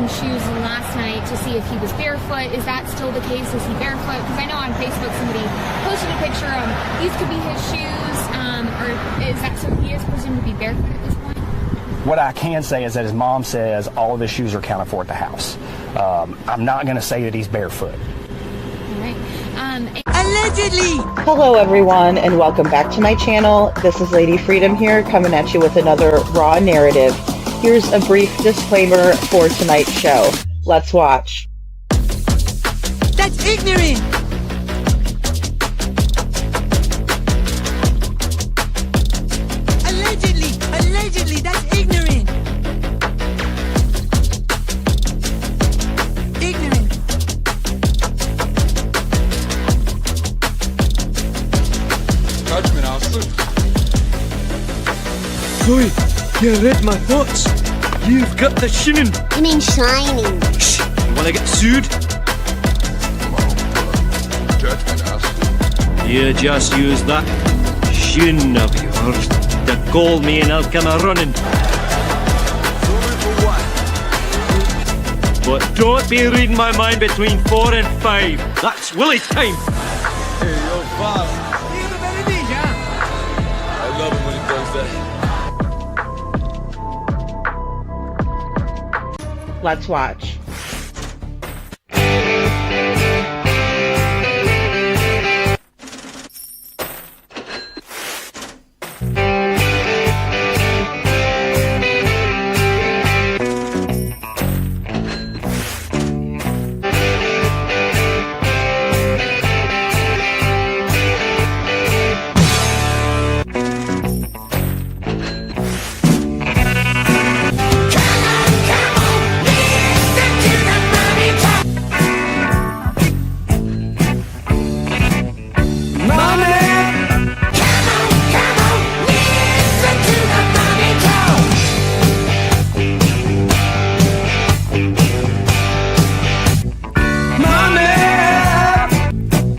checking shoes last night to see if he was barefoot. Is that still the case? Is he barefoot? Because I know on Facebook somebody posted a picture of these could be his shoes, or is that so he is presumed to be barefoot at this point? What I can say is that his mom says all of his shoes are accounted for at the house. I'm not going to say that he's barefoot. All right. Allegedly! Hello everyone and welcome back to my channel. This is Lady Freedom here coming at you with another raw narrative. Here's a brief disclaimer for tonight's show. Let's watch. That's ignorant! Allegedly, that's ignorant! Ignorant. Judgment, Austin. Chloe, you read my thoughts. You've got the shinin. You mean shining? Shh! You wanna get sued? Judgment, Austin. You just use that shin of yours to call me and I'll come a running. But don't be reading my mind between 4 and 5. That's Willie's time. Hey, yo, boss. I love him when he does that. Let's watch.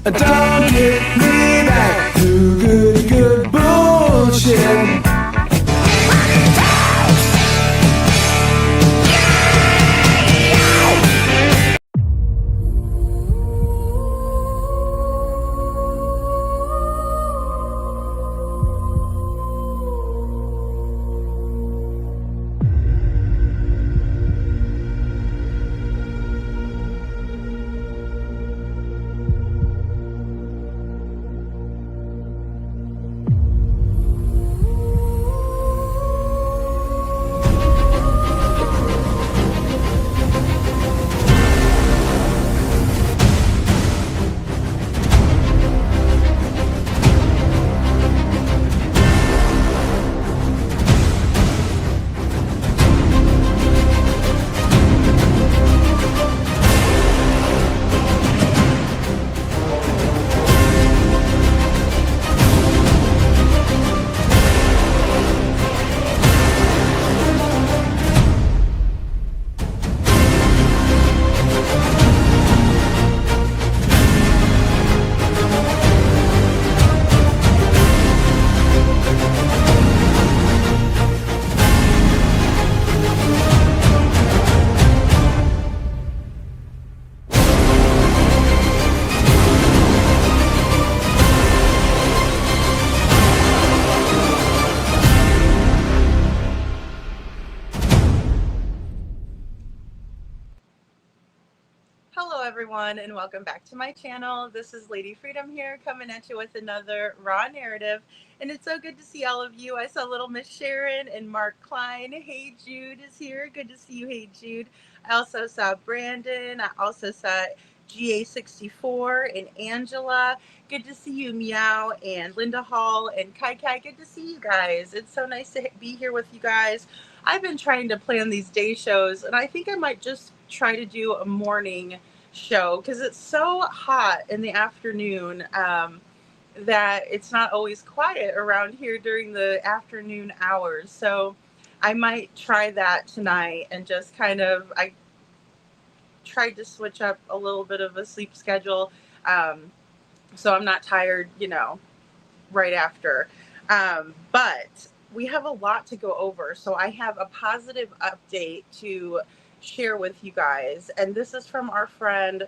Don't get me back to good bullshit. Hello everyone and welcome back to my channel. This is Lady Freedom here coming at you with another raw narrative, and it's so good to see all of you. I saw little Miss Sharon and Mark Klein. Hey, Jude is here. Good to see you. Hey, Jude. I also saw Brandon. I also saw GA64 and Angela. Good to see you, Meow, and Linda Hall and Kai Kai. Good to see you guys. It's so nice to be here with you guys. I've been trying to plan these day shows, and I think I might just try to do a morning show because it's so hot in the afternoon that it's not always quiet around here during the afternoon hours. So I might try that tonight and just kind of, I tried to switch up a little bit of a sleep schedule so I'm not tired, you know, right after. But we have a lot to go over. So I have a positive update to share with you guys. And this is from our friend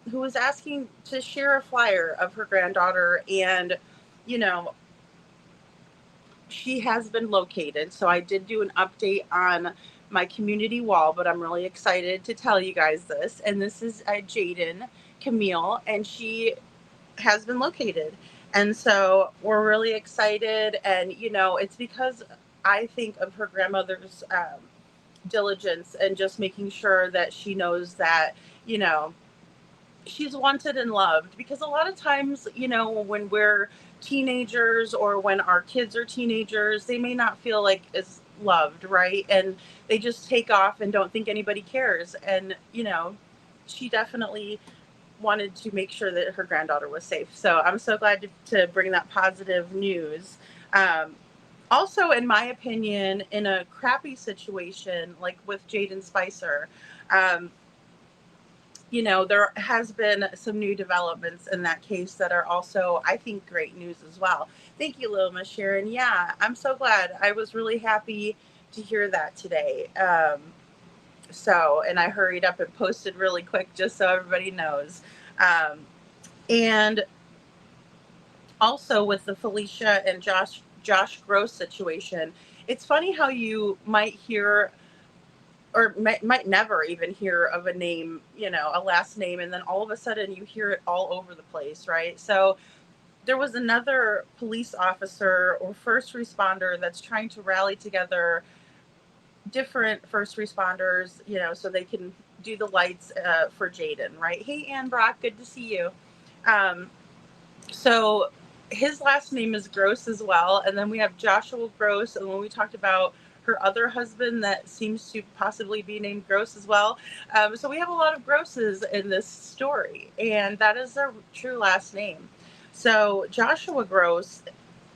who was asking to share a flyer of her granddaughter. And, you know, she has been located. So I did do an update on my community wall, but I'm really excited to tell you guys this. And this is Jayden Camille, and she has been located. And so we're really excited. And, you know, it's because I think of her grandmother's diligence and just making sure that she knows that, you know, she's wanted and loved. Because a lot of times, you know, when we're teenagers or when our kids are teenagers, they may not feel like as loved, right? And they just take off and don't think anybody cares. And, you know, she definitely wanted to make sure that her granddaughter was safe. So I'm so glad to bring that positive news. Also, in my opinion, in a crappy situation like with Jayden Spicer, um, you know, there has been some new developments in that case that are also, I think, great news as well. Thank you, Little Miss Sharon. Yeah, I'm so glad. I was really happy to hear that today. So, and I hurried up and posted really quick just so everybody knows. And also with the Felicia and Josh Gross situation, it's funny how you might hear or might never even hear of a name, you know, a last name, and then all of a sudden you hear it all over the place, right? So there was another police officer or first responder that's trying to rally together different first responders, you know, so they can do the lights for Jayden, right? Hey, Ann Brock, good to see you. Um, so his last name is Gross as well. And then we have Joshua Gross. And when we talked about her other husband that seems to possibly be named Gross as well. So we have a lot of Grosses in this story, and that is their true last name. So Joshua Gross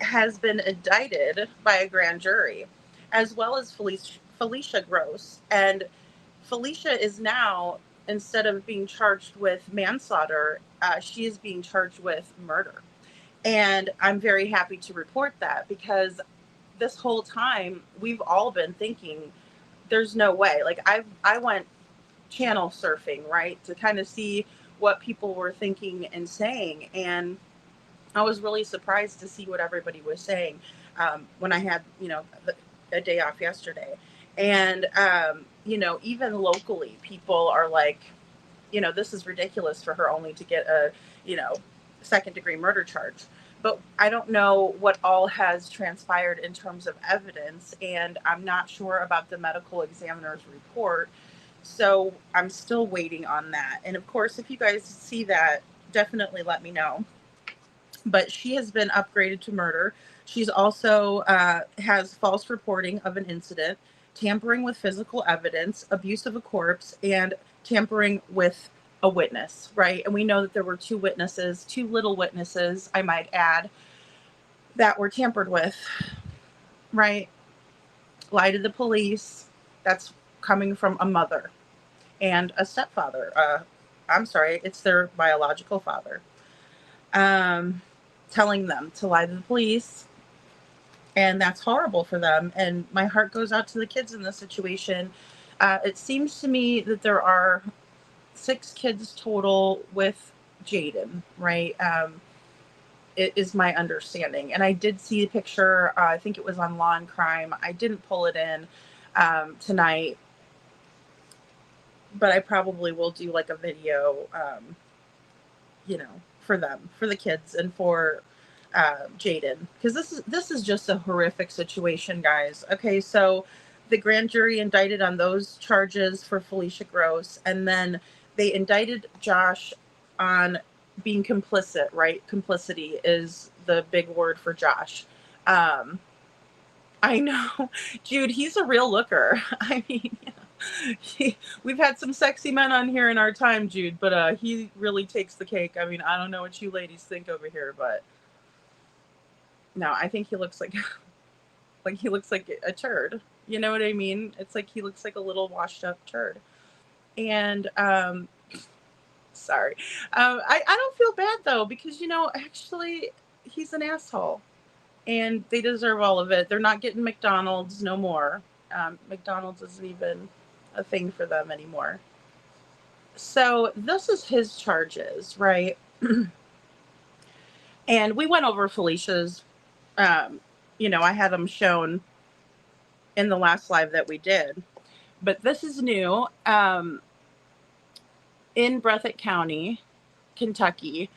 has been indicted by a grand jury, as well as Felicia Gross. And Felicia is now, instead of being charged with manslaughter, she is being charged with murder. And I'm very happy to report that, because this whole time we've all been thinking there's no way. Like I went channel surfing, right, to kind of see what people were thinking and saying, and I was really surprised to see what everybody was saying when I had, you know, a day off yesterday. And, you know, even locally, people are like, you know, this is ridiculous for her only to get a, you know, second-degree murder charge. But I don't know what all has transpired in terms of evidence, and I'm not sure about the medical examiner's report. So I'm still waiting on that. And of course, if you guys see that, definitely let me know. But she has been upgraded to murder. She's also has false reporting of an incident, tampering with physical evidence, abuse of a corpse, and tampering with a witness, right? And we know that there were two witnesses, two little witnesses, I might add, that were tampered with, right? Lie to the police. That's coming from a mother and a stepfather. I'm sorry, it's their biological father. Telling them to lie to the police, and that's horrible for them. And my heart goes out to the kids in this situation. It seems to me that there are 6 kids total with Jayden, right? It is my understanding. And I did see a picture, I think it was on Law and Crime. I didn't pull it in tonight, but I probably will do like a video, you know, for them, for the kids, and for Jayden, because this is just a horrific situation, guys. Okay, so the grand jury indicted on those charges for Felicia Gross, and then they indicted Josh on being complicit, right? Complicity is the big word for Josh. I know, Jude, he's a real looker. I mean, we've had some sexy men on here in our time, Jude, but he really takes the cake. I mean, I don't know what you ladies think over here, but no, I think he looks like he looks like a turd. You know what I mean? It's like he looks like a little washed up turd. And sorry, I don't feel bad though, because, you know, actually he's an asshole, and they deserve all of it. They're not getting McDonald's no more. McDonald's isn't even a thing for them anymore. So this is his charges, right? And we went over Felicia's, I had them shown in the last live that we did. But this is new. In Breathitt County, Kentucky,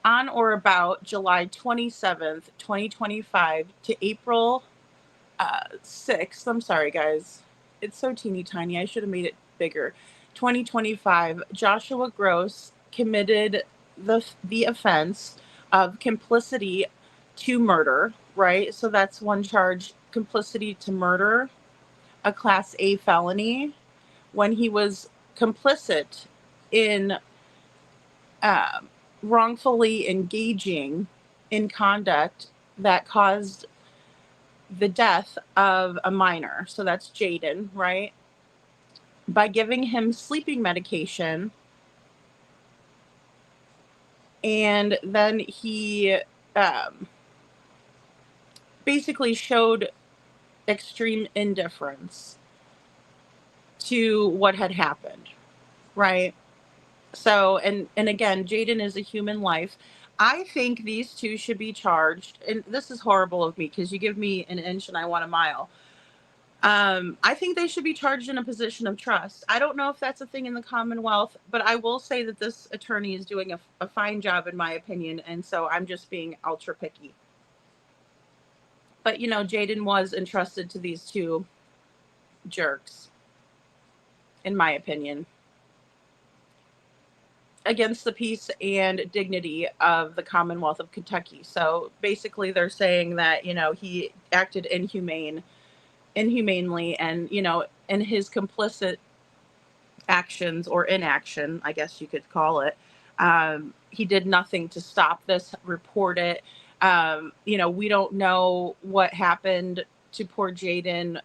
on or about July 27th, 2025 to April 6th. I'm sorry, guys. It's so teeny tiny. I should have made it bigger. 2025, Joshua Gross committed the offense of complicity to murder, right? So that's one charge, complicity to murder, a Class A felony, when he was complicit in wrongfully engaging in conduct that caused the death of a minor. So that's Jayden, right? By giving him sleeping medication. And then he basically showed extreme indifference to what had happened, right? So, and again, Jayden is a human life. I think these two should be charged. And this is horrible of me because you give me an inch and I want a mile. I think they should be charged in a position of trust. I don't know if that's a thing in the Commonwealth, but I will say that this attorney is doing a fine job, in my opinion. And so I'm just being ultra picky. But, Jayden was entrusted to these two jerks, in my opinion, against the peace and dignity of the Commonwealth of Kentucky. So basically they're saying that, he acted inhumanely and, in his complicit actions or inaction, I guess you could call it, he did nothing to stop this, report it. We don't know what happened to poor Jayden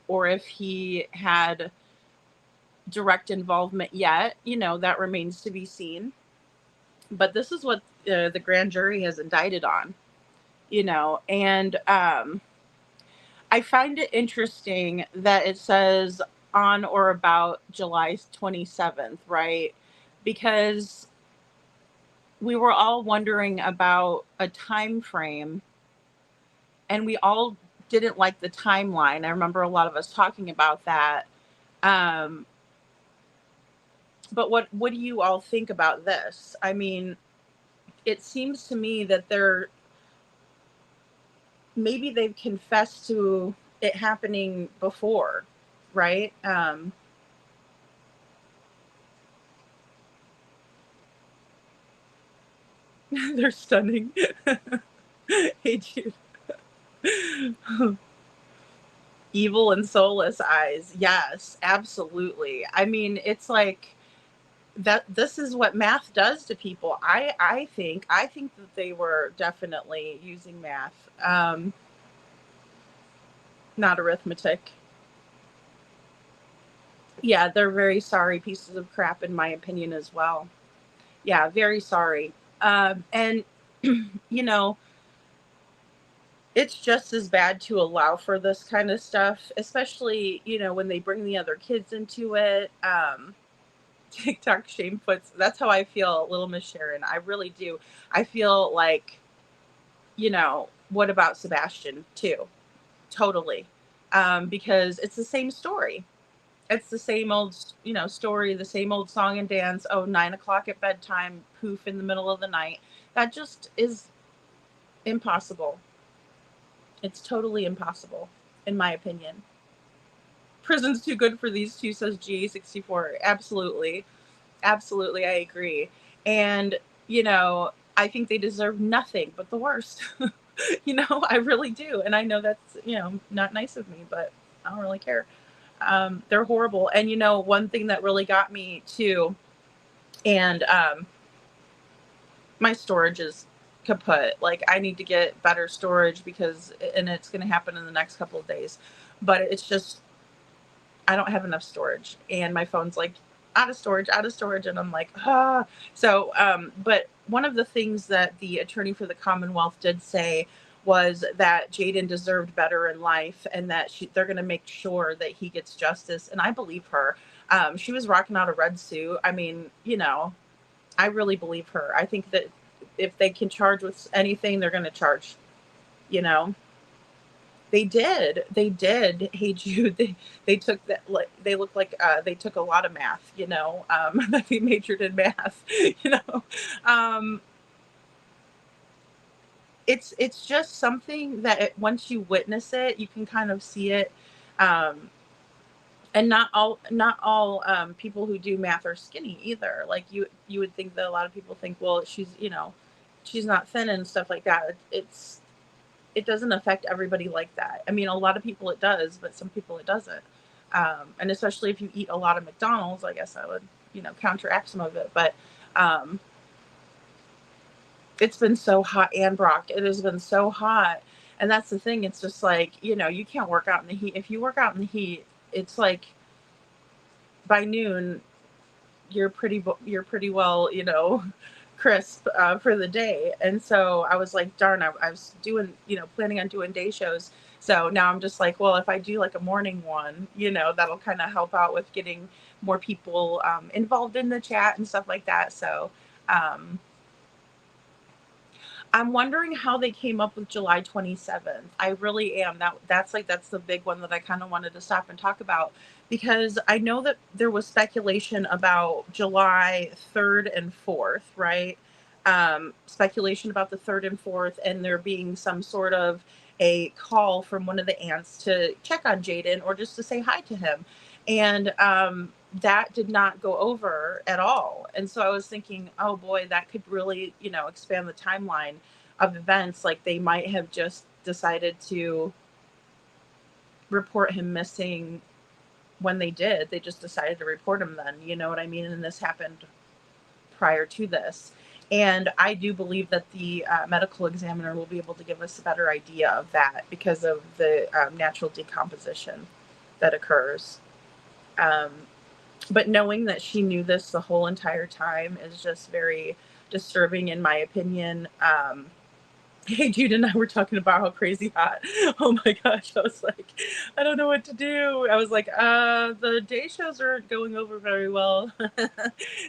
or if he had direct involvement yet. That remains to be seen. But this is what the grand jury has indicted on, and I find it interesting that it says on or about July 27th, right? Because we were all wondering about a time frame, and we all didn't like the timeline. I remember a lot of us talking about that. But what do you all think about this? I mean, it seems to me that maybe they've confessed to it happening before, right? They're stunning. Hey, Jude. Evil and soulless eyes. Yes, absolutely. I mean, it's like that. This is what math does to people. I think that they were definitely using math, not arithmetic. Yeah, they're very sorry pieces of crap, in my opinion, as well. Yeah, very sorry. And it's just as bad to allow for this kind of stuff, especially, when they bring the other kids into it. TikTok shameputs. That's how I feel, Little Miss Sharon. I really do. I feel like, what about Sebastian too? Totally. Because it's the same story. It's the same old, story, the same old song and dance. Oh, 9:00 at bedtime, poof in the middle of the night. That just is impossible. It's totally impossible, in my opinion. Prison's too good for these two, says GA64. Absolutely. Absolutely, I agree. And, I think they deserve nothing but the worst. I really do. And I know that's, not nice of me, but I don't really care. They're horrible. And, one thing that really got me too, and my storage is kaput. Like, I need to get better storage and it's going to happen in the next couple of days. But it's just, I don't have enough storage. And my phone's like, out of storage. And I'm like, ah. So, but one of the things that the attorney for the Commonwealth did say was that Jayden deserved better in life and that they're going to make sure that he gets justice. And I believe her. She was rocking out a red suit. I mean, I really believe her. I think that if they can charge with anything, they're going to charge, you know. They did. They did. Hey Jude. They took that. Like they look like they took a lot of math. That they majored in math. You know, um, it's just something that once you witness it, you can kind of see it. Um, and not all people who do math are skinny either. Like you would think that a lot of people think, well, she's not thin and stuff like that. It doesn't affect everybody like that. I mean, a lot of people it does, but some people it doesn't. And especially if you eat a lot of McDonald's, I guess I would, counteract some of it. But it's been so hot, and Brock, it has been so hot. And that's the thing. It's just like, you can't work out in the heat. If you work out in the heat, it's like by noon, you're pretty well, crisp for the day. And so I was like, darn, I was doing, planning on doing day shows. So now I'm just like, well, if I do like a morning one, that'll kind of help out with getting more people involved in the chat and stuff like that. So I'm wondering how they came up with July 27th. I really am. That's the big one that I kind of wanted to stop and talk about, because I know that there was speculation about July 3rd and 4th, right? Speculation about the 3rd and 4th, and there being some sort of a call from one of the aunts to check on Jayden or just to say hi to him. And that did not go over at all. And so I was thinking, oh boy, that could really, expand the timeline of events. Like they might have just decided to report him missing when they did. They just decided to report him then, you know what I mean? And this happened prior to this. And I do believe that the medical examiner will be able to give us a better idea of that because of the natural decomposition that occurs. But knowing that she knew this the whole entire time is just very disturbing, in my opinion. Hey, Jude and I were talking about how crazy hot. Oh my gosh. I was like, I don't know what to do. I was like, the day shows aren't going over very well.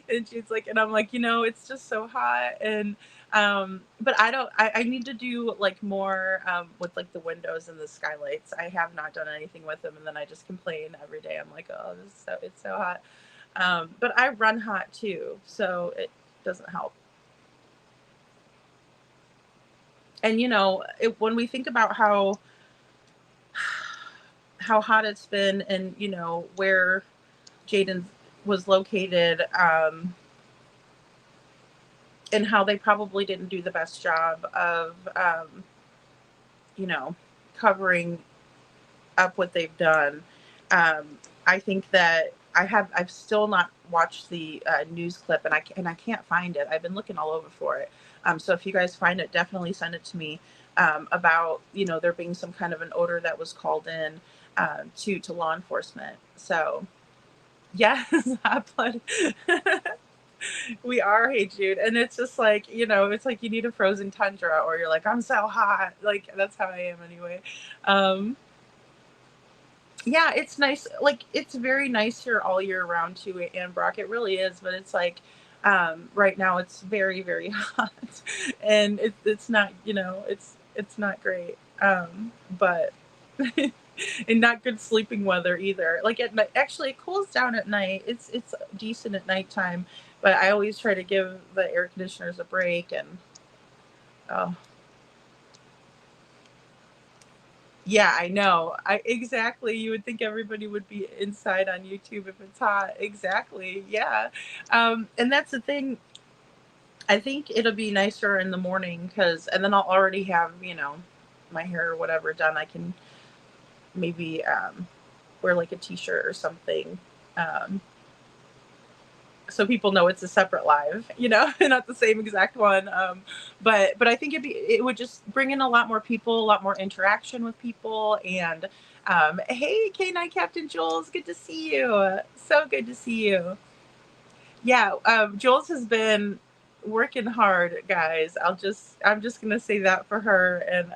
And she's like, and I'm like, it's just so hot. And, but I need to do like more, with like the windows and the skylights. I have not done anything with them. And then I just complain every day. I'm like, oh, it's so hot. But I run hot too. So it doesn't help. And, when we think about how hot it's been and, where Jayden was located, and how they probably didn't do the best job of, covering up what they've done. I think that I've still not watched the news clip, and I can't find it. I've been looking all over for it. So if you guys find it, definitely send it to me, about, there being some kind of an odor that was called in to law enforcement. So yes, hot blood. We are, hey Jude. And it's just like, it's like you need a frozen tundra, or you're like, I'm so hot. Like that's how I am anyway. Yeah, it's nice. Like it's very nice here all year round too, Ann Brock. It really is. But it's like, right now it's very, very hot, and it's not, it's not great. But and not good sleeping weather either. Like at night, actually it cools down at night. It's decent at nighttime, but I always try to give the air conditioners a break. And oh. Yeah, I know. Exactly. You would think everybody would be inside on YouTube if it's hot. Exactly. Yeah. And that's the thing. I think it'll be nicer in the morning and then I'll already have, my hair or whatever done. I can maybe wear like a t-shirt or something. So people know it's a separate live, not the same exact one. But I think it would just bring in a lot more people, a lot more interaction with people. And hey, K9 Captain Jules, good to see you. So good to see you. Yeah, Jules has been working hard, guys. I'm just gonna say that for her. And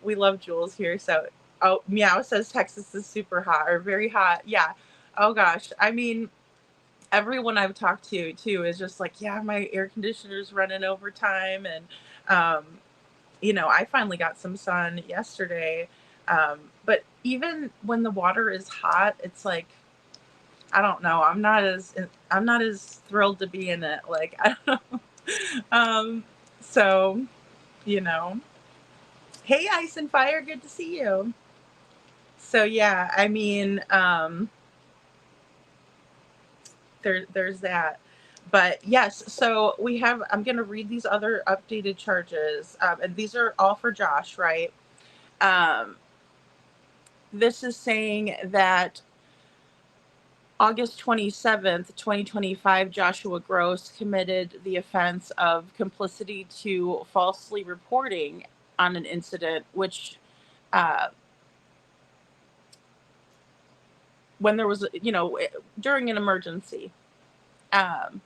we love Jules here. So Meow says Texas is super hot or very hot. Yeah. Oh gosh. I mean, everyone I've talked to too is just like, yeah, my air conditioner's running overtime. And, um, I finally got some sun yesterday. But even when the water is hot, it's like, I don't know. I'm not as thrilled to be in it. Like, I don't know. So, you know, hey, Ice and Fire, good to see you. So yeah, I mean, there's that. But yes, so I'm going to read these other updated charges. And these are all for Josh, right? Um, this is saying that August 27th, 2025, Joshua Gross committed the offense of complicity to falsely reporting on an incident, which, uh, when there was, during an emergency. Um,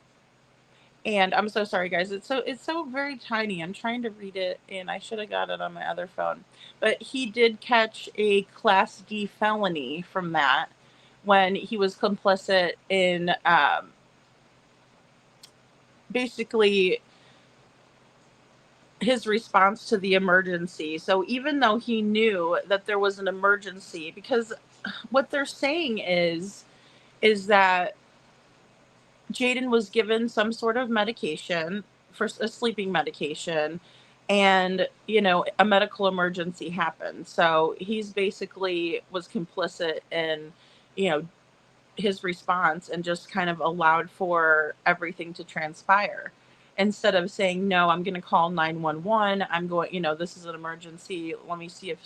And I'm so sorry, guys. It's so very tiny. I'm trying to read it, and I should have got it on my other phone. But he did catch a Class D felony from that when he was complicit in, basically his response to the emergency. So even though he knew that there was an emergency, because what they're saying is that Jayden was given some sort of medication, for a sleeping medication, and a medical emergency happened. So he's basically was complicit in, you know his response, and just kind of allowed for everything to transpire, instead of saying, no, I'm going to call 911. I'm going, this is an emergency. Let me see if,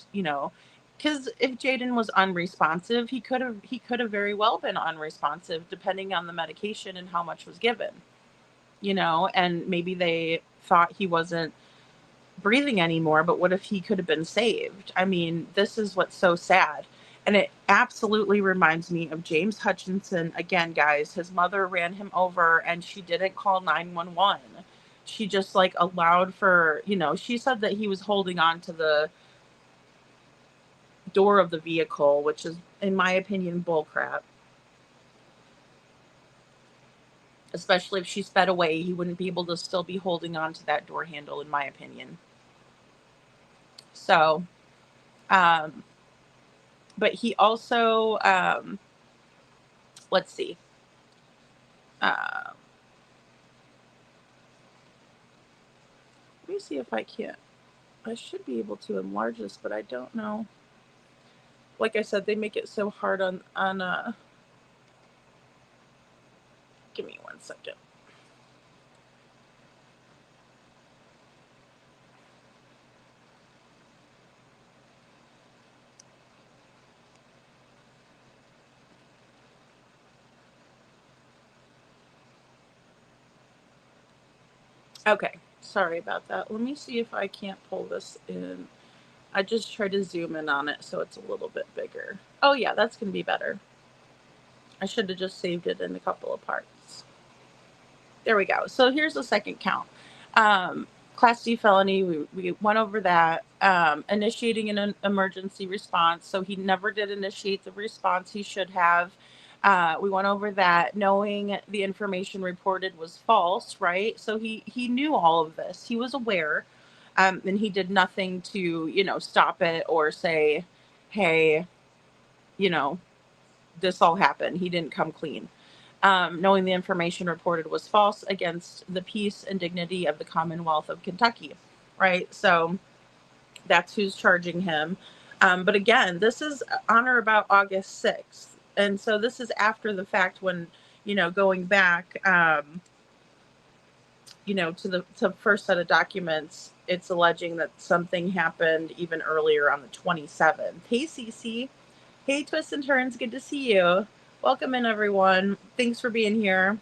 because if Jayden was unresponsive, he could have very well been unresponsive, depending on the medication and how much was given, and maybe they thought he wasn't breathing anymore, but what if he could have been saved? I mean, this is what's so sad. And it absolutely reminds me of James Hutchinson. Again, guys, his mother ran him over and she didn't call 911. She just like allowed for, she said that he was holding on to the door of the vehicle, which is, in my opinion, bullcrap. Especially if she sped away, he wouldn't be able to still be holding on to that door handle, in my opinion. So, um, but he also, let's see. Let me see if I can't. I should be able to enlarge this, but I don't know. Like I said, they make it so hard on. Give me 1 second. Okay, sorry about that. Let me see if I can't pull this in. I just tried to zoom in on it so it's a little bit bigger. Oh yeah, that's going to be better. I should have just saved it in a couple of parts. There we go. So here's the second count. Class D felony, we went over that. Initiating an emergency response. So he never did initiate the response he should have. We went over that, knowing the information reported was false, right? So he knew all of this. He was aware, and he did nothing to, stop it or say, hey, this all happened. He didn't come clean. Knowing the information reported was false against the peace and dignity of the Commonwealth of Kentucky, right? So that's who's charging him. But again, this is on or about August 6th. And so this is after the fact when, going back, to the first set of documents, it's alleging that something happened even earlier on the 27th. Hey, Cece. Hey, Twists and Turns. Good to see you. Welcome in, everyone. Thanks for being here.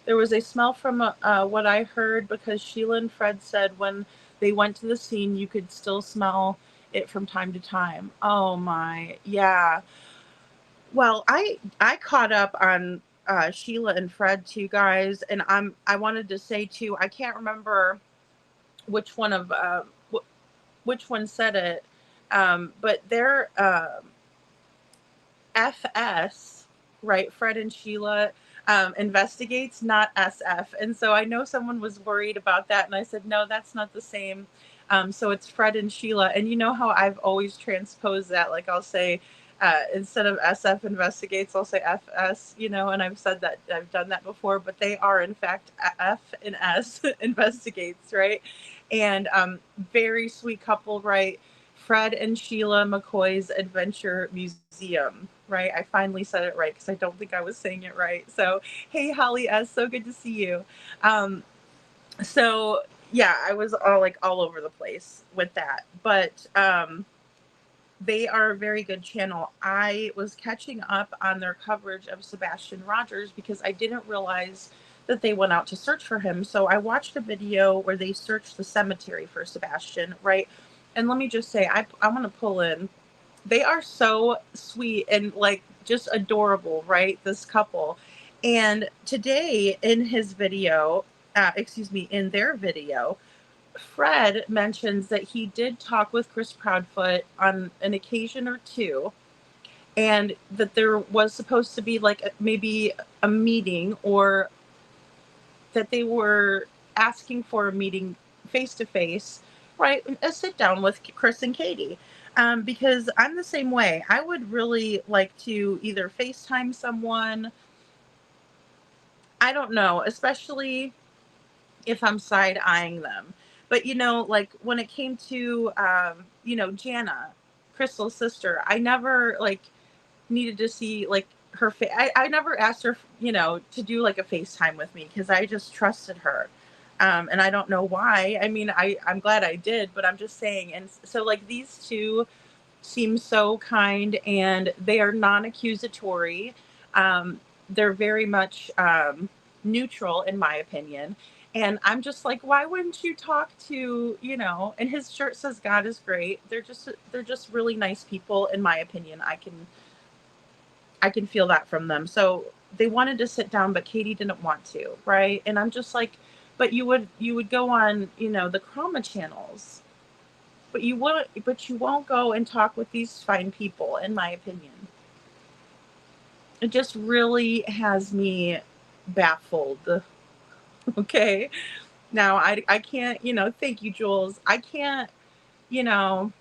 There was a smell from what I heard, because Sheila and Fred said when they went to the scene, you could still smell it from time to time. Oh my, yeah. Well, I caught up on Sheila and Fred too, guys, and I wanted to say too, I can't remember which one of which one said it, but their FS right? Fred and Sheila investigates, not SF. And so I know someone was worried about that. And I said, no, that's not the same. So it's Fred and Sheila. And you know how I've always transposed that? Like I'll say, instead of SF investigates, I'll say FS, you know, and I've said that, I've done that before, but they are in fact F and S investigates, right? And very sweet couple, right? Fred and Sheila McCoy's Adventure Museum, right? I finally said it right because I don't think I was saying it right. So, hey, Holly S., so good to see you. Um, so, yeah, I was all over the place with that. But they are a very good channel. I was catching up on their coverage of Sebastian Rogers because I didn't realize that they went out to search for him. So I watched a video where they searched the cemetery for Sebastian, right? And let me just say, I want to pull in. They are so sweet and like just adorable, right? This couple. And today in his video, in their video, Fred mentions that he did talk with Chris Proudfoot on an occasion or two, and that there was supposed to be like maybe a meeting, or that they were asking for a meeting face to face, right? A sit down with Chris and Katie. Because I'm the same way. I would really like to either FaceTime someone. I don't know, especially if I'm side eyeing them. But like when it came to Jana, Crystal's sister, I never like needed to see like her face. I never asked her, to do like a FaceTime with me because I just trusted her. And I don't know why. I mean, I'm glad I did, but I'm just saying. And so like these two seem so kind, and they are non-accusatory. They're very much neutral in my opinion. And I'm just like, why wouldn't you talk to, and his shirt says God is great. They're just really nice people in my opinion. I can feel that from them. So they wanted to sit down, but Katie didn't want to, right? And I'm just like, but you would go on, the Chroma channels, but you won't go and talk with these fine people, in my opinion. It just really has me baffled. Okay. Now I can't, thank you, Jules. I can't, you know,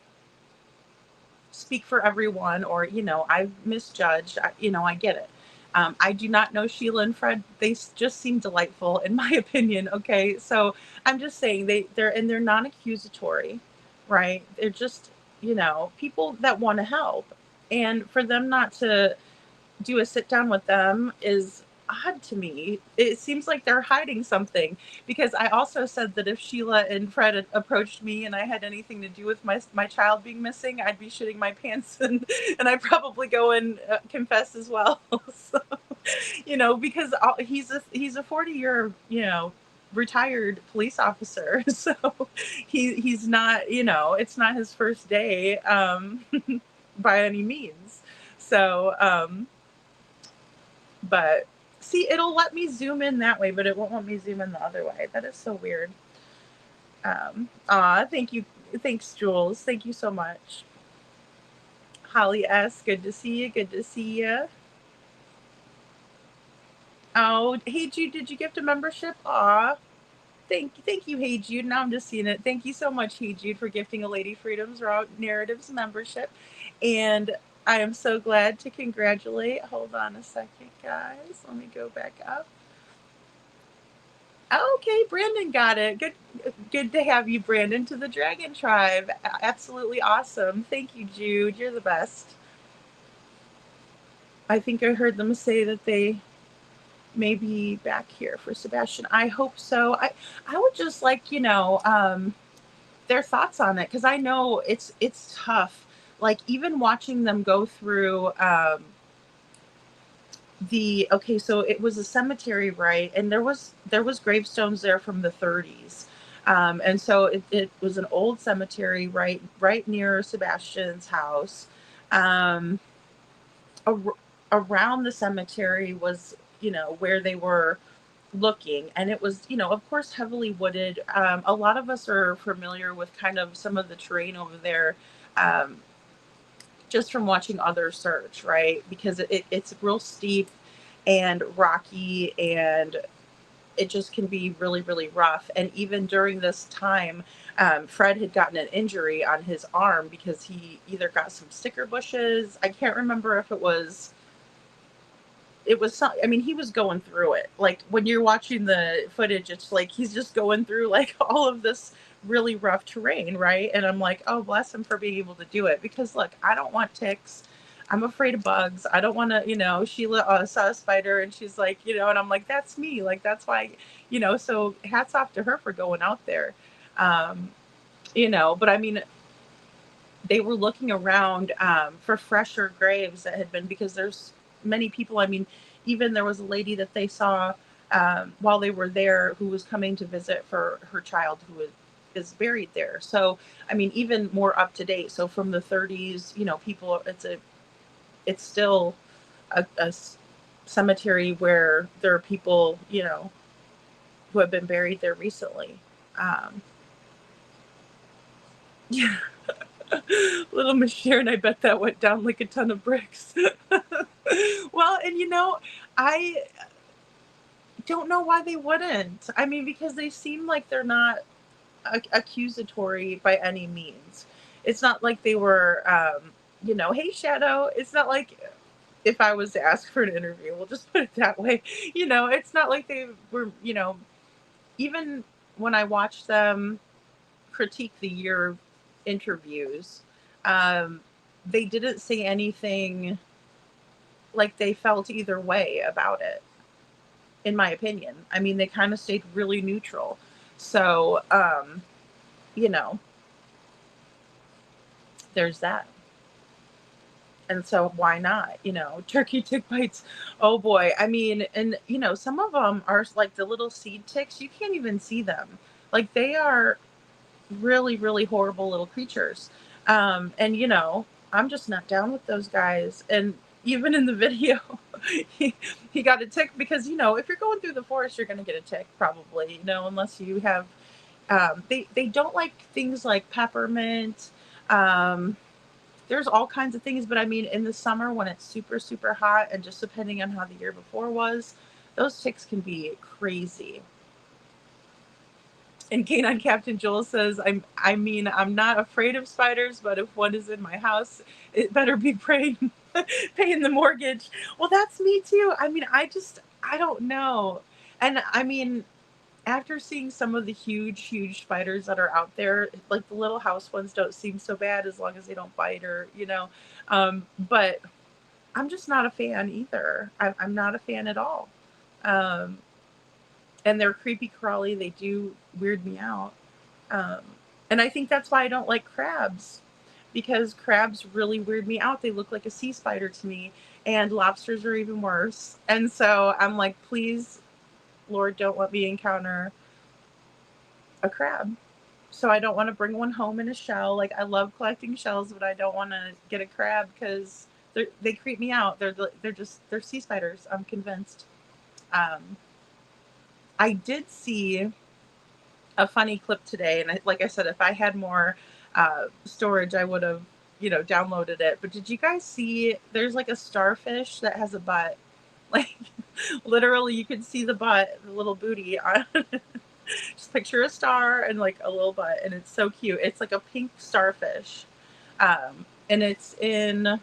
speak for everyone, or, I've misjudged, I get it. I do not know Sheila and Fred. They just seem delightful in my opinion. Okay. So I'm just saying they're non-accusatory, right? They're just, people that want to help, and for them not to do a sit down with them is odd to me. It seems like they're hiding something, because I also said that if Sheila and Fred had approached me and I had anything to do with my child being missing, I'd be shitting my pants, and I'd probably go and confess as well. So, because he's a 40-year, retired police officer. So he's not, it's not his first day by any means. So but see, it'll let me zoom in that way, but it won't let me zoom in the other way. That is so weird. Thank you. Thanks, Jules. Thank you so much. Holly S., good to see you. Good to see you. Oh, hey Jude, did you gift a membership? Aw. Thank you, Hey Jude. Now I'm just seeing it. Thank you so much, Hey Jude, for gifting a Lady Freedom's Raw Narratives membership. And I am so glad to congratulate. Hold on a second, guys. Let me go back up. Okay, Brandon got it. Good to have you, Brandon, to the Dragon Tribe. Absolutely awesome. Thank you, Jude. You're the best. I think I heard them say that they may be back here for Sebastian. I hope so. I would just like, their thoughts on it, because I know it's tough. Like even watching them go through so it was a cemetery, right? And there was gravestones there from the 30s. And so it was an old cemetery right near Sebastian's house. Around the cemetery was, where they were looking, and it was, of course, heavily wooded. A lot of us are familiar with kind of some of the terrain over there. just from watching others search, right? Because it's real steep and rocky, and it just can be really, really rough. And even during this time, Fred had gotten an injury on his arm because he either got some sticker bushes. I can't remember if it was some, I mean, he was going through it. Like when you're watching the footage, it's like he's just going through like all of this really rough terrain, right? And I'm like, oh, bless him for being able to do it. Because look, I don't want ticks. I'm afraid of bugs. I don't want to, Sheila saw a spider and she's like, and I'm like, that's me. Like, that's why, so hats off to her for going out there. But I mean, they were looking around for fresher graves that had been, because there's many people. I mean, even there was a lady that they saw while they were there who was coming to visit for her child who is buried there. So, I mean, even more up to date. So from the 30s, people, it's still a cemetery where there are people, who have been buried there recently. Yeah. Little Miss Sharon, I bet that went down like a ton of bricks. Well, and I don't know why they wouldn't. I mean, because they seem like they're not accusatory by any means. It's not like they were, hey, Shadow. It's not like if I was to ask for an interview, we'll just put it that way. It's not like they were, even when I watched them critique the year interviews, they didn't say anything like they felt either way about it, in my opinion. I mean, they kind of stayed really neutral. So, there's that. And so why not? Turkey tick bites. Oh boy. I mean, and some of them are like the little seed ticks. You can't even see them. Like they are really, really horrible little creatures. And I'm just not down with those guys. And even in the video, he got a tick because, if you're going through the forest, you're going to get a tick probably, unless you have, they don't like things like peppermint. There's all kinds of things, but I mean, in the summer when it's super, super hot, and just depending on how the year before was, those ticks can be crazy. And Canine Captain Joel says, I'm not afraid of spiders, but if one is in my house, it better be paying the mortgage. Well, that's me too. I mean, I don't know. And I mean, after seeing some of the huge, huge spiders that are out there, like the little house ones don't seem so bad as long as they don't bite or, but I'm just not a fan either. I'm not a fan at all. And they're creepy crawly. They do weird me out. And I think that's why I don't like crabs, because crabs really weird me out. They look like a sea spider to me, and lobsters are even worse. And so I'm like, please, Lord, don't let me encounter a crab. So I don't want to bring one home in a shell. Like, I love collecting shells, but I don't want to get a crab because they creep me out. They're sea spiders. I'm convinced. I did see a funny clip today, and like I said, if I had more storage, I would have, downloaded it. But did you guys see? There's like a starfish that has a butt. Like, literally, you can see the butt, the little booty on. Just picture a star and like a little butt, and it's so cute. It's like a pink starfish, and it's in, I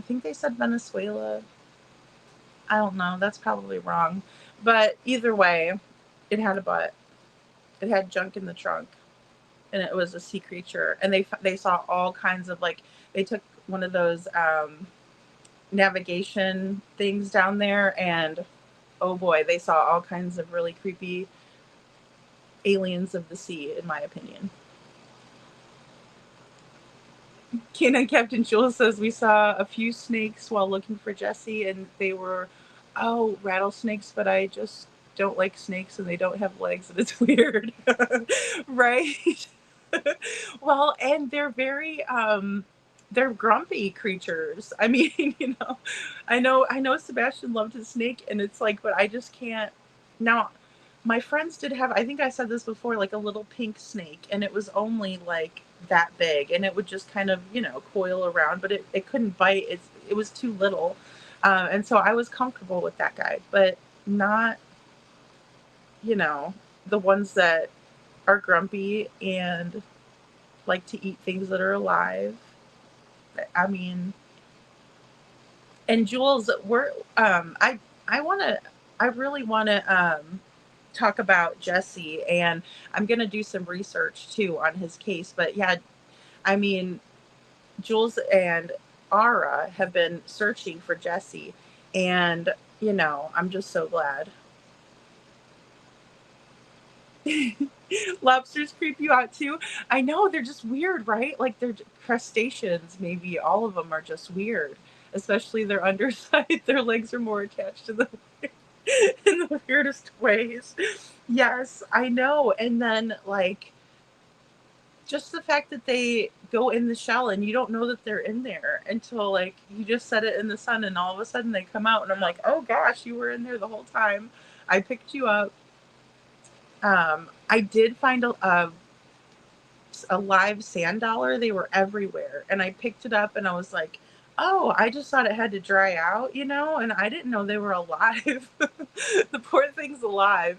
think they said Venezuela. I don't know. That's probably wrong. But either way, it had a butt. It had junk in the trunk, and it was a sea creature. And they saw all kinds of, like, they took one of those navigation things down there, and oh boy, they saw all kinds of really creepy aliens of the sea, in my opinion. Canine Captain Jules says we saw a few snakes while looking for Jesse, and they were, rattlesnakes, but I just don't like snakes, and they don't have legs, and it's weird. Right? Well, and they're very, they're grumpy creatures. I mean, I know Sebastian loved his snake, and it's like, but I just can't. Now, my friends did have, I think I said this before, like a little pink snake, and it was only like that big, and it would just kind of, coil around, but it couldn't bite. It was too little. And so I was comfortable with that guy, but not, the ones that are grumpy and like to eat things that are alive. I mean, and Jules, I really want to talk about Jesse, and I'm going to do some research too on his case. But yeah, I mean, Jules and Ara have been searching for Jesse, and I'm just so glad. Lobsters creep you out too? I know, they're just weird, right? Like, they're crustaceans, maybe all of them are just weird, especially their underside. Their legs are more attached to the in the weirdest ways. Yes, I know. And then, like, just the fact that they go in the shell and you don't know that they're in there until, like, you just set it in the sun and all of a sudden they come out and I'm like, oh gosh, you were in there the whole time. I picked you up. I did find a live sand dollar. They were everywhere, and I picked it up and I was like, oh, I just thought it had to dry out, and I didn't know they were alive. The poor thing's alive.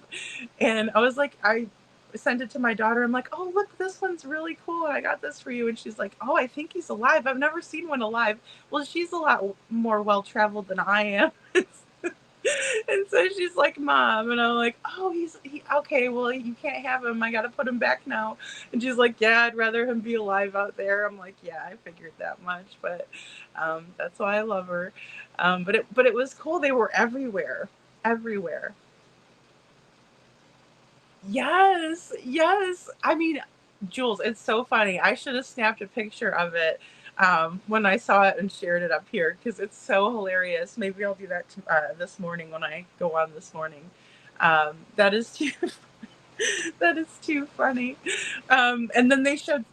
And I was like, I sent it to my daughter. I'm like, oh, look, this one's really cool. I got this for you. And she's like, oh, I think he's alive. I've never seen one alive. Well, she's a lot more well-traveled than I am. And so she's like, Mom, and I'm like, oh, he okay, well, you can't have him. I got to put him back now. And she's like, yeah, I'd rather him be alive out there. I'm like, yeah, I figured that much, but that's why I love her. But it was cool. They were everywhere, everywhere. Yes, yes. I mean, Jules, it's so funny. I should have snapped a picture of it when I saw it and shared it up here because it's so hilarious. Maybe I'll do that this morning when I go on this morning. That is too that is too funny. And then they showed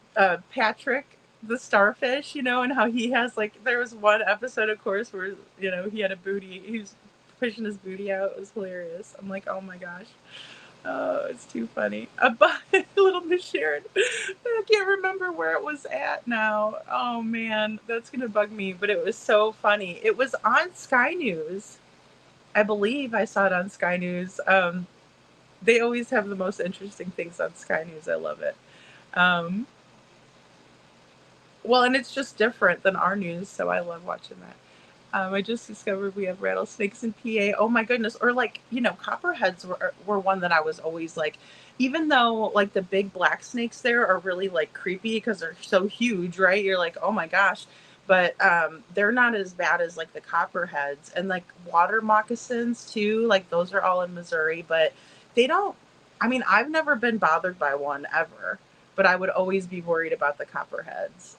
Patrick the starfish, and how he has, like, there was one episode, of course, where he had a booty. He was pushing his booty out. It was hilarious. I'm like, oh my gosh. Oh, it's too funny. Little Miss Sharon. I can't remember where it was at now. Oh man, that's gonna bug me. But it was so funny. It was on Sky News. I believe I saw it on Sky News. They always have the most interesting things on Sky News. I love it. Well, and it's just different than our news, so I love watching that. I just discovered we have rattlesnakes in PA. Oh my goodness. Or, like, copperheads were one that I was always like, even though, like, the big black snakes there are really, like, creepy because they're so huge, right? You're like, oh my gosh. But they're not as bad as, like, the copperheads. And, like, water moccasins too. Like, those are all in Missouri, but they don't, I mean, I've never been bothered by one ever, but I would always be worried about the copperheads.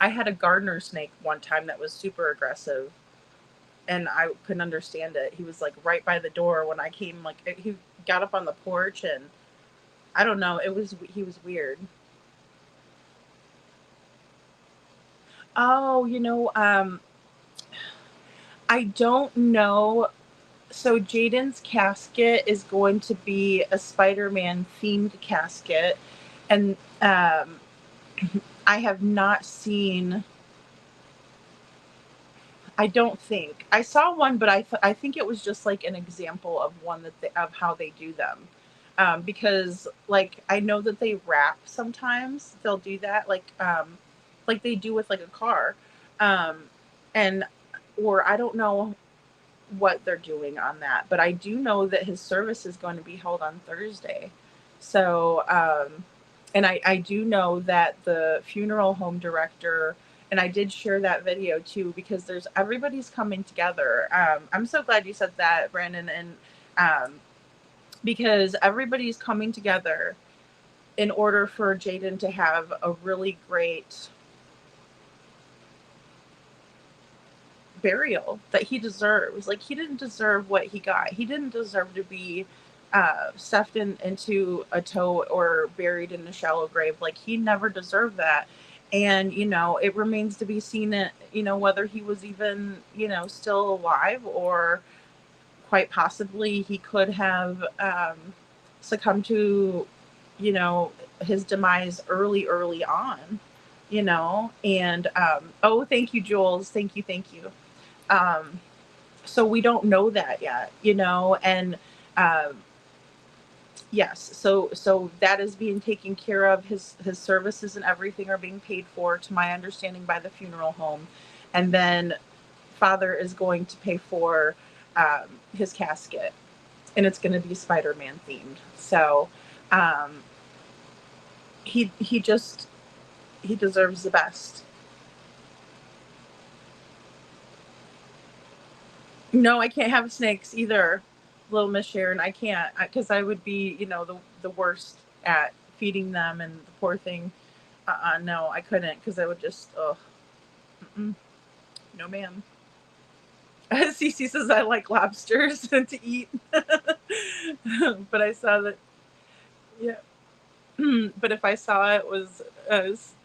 I had a gardener snake one time that was super aggressive and I couldn't understand it. He was, like, right by the door when I came, like, he got up on the porch and I don't know. He was weird. Oh, I don't know. So Jayden's casket is going to be a Spider-Man themed casket. And I have not seen, I don't think. I saw one, but I think it was just, like, an example of one of how they do them. Because, like, I know that they wrap sometimes. They'll do that, like they do with, like, a car. And or I don't know what they're doing on that, but I do know that his service is going to be held on Thursday. So, and I do know that the funeral home director, and I did share that video too, because everybody's coming together. I'm so glad you said that, Brandon. And because everybody's coming together in order for Jayden to have a really great burial that he deserves. Like, he didn't deserve what he got. He didn't deserve to be stuffed into a tote or buried in a shallow grave. Like, he never deserved that. And, it remains to be seen, whether he was even, still alive, or quite possibly he could have succumbed to you know, his demise early on, you know, and oh, thank you, Jules. Thank you, thank you. So we don't know that yet, you know, and um, yes, so that is being taken care of. His services and everything are being paid for, to my understanding, by the funeral home, and then father is going to pay for his casket, and it's going to be Spider-Man themed. So um, he just he deserves the best. No, I can't have snakes either, little Miss Sharon. I can't, because I would be, you know, the worst at feeding them, and the poor thing. No, I couldn't, because I would just, oh, no, ma'am. Cece says I like lobsters to eat, but I saw that, yeah. But if I saw it was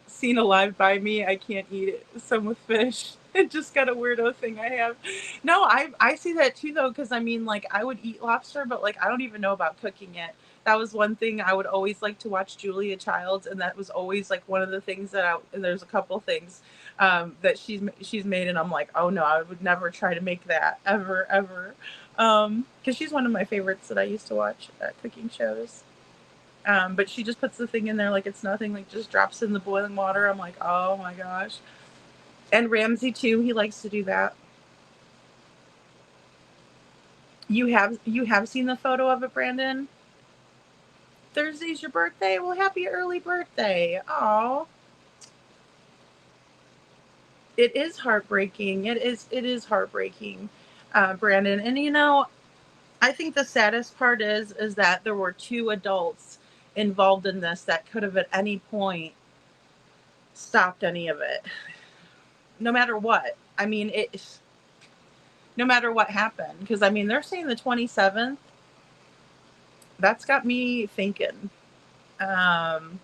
seen alive by me, I can't eat it. Some with fish. It just got a weirdo thing I have. No, I see that too though, because I mean, like, I would eat lobster, but like I don't even know about cooking it. That was one thing I would always like to watch Julia Childs, and that was always like one of the things that there's a couple things that she's made, and I'm like, oh no, I would never try to make that ever, because she's one of my favorites that I used to watch at cooking shows. But she just puts the thing in there like it's nothing, like just drops in the boiling water. I'm like, oh my gosh. And Ramsey too, he likes to do that. You have seen the photo of it, Brandon? Thursday's your birthday? Well, happy early birthday. Oh. It is heartbreaking. It is heartbreaking, Brandon. And you know, I think the saddest part is that there were two adults involved in this that could have at any point stopped any of it. No matter what. I mean, no matter what happened. Because, I mean, they're saying the 27th. That's got me thinking. Um,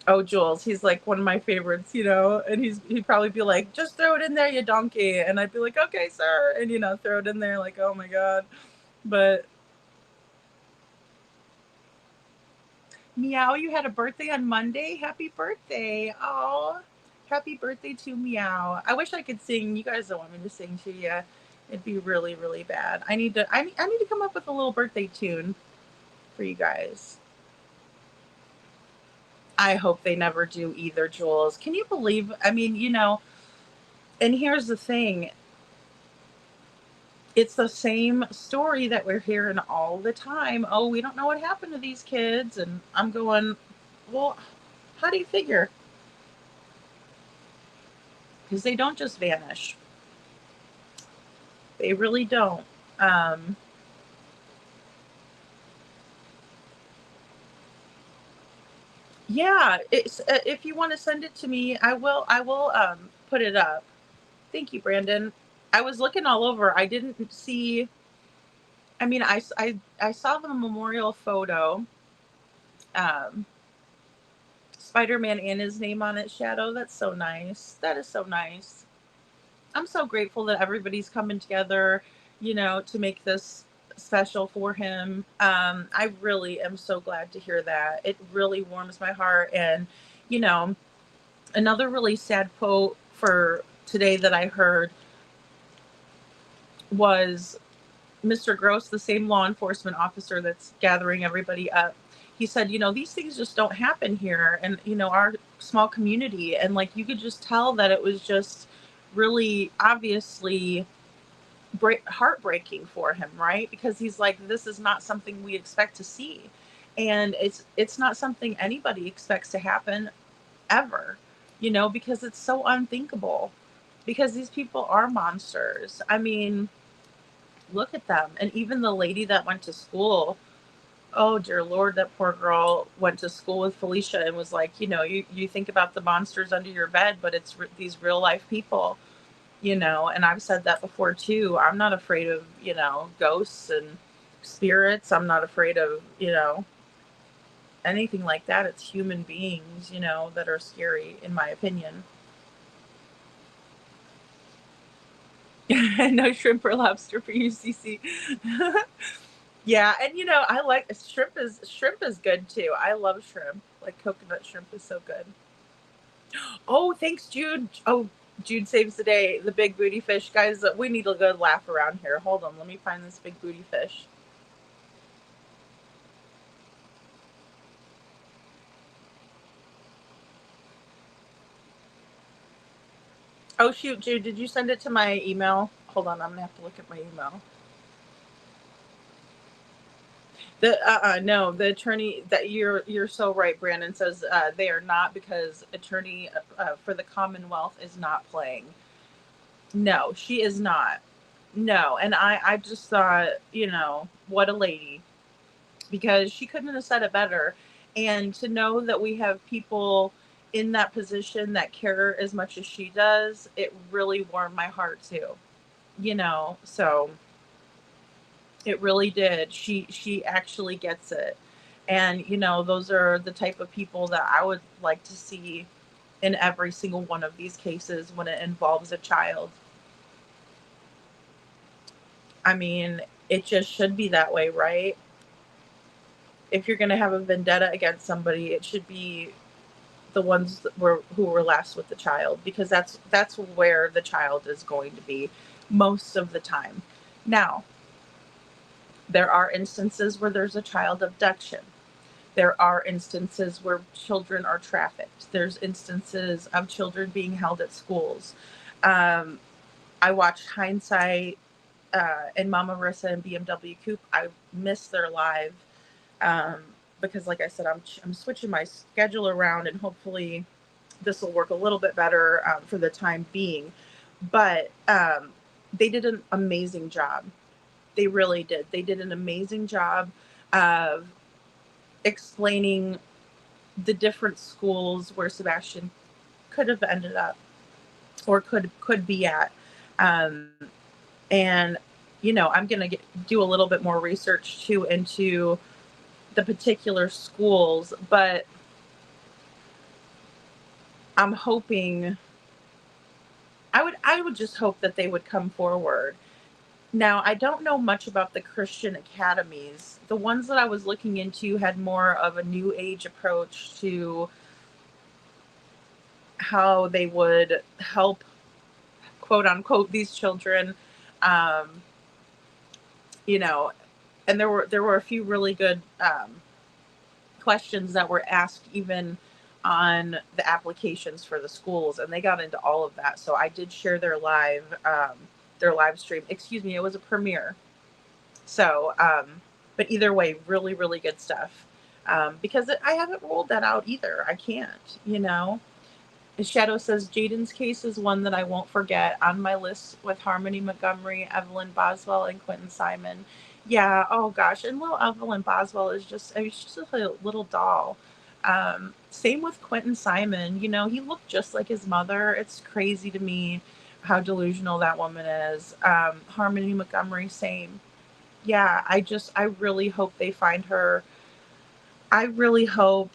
oh, Jules, he's like one of my favorites, you know, and he'd probably be like, just throw it in there, you donkey. And I'd be like, okay, sir. And, you know, throw it in there like, oh my God. But Meow, you had a birthday on Monday. Happy birthday. Oh, happy birthday to Meow. I wish I could sing. You guys don't want me to sing to you. It'd be really, really bad. I need to come up with a little birthday tune for you guys. I hope they never do either, Jules. Can you believe? I mean, you know, and here's the thing. It's the same story that we're hearing all the time. Oh, we don't know what happened to these kids. And I'm going, well, how do you figure? Because they don't just vanish. They really don't. Yeah, it's if you want to send it to me, I will put it up. Thank you, Brandon. I was looking all over. I didn't see. I mean, I saw the memorial photo. Um, Spider-Man and his name on it, Shadow. That's so nice. That is so nice. I'm so grateful that everybody's coming together, you know, to make this special for him. I really am so glad to hear that. It really warms my heart. And, you know, another really sad quote for today that I heard was Mr. Gross, the same law enforcement officer that's gathering everybody up. He said, you know, these things just don't happen here, and, you know, our small community. And like, you could just tell that it was just really obviously heartbreaking for him, right? Because he's like, this is not something we expect to see. And it's not something anybody expects to happen ever, you know, because it's so unthinkable, because these people are monsters. I mean, look at them. And even the lady that went to school, oh dear Lord, that poor girl went to school with Felicia and was like, you know, you think about the monsters under your bed, but it's these real life people, you know. And I've said that before too. I'm not afraid of, you know, ghosts and spirits. I'm not afraid of, you know, anything like that. It's human beings, you know, that are scary, in my opinion. No shrimp or lobster for you, Cece. Yeah, and I like shrimp is good too. I love shrimp. Like coconut shrimp is so good. Oh, thanks, Jude. Oh, Jude saves the day. The big booty fish, guys. We need a good laugh around here. Hold on, let me find this big booty fish. Oh shoot, Jude, did you send it to my email? Hold on, I'm gonna have to look at my email. No, the attorney that you're so right. Brandon says they are not, because attorney for the Commonwealth is not playing. No, she is not. No, and I just thought, what a lady, because she couldn't have said it better. And to know that we have people in that position that care as much as she does, it really warmed my heart too. So it really did. She actually gets it. And those are the type of people that I would like to see in every single one of these cases when it involves a child. I mean, it just should be that way, right? If you're going to have a vendetta against somebody, it should be the ones who were last with the child, because that's where the child is going to be most of the time. Now, there are instances where there's a child abduction. There are instances where children are trafficked. There's instances of children being held at schools. I watched Hindsight and Mama Marissa and BMW Coop. I missed their live um, because, like I said, I'm switching my schedule around, and hopefully this will work a little bit better for the time being. But they did an amazing job. They really did. They did an amazing job of explaining the different schools where Sebastian could have ended up or could be at. Um, and I'm gonna do a little bit more research too into the particular schools, but I'm hoping I would just hope that they would come forward. Now, I don't know much about the Christian academies. The ones that I was looking into had more of a new age approach to how they would help, quote unquote, these children. Um, you know, and there were a few really good questions that were asked even on the applications for the schools, and they got into all of that. So I did share their live stream. Excuse me, it was a premiere. So, but either way, really, really good stuff. Because I haven't rolled that out either. I can't. Shadow says Jayden's case is one that I won't forget, on my list with Harmony Montgomery, Evelyn Boswell, and Quentin Simon. Yeah, oh gosh. And little Evelyn Boswell is she's just a little doll. Same with Quentin Simon. He looked just like his mother. It's crazy to me how delusional that woman is. Harmony Montgomery, same. Yeah, I really hope they find her. I really hope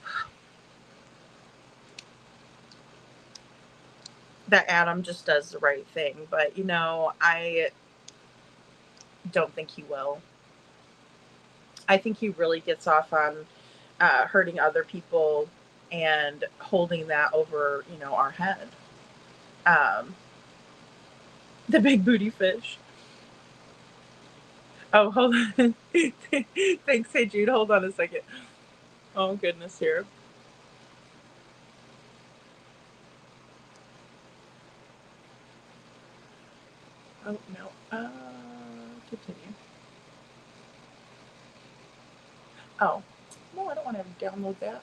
that Adam just does the right thing, but I don't think he will. I think he really gets off on hurting other people and holding that over, our head. Um, the big booty fish. Oh, hold on. Thanks, hey Jude. Hold on a second. Oh goodness, here. Oh no. Continue. Oh no, I don't want to download that.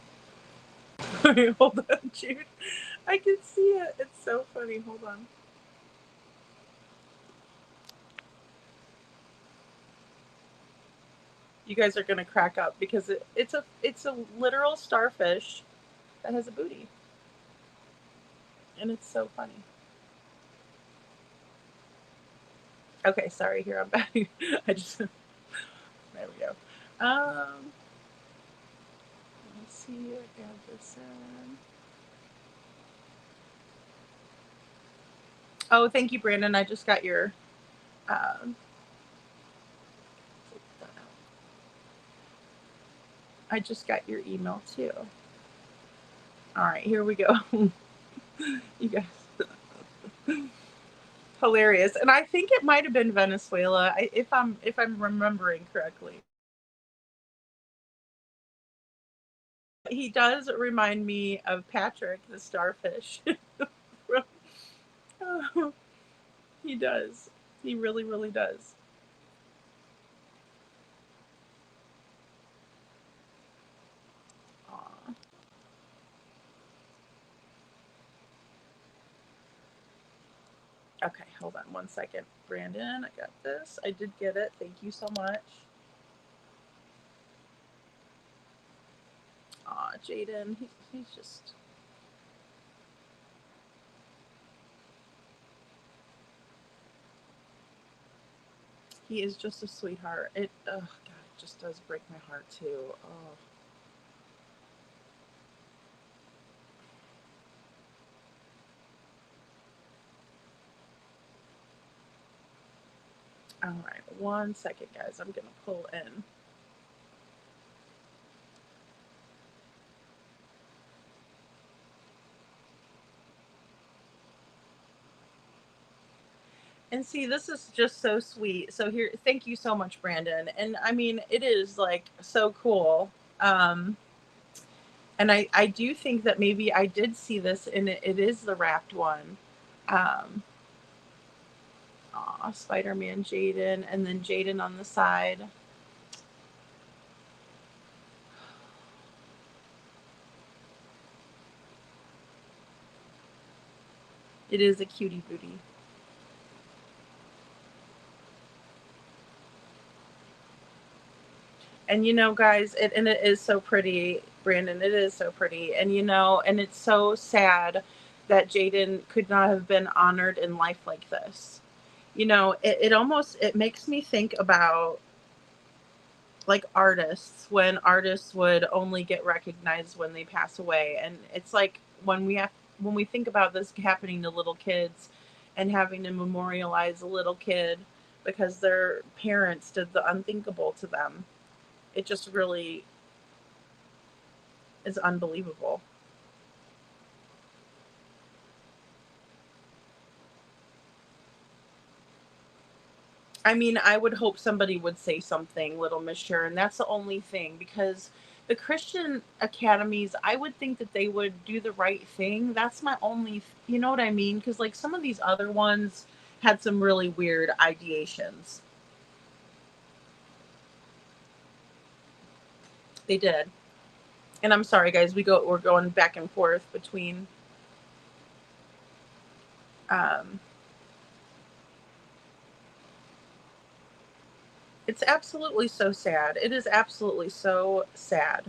Wait, hold on, Jude. I can see it. It's so funny. Hold on. You guys are gonna crack up because it's a literal starfish that has a booty, and it's so funny. Okay, sorry. Here, I'm back. I just there we go. Let's see. I got this in. Oh, thank you, Brandon. I just got your. I just got your email too. All right, here we go. You guys, hilarious. And I think it might have been Venezuela, if I'm remembering correctly. He does remind me of Patrick the starfish. He does. He really, really does. Aw. Okay, hold on one second. Brandon, I got this. I did get it. Thank you so much. Aw, Jayden, he's just... He is just a sweetheart. Oh God, it just does break my heart too. Oh. All right, one second, guys. I'm gonna pull in. And see, this is just so sweet. So here, thank you so much, Brandon. And I mean, it is like so cool. And I do think that maybe I did see this, and it is the wrapped one. Um, Aw, Spider-Man Jayden, and then Jayden on the side. It is a cutie booty. And you know, guys, it is so pretty, Brandon. It is so pretty, and you know, and it's so sad that Jayden could not have been honored in life like this. You know, it almost it makes me think about like artists, when artists would only get recognized when they pass away, and it's like when we think about this happening to little kids and having to memorialize a little kid because their parents did the unthinkable to them, it just really is unbelievable. I mean, I would hope somebody would say something, little Miss Sharon. That's the only thing, because the Christian academies, I would think that they would do the right thing. That's my only, you know what I mean? Because like some of these other ones had some really weird ideations. They did. And I'm sorry, guys, we're going back and forth between. Um, it's absolutely so sad. It is absolutely so sad.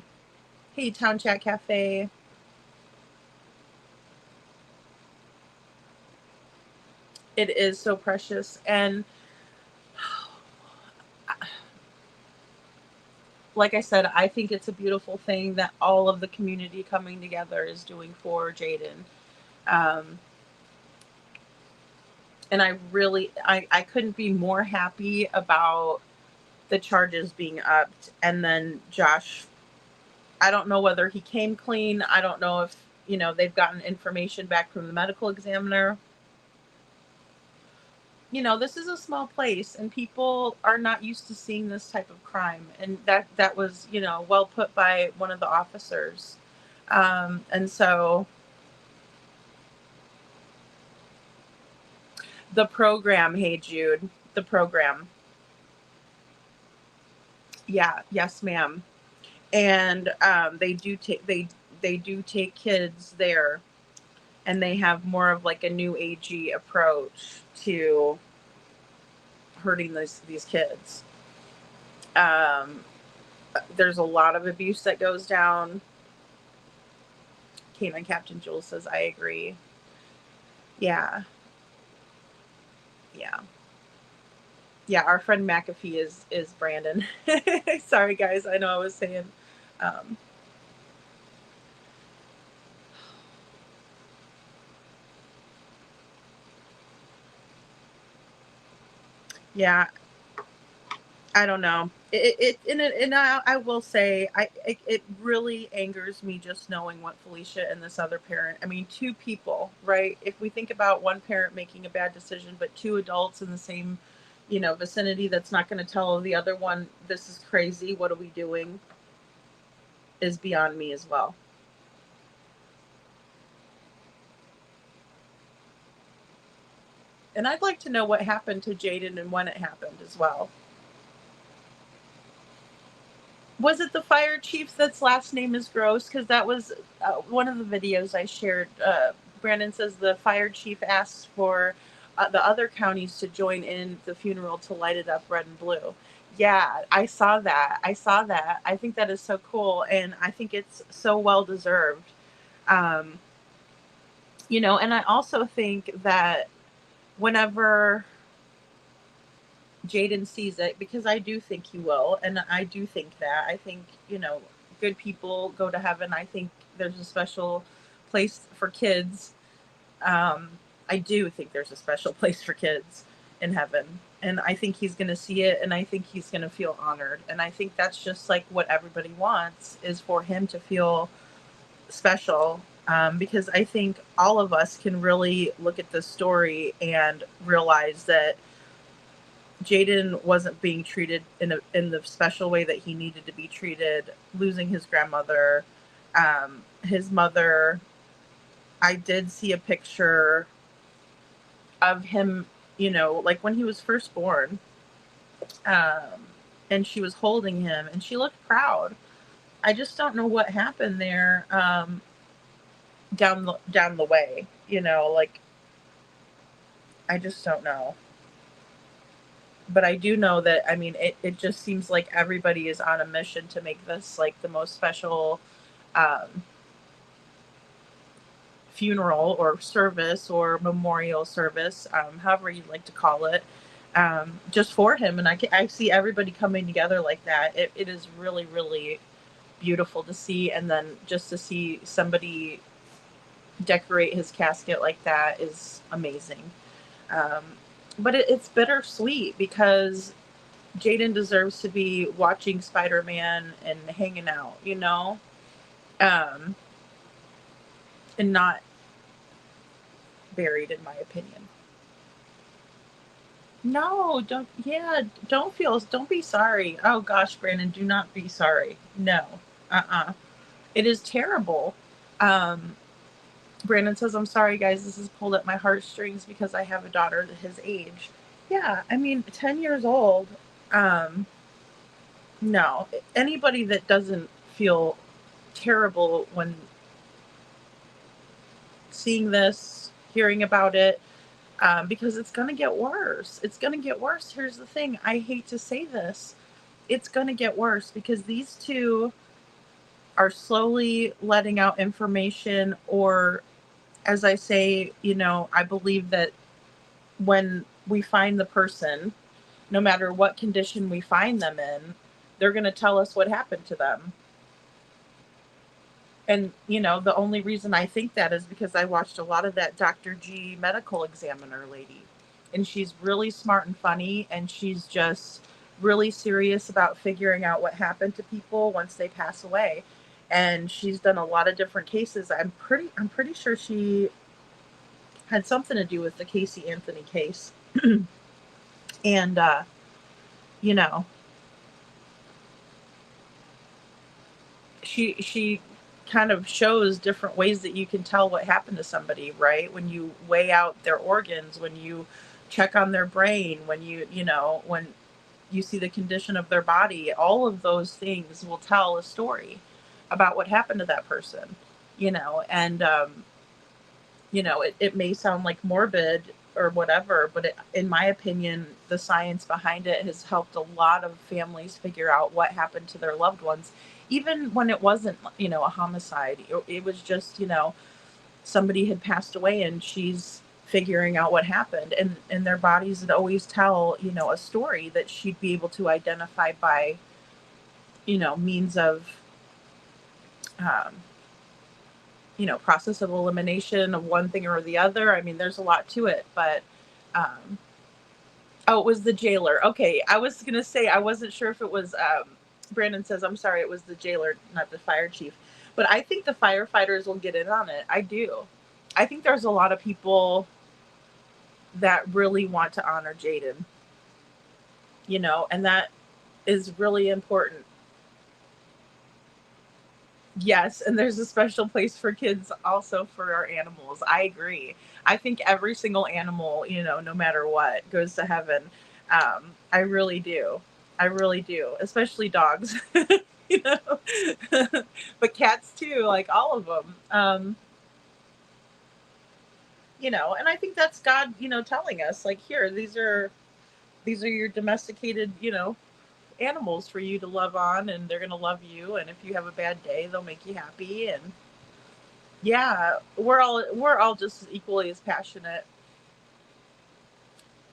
Hey, Town Chat Cafe. It is so precious. And like I said, I think it's a beautiful thing that all of the community coming together is doing for Jayden. Um, and I couldn't be more happy about the charges being upped. And then Josh, I don't know whether he came clean. I don't know if, you know, they've gotten information back from the medical examiner. You know, this is a small place and people are not used to seeing this type of crime. And that was, you know, well put by one of the officers. And so the program, hey Jude, the program. Yeah, yes, ma'am. And they do take kids there, and they have more of like a new agey approach to hurting these kids. There's a lot of abuse that goes down. Cayman Captain Jules says, I agree. Yeah. Yeah. Yeah, our friend McAfee is Brandon. Sorry guys, I know I was saying um yeah, I don't know. I will say, it really angers me just knowing what Felicia and this other parent. I mean, two people, right? If we think about one parent making a bad decision, but two adults in the same, vicinity, that's not going to tell the other one, "This is crazy. What are we doing?" is beyond me as well. And I'd like to know what happened to Jayden and when it happened as well. Was it the fire chief that's last name is Gross? Because that was one of the videos I shared. Brandon says the fire chief asked for the other counties to join in the funeral to light it up red and blue. Yeah, I saw that. I think that is so cool, and I think it's so well deserved. Um, and I also think that whenever Jayden sees it, because I do think he will, and I do think that. I think, good people go to heaven. I think there's a special place for kids. I do think there's a special place for kids in heaven. And I think he's going to see it, and I think he's going to feel honored. And I think that's just like what everybody wants, is for him to feel special. Because I think all of us can really look at this story and realize that Jayden wasn't being treated in the special way that he needed to be treated. Losing his grandmother, his mother. I did see a picture of him, like when he was first born, and she was holding him, and she looked proud. I just don't know what happened there, down the way. Like, I just don't know. But I do know that, I mean, it just seems like everybody is on a mission to make this like the most special funeral or service or memorial service, however you'd like to call it, just for him. And I see everybody coming together like that. It is really, really beautiful to see. And then just to see somebody decorate his casket like that is amazing. But it's bittersweet because Jayden deserves to be watching Spider-Man and hanging out, and not buried, in my opinion. No, don't be sorry. Oh gosh, Brandon, do not be sorry. No. It is terrible. Brandon says, "I'm sorry, guys. This has pulled at my heartstrings because I have a daughter his age." Yeah, I mean, 10 years old. No. Anybody that doesn't feel terrible when seeing this, hearing about it, because it's going to get worse. It's going to get worse. Here's the thing. I hate to say this. It's going to get worse because these two are slowly letting out information, or, as I say, I believe that when we find the person, no matter what condition we find them in, they're going to tell us what happened to them. And, the only reason I think that is because I watched a lot of that Dr. G medical examiner lady. And she's really smart and funny, and she's just really serious about figuring out what happened to people once they pass away. And she's done a lot of different cases. I'm pretty sure she had something to do with the Casey Anthony case. And, she kind of shows different ways that you can tell what happened to somebody, right? When you weigh out their organs, when you check on their brain, when when you see the condition of their body, all of those things will tell a story about what happened to that person, and, it may sound like morbid or whatever, but in my opinion, the science behind it has helped a lot of families figure out what happened to their loved ones, even when it wasn't, a homicide. It was just, somebody had passed away and she's figuring out what happened, and their bodies would always tell, a story that she'd be able to identify by, means of, process of elimination of one thing or the other. I mean, there's a lot to it, but Oh, it was the jailer. Okay, I was gonna say I wasn't sure if it was. Brandon says, "I'm sorry, it was the jailer, not the fire chief." But I think the firefighters will get in on it. I do. I think there's a lot of people that really want to honor Jayden, and that is really important. Yes, and there's a special place for kids also for our animals. I agree. I think every single animal, no matter what, goes to heaven. I really do. I really do, especially dogs, you know, but cats too, like all of them. And I think that's God, telling us like, here, these are your domesticated, animals for you to love on, and they're going to love you. And if you have a bad day, they'll make you happy. And yeah, we're all just equally as passionate.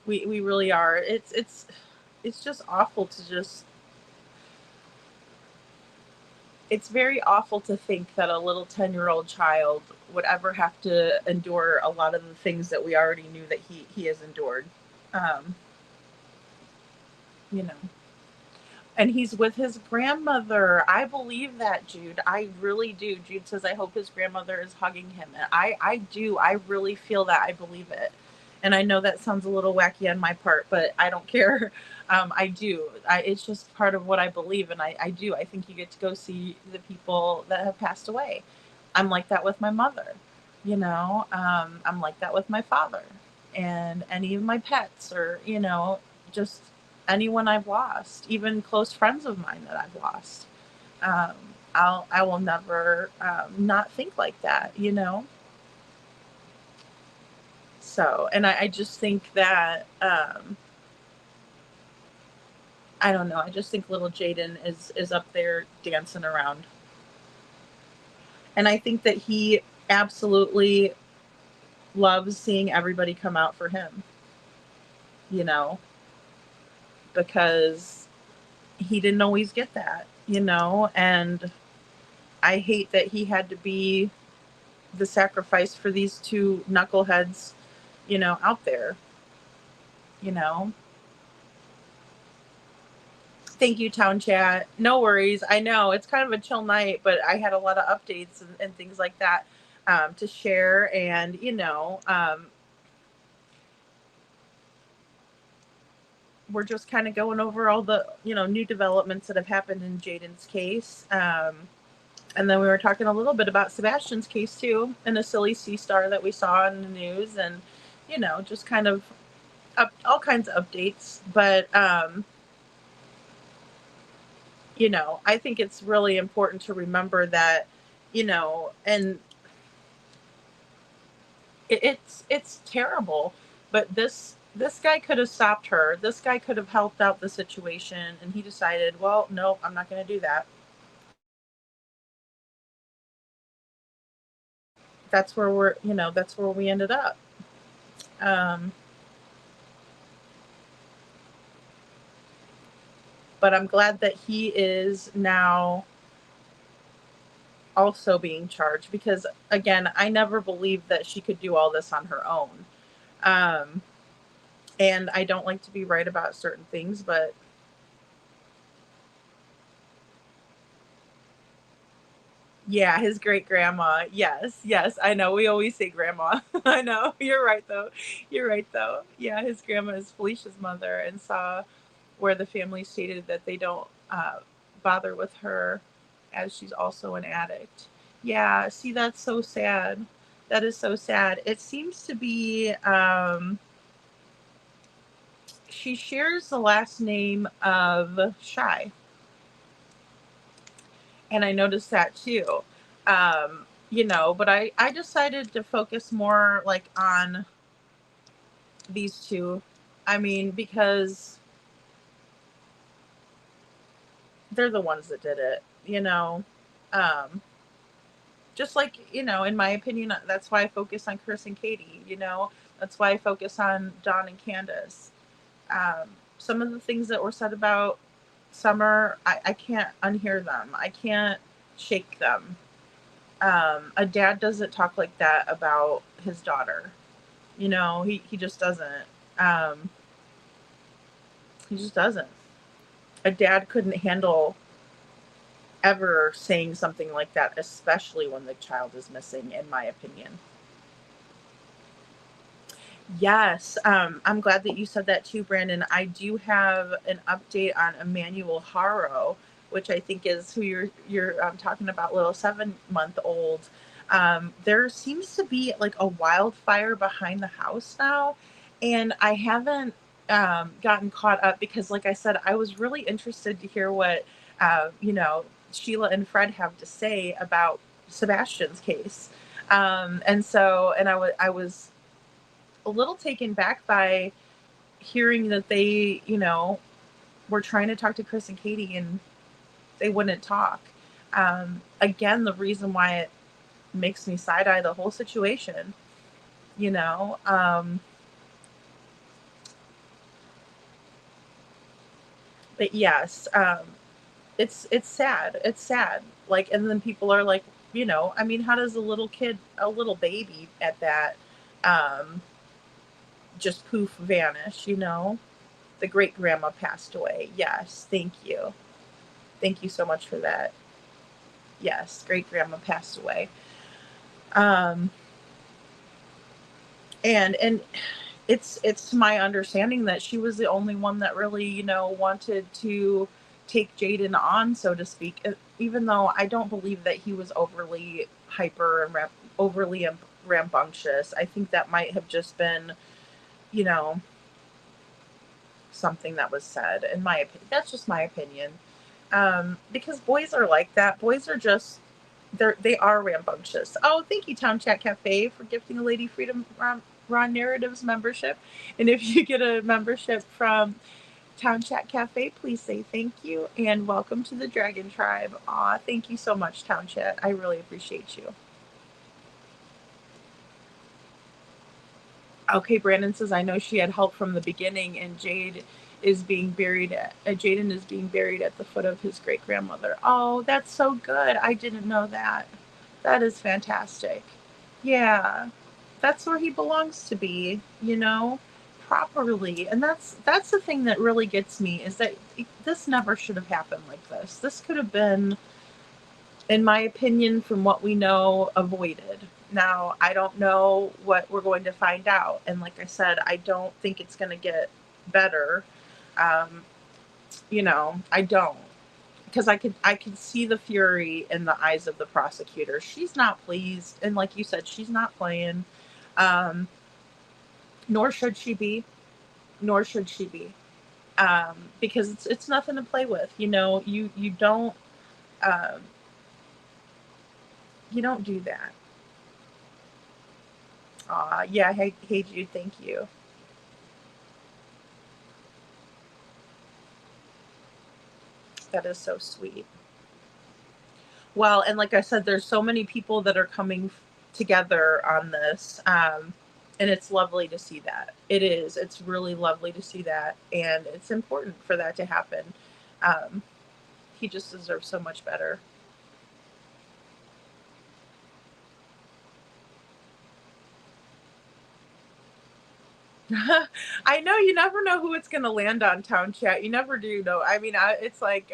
We really are. It's just awful to just. It's very awful to think that a little 10-year-old child would ever have to endure a lot of the things that we already knew that he has endured. Um, you know. And he's with his grandmother. I believe that, Jude. I really do. Jude says, I hope his grandmother is hugging him. And I do. I really feel that. I believe it. And I know that sounds a little wacky on my part, but I don't care. I do. It's just part of what I believe. And I do. I think you get to go see the people that have passed away. I'm like that with my mother. I'm like that with my father and any of my pets, or, just anyone I've lost, even close friends of mine that I've lost. Um, I will never not think like that. So, and I just think that I don't know. I just think little Jayden is up there dancing around, and I think that he absolutely loves seeing everybody come out for him. Because he didn't always get that, and I hate that he had to be the sacrifice for these two knuckleheads, out there, you know. Thank you, Town Chat. No worries. I know it's kind of a chill night, but I had a lot of updates and things like that to share. And, we're just kind of going over all the, new developments that have happened in Jayden's case. And then we were talking a little bit about Sebastian's case too, and a silly sea star that we saw in the news, and just kind of all kinds of updates. But I think it's really important to remember that, and it's terrible, but this guy could have stopped her. This guy could have helped out the situation, and he decided, well, no, I'm not going to do that. That's where that's where we ended up. But I'm glad that he is now also being charged, because again, I never believed that she could do all this on her own. And I don't like to be right about certain things, but yeah, his great grandma. Yes, I know. We always say grandma. I know. You're right though. Yeah, his grandma is Felicia's mother, and saw where the family stated that they don't bother with her, as she's also an addict. Yeah, see, that's so sad. That is so sad. It seems to be she shares the last name of Shy. And I noticed that too. But I decided to focus more like on these two. I mean, because they're the ones that did it. Um, just like, in my opinion, that's why I focus on Chris and Katie, that's why I focus on Don and Candace. Some of the things that were said about Summer, I can't unhear them. I can't shake them. A dad doesn't talk like that about his daughter. He just doesn't. He just doesn't. A dad couldn't handle ever saying something like that, especially when the child is missing, in my opinion. Yes, I'm glad that you said that too, Brandon. I do have an update on Emmanuel Haro, which I think is who you're talking about, little 7-month-old. There seems to be like a wildfire behind the house now, and I haven't gotten caught up because, like I said, I was really interested to hear what Sheila and Fred have to say about Sebastian's case. I was a little taken back by hearing that they, were trying to talk to Chris and Katie and they wouldn't talk. Again, the reason why it makes me side eye the whole situation, but yes, it's sad. It's sad. Like, and then people are like, I mean, how does a little baby at that, just poof vanish, The great grandma passed away. Yes, thank you. Thank you so much for that. Yes, great grandma passed away. And it's my understanding that she was the only one that really, wanted to take Jayden on, so to speak, even though I don't believe that he was overly hyper and overly rambunctious. I think that might have just been, something that was said, in my opinion. That's just my opinion. Because boys are like that. Boys are just, they are rambunctious. Oh, thank you, Town Chat Cafe, for gifting a Lady Freedom Raw Narratives membership. And if you get a membership from Town Chat Cafe, please say thank you and welcome to the Dragon Tribe. Aw, thank you so much, Town Chat. I really appreciate you. Okay, Brandon says, I know she had help from the beginning, and Jayden is being buried at the foot of his great grandmother. Oh, that's so good. I didn't know that. That is fantastic. Yeah, that's where he belongs to be, properly. And that's the thing that really gets me, is that this never should have happened like this. This could have been, in my opinion, from what we know, avoided. Now, I don't know what we're going to find out. And like I said, I don't think it's going to get better. I don't. Because I could see the fury in the eyes of the prosecutor. She's not pleased. And like you said, she's not playing. Nor should she be. Because it's nothing to play with. You don't do that. Yeah. Hey Jude, thank you. That is so sweet. Well, and like I said, there's so many people that are coming together on this. And it's lovely to see that. It is. It's really lovely to see that. And it's important for that to happen. He just deserves so much better. I know, you never know who it's going to land on, Town Chat. You never do know. I mean, it's like,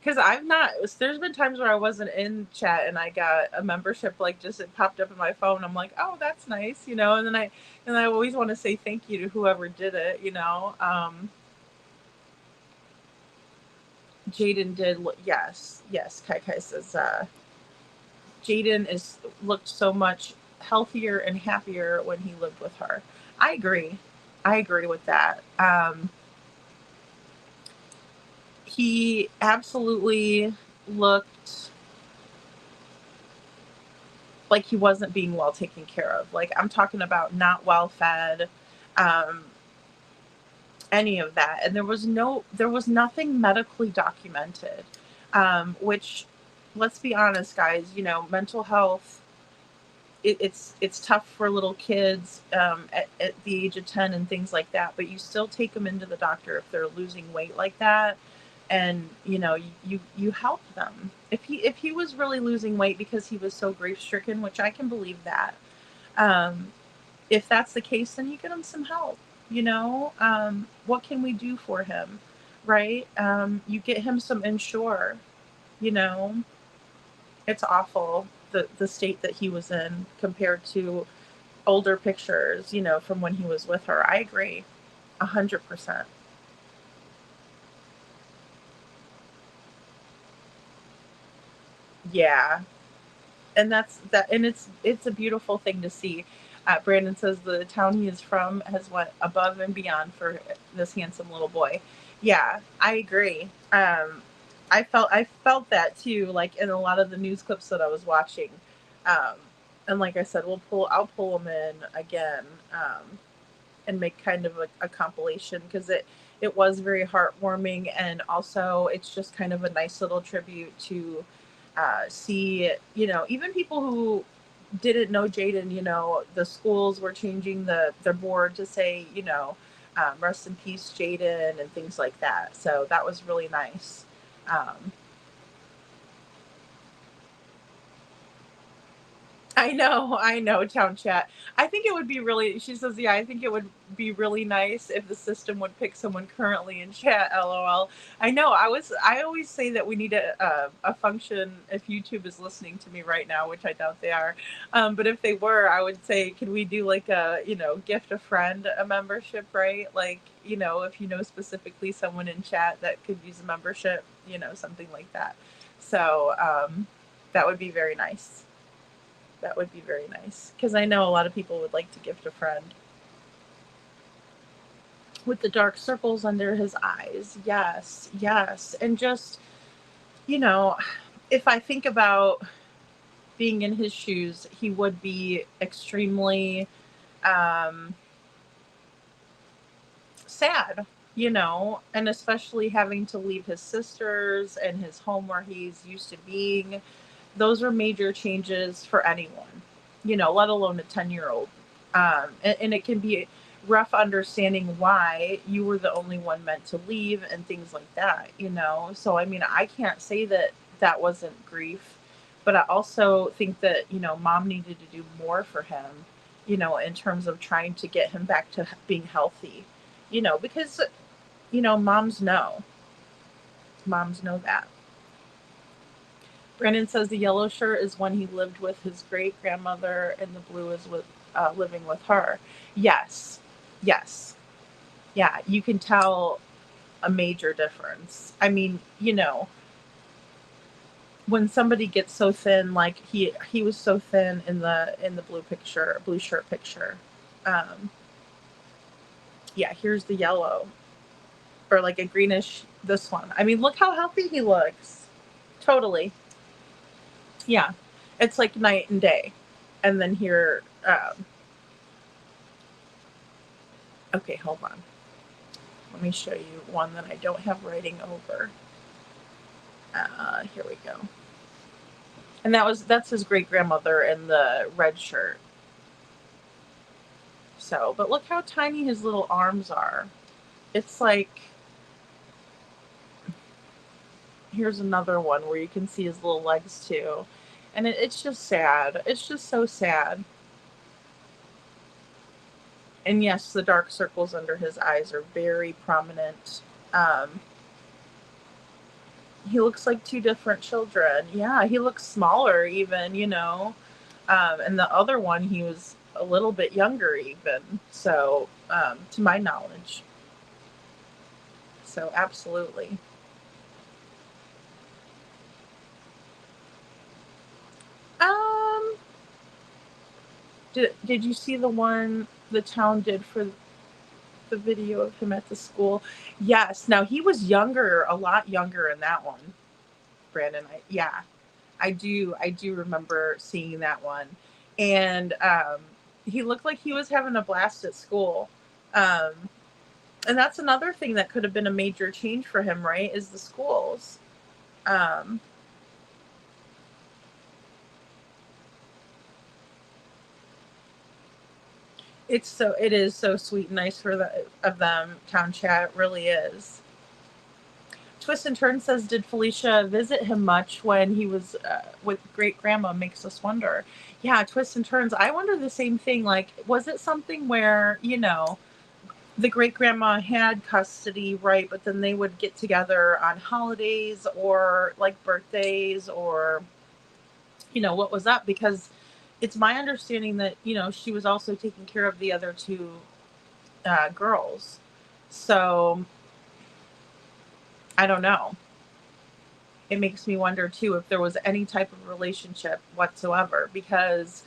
because there's been times where I wasn't in chat and I got a membership, like just it popped up in my phone. I'm like, oh, that's nice, and then I always want to say thank you to whoever did it, Jayden did, yes, Kai says, Jayden looked so much healthier and happier when he lived with her. I agree with that. He absolutely looked like he wasn't being well taken care of. Like, I'm talking about not well fed, any of that. And there was nothing medically documented, which, let's be honest, guys, mental health, it's tough for little kids at the age of 10 and things like that, but you still take them into the doctor if they're losing weight like that, and you help them. If he was really losing weight because he was so grief stricken, which I can believe that, if that's the case, then you get him some help. You know, what can we do for him, right? You get him some Ensure. You know, it's awful the state that he was in compared to older pictures. You know, from when he was with her. I agree, 100%. Yeah, and that's that, and it's a beautiful thing to see. Brandon says the town he is from has went above and beyond for this handsome little boy. Yeah, I agree. I felt that too, like in a lot of the news clips that I was watching. um, and like I said, I'll pull them in again, and make kind of a compilation, because it was very heartwarming, and also it's just kind of a nice little tribute to see, you know, even people who didn't know Jayden. You know, the schools were changing their board to say, you know, rest in peace Jayden, and things like that, so that was really nice. um, I know, town chat. I think it would be really, she says, yeah, I think it would be really nice if the system would pick someone currently in chat, lol. I know, I always say that we need a function if YouTube is listening to me right now, which I doubt they are. But if they were, I would say, can we do like a, you know, gift a friend a membership, right? Like, you know, if you know specifically someone in chat that could use a membership, you know, something like that. So, that would be very nice. That would be very nice, because I know a lot of people would like to gift a friend. With the dark circles under his eyes. Yes, yes. And just, you know, if I think about being in his shoes, he would be extremely um, sad, you know, and especially having to leave his sisters and his home where he's used to being. Those are major changes for anyone, you know, let alone a 10-year-old. And it can be rough understanding why you were the only one meant to leave and things like that, you know. So, I mean, I can't say that that wasn't grief, but I also think that, you know, mom needed to do more for him, you know, in terms of trying to get him back to being healthy, you know, because, you know, moms know that. Brandon says the yellow shirt is when he lived with his great grandmother, and the blue is with living with her. Yes, yes, yeah. You can tell a major difference. I mean, you know, when somebody gets so thin, like he was so thin in the blue shirt picture. Um, yeah, here's the yellow, or like a greenish. This one. I mean, look how healthy he looks. Totally. Yeah, it's like night and day. And then here, okay, hold on. Let me show you one that I don't have writing over. Here we go. And that's his great grandmother in the red shirt. So, but look how tiny his little arms are. It's like, here's another one where you can see his little legs too. And it's just sad. It's just so sad. And yes, the dark circles under his eyes are very prominent. He looks like two different children. Yeah, he looks smaller even, you know. And the other one, he was a little bit younger even. So, to my knowledge. So, absolutely. Um, did you see the one the town did for the video of him at the school? Yes. Now he was younger, a lot younger in that one, Brandon. Yeah, I do remember seeing that one, and he looked like he was having a blast at school. Um, and that's another thing that could have been a major change for him, right? Is the schools. Um, it is so sweet and nice of them, town chat. It really is. Twist and Turn says, did Felicia visit him much when he was with great grandma? Makes us wonder. Yeah, Twist and Turns. I wonder the same thing. Like, was it something where, you know, the great grandma had custody, right? But then they would get together on holidays or like birthdays or, what was up, because it's my understanding that, she was also taking care of the other two girls. So I don't know. It makes me wonder too if there was any type of relationship whatsoever, because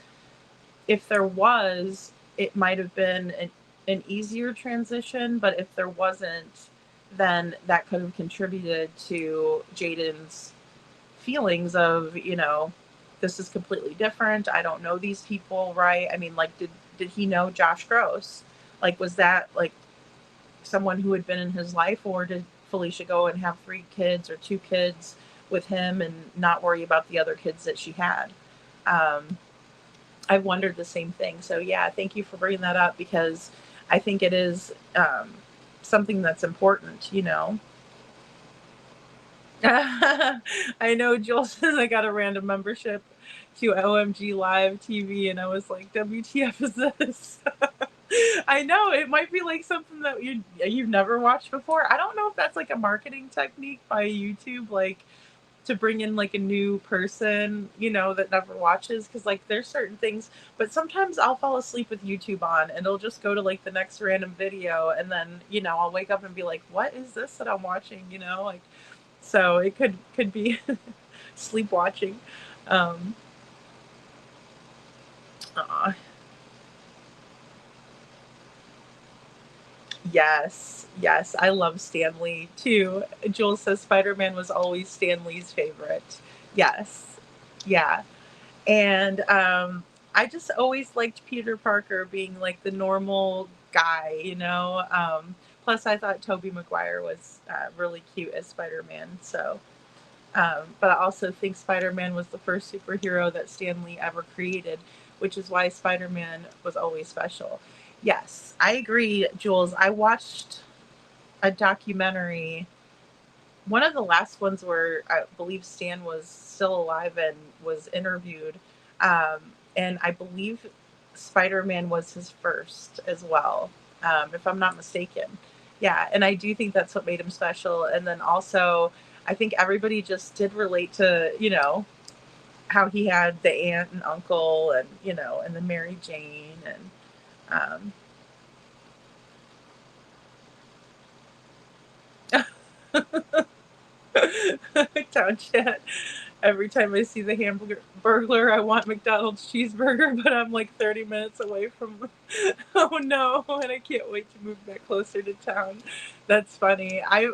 if there was, it might have been an easier transition, but if there wasn't, then that could have contributed to Jayden's feelings of, this is completely different. I don't know these people, right? I mean, like, did he know Josh Gross? Like, was that like someone who had been in his life, or did Felicia go and have 3 kids or 2 kids with him and not worry about the other kids that she had? I've wondered the same thing. So yeah, thank you for bringing that up, because I think it is something that's important, I know Joel says I got a random membership to OMG Live TV, and I was like, WTF is this? I know it might be like something that you've never watched before. I don't know if that's like a marketing technique by YouTube, like to bring in like a new person, that never watches, because like there's certain things, but sometimes I'll fall asleep with YouTube on and it'll just go to like the next random video, and then I'll wake up and be like, what is this that I'm watching, like, so it could be sleep watching. Aw. Yes, I love Stan Lee too. Jules says Spider-Man was always Stan Lee's favorite. Yes, yeah, and I just always liked Peter Parker being like the normal guy, plus, I thought Tobey Maguire was really cute as Spider-Man. So, but I also think Spider-Man was the first superhero that Stan Lee ever created, which is why Spider-Man was always special. Yes, I agree, Jules. I watched a documentary, one of the last ones where I believe Stan was still alive and was interviewed. Um, and I believe Spider-Man was his first as well, if I'm not mistaken. Yeah, and I do think that's what made him special. And then also, I think everybody just did relate to, how he had the aunt and uncle and, and the Mary Jane and, town chat. Every time I see the hamburger burglar, I want McDonald's cheeseburger, but I'm like 30 minutes away from. Oh no! And I can't wait to move back closer to town. That's funny. I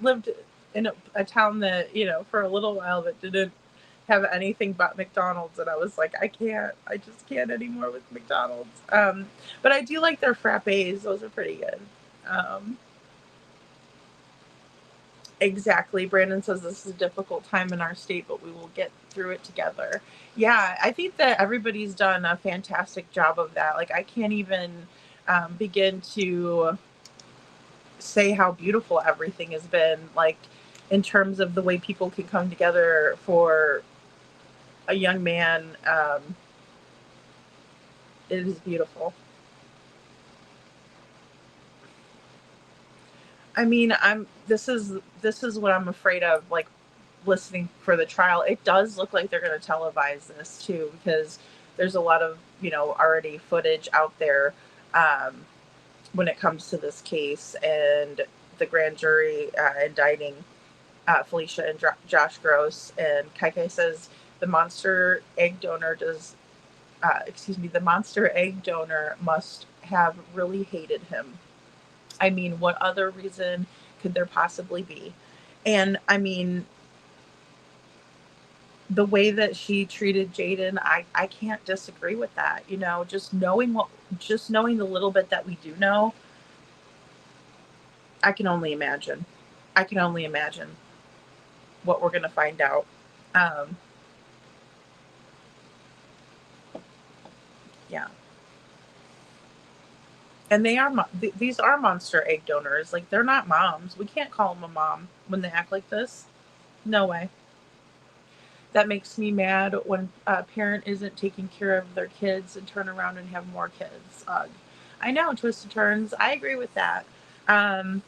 lived in a town that for a little while that didn't have anything but McDonald's, and I was like, I just can't anymore with McDonald's. But I do like their frappes; those are pretty good. Um, Exactly. Brandon says this is a difficult time in our state, but we will get through it together. Yeah, I think that everybody's done a fantastic job of that. Like, I can't even begin to say how beautiful everything has been, like, in terms of the way people can come together for a young man. It is beautiful. I mean, this is what I'm afraid of, like, listening for the trial. It does look like they're going to televise this too, because there's a lot of, already footage out there when it comes to this case and the grand jury indicting Felicia and Josh Gross. And Kai says the monster egg donor the monster egg donor must have really hated him. I mean, what other reason could there possibly be? And I mean, the way that she treated Jayden, I can't disagree with that. Just knowing the little bit that we do know, I can only imagine. I can only imagine what we're going to find out. Um, yeah. And these are monster egg donors. Like, they're not moms. We can't call them a mom when they act like this. No way. That makes me mad when a parent isn't taking care of their kids and turn around and have more kids. I know, twists and turns. I agree with that. Because,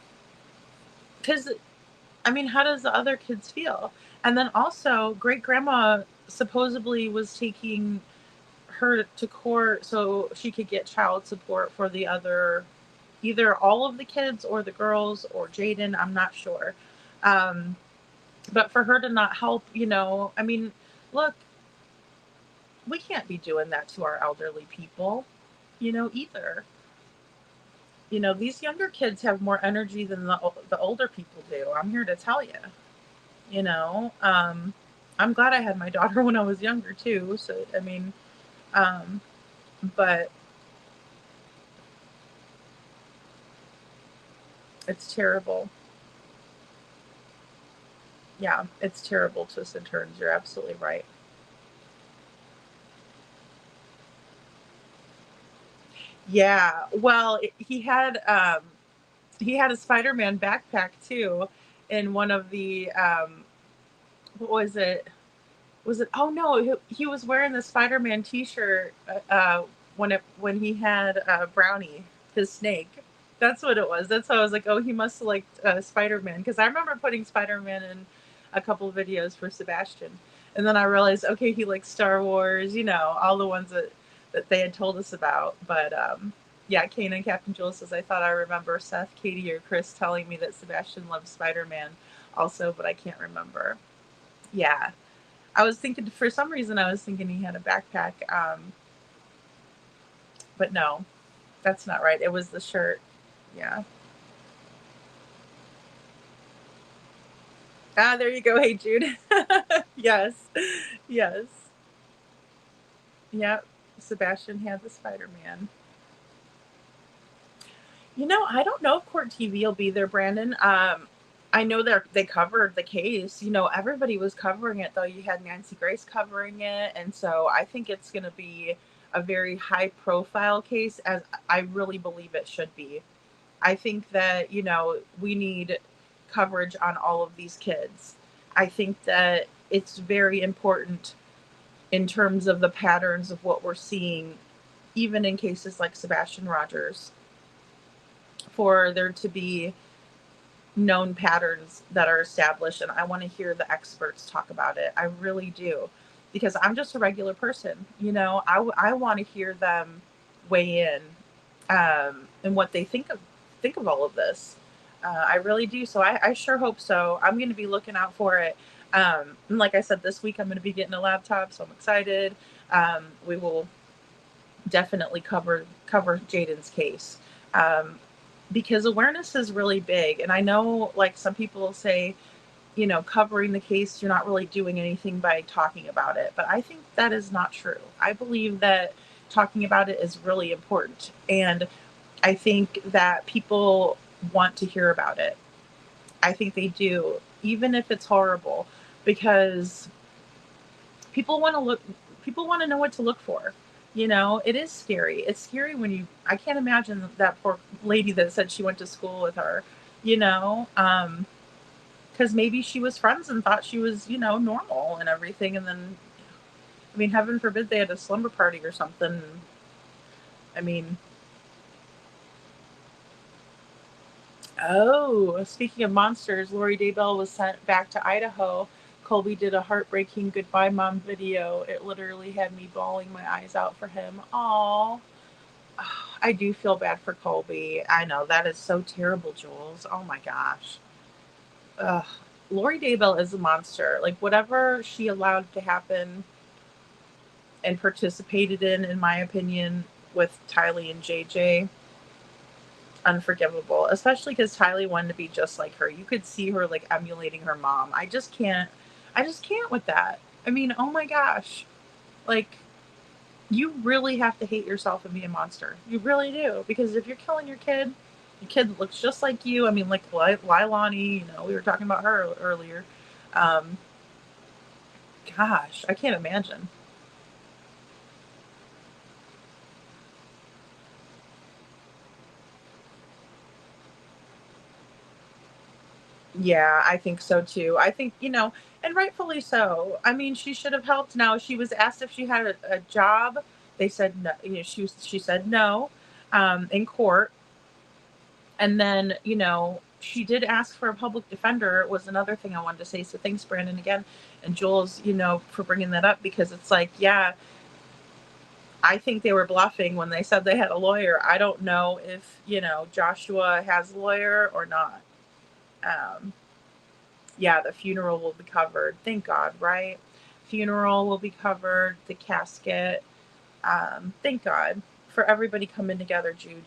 I mean, how does the other kids feel? And then also, great grandma supposedly was taking her to court so she could get child support for the other, either all of the kids or the girls or Jayden. I'm not sure. Um, but for her to not help, I mean, look, we can't be doing that to our elderly people, either. These younger kids have more energy than the older people do. I'm here to tell you. you know um I'm glad I had my daughter when I was younger too, so I mean, um but it's terrible. Yeah, it's terrible, twists and turns. You're absolutely right. Yeah, well, he had a Spider-Man backpack too in one of the what was it? Was it? Oh no, he was wearing the Spider-Man T-shirt when he had Brownie, his snake. That's what it was. That's why I was like, oh, he must have liked Spider-Man, because I remember putting Spider-Man in a couple of videos for Sebastian, and then I realized, okay, he likes Star Wars, all the ones that they had told us about. But yeah, Kane and Captain Jules says, I thought I remember Seth, Katie, or Chris telling me that Sebastian loved Spider-Man also, but I can't remember. Yeah, I was thinking, for some reason, I was thinking he had a backpack, but no, that's not right. It was the shirt. Yeah. Ah, there you go. Hey, Jude. Yes. Yes. Yep. Sebastian had the Spider-Man. I don't know if Court TV will be there, Brandon. I know they covered the case. Everybody was covering it, though. You had Nancy Grace covering it, and so I think it's going to be a very high-profile case, as I really believe it should be. I think that, we need coverage on all of these kids. I think that it's very important in terms of the patterns of what we're seeing, even in cases like Sebastian Rogers, for there to be known patterns that are established. And I want to hear the experts talk about it. I really do. Because I'm just a regular person. I want to hear them weigh in, and what they think of all of this. I really do. So I sure hope so. I'm going to be looking out for it. And like I said, this week I'm going to be getting a laptop, so I'm excited. We will definitely cover Jayden's case, because awareness is really big. And I know, like, some people say, covering the case, you're not really doing anything by talking about it. But I think that is not true. I believe that talking about it is really important. And I think that people want to hear about it. I think they do, even if it's horrible, because people want to know what to look for. It is scary. It's scary when I can't imagine that poor lady that said she went to school with her, because maybe she was friends and thought she was, normal and everything. And then, I mean, heaven forbid they had a slumber party or something. I mean, oh, speaking of monsters, Lori Daybell was sent back to Idaho. Colby did a heartbreaking goodbye mom video. It literally had me bawling my eyes out for him. Aww. I do feel bad for Colby. I know, that is so terrible, Jules. Oh my gosh. Ugh. Lori Daybell is a monster. Like, whatever she allowed to happen and participated in my opinion, with Tylee and JJ, unforgivable. Especially because Tylee wanted to be just like her. You could see her, like, emulating her mom. I just can't with that. I mean, oh my gosh. Like, you really have to hate yourself and be a monster. You really do. Because if you're killing your kid looks just like you. I mean, like Lilani, we were talking about her earlier. Gosh, I can't imagine. Yeah, I think so too. I think, and rightfully so. I mean, she should have helped. Now, she was asked if she had a job. They said no. She said no. in court. And then, she did ask for a public defender, was another thing I wanted to say. So thanks, Brandon, again. And Jules, for bringing that up, because it's like, yeah, I think they were bluffing when they said they had a lawyer. I don't know if, Joshua has a lawyer or not. Yeah, the funeral will be covered. Thank God, right? Funeral will be covered, the casket. Thank God for everybody coming together, Jude,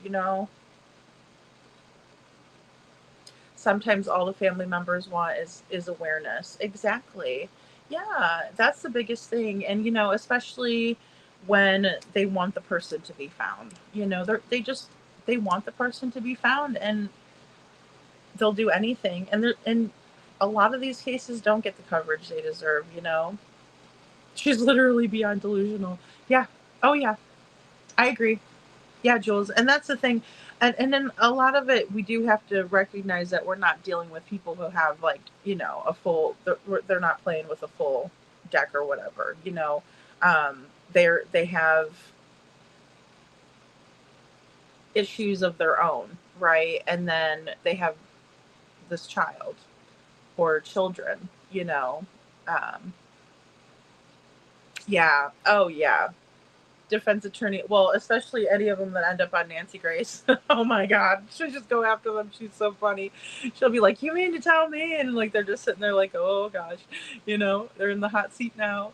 Sometimes all the family members want is awareness. Exactly. Yeah, that's the biggest thing. And, especially when they want the person to be found, they want the person to be found, and they'll do anything. And a lot of these cases don't get the coverage they deserve. She's literally beyond delusional. Yeah. Oh yeah. I agree. Yeah, Jules. And that's the thing. And then a lot of it, we do have to recognize that we're not dealing with people who have a full, they're not playing with a full deck or whatever, they have issues of their own. Right. And then they have this child or children, yeah. Oh yeah. Defense attorney, well, especially any of them that end up on Nancy Grace. Oh my God, she'll just go after them. She's so funny. She'll be like, "You mean to tell me?" And they're just sitting there like, "Oh gosh," they're in the hot seat now.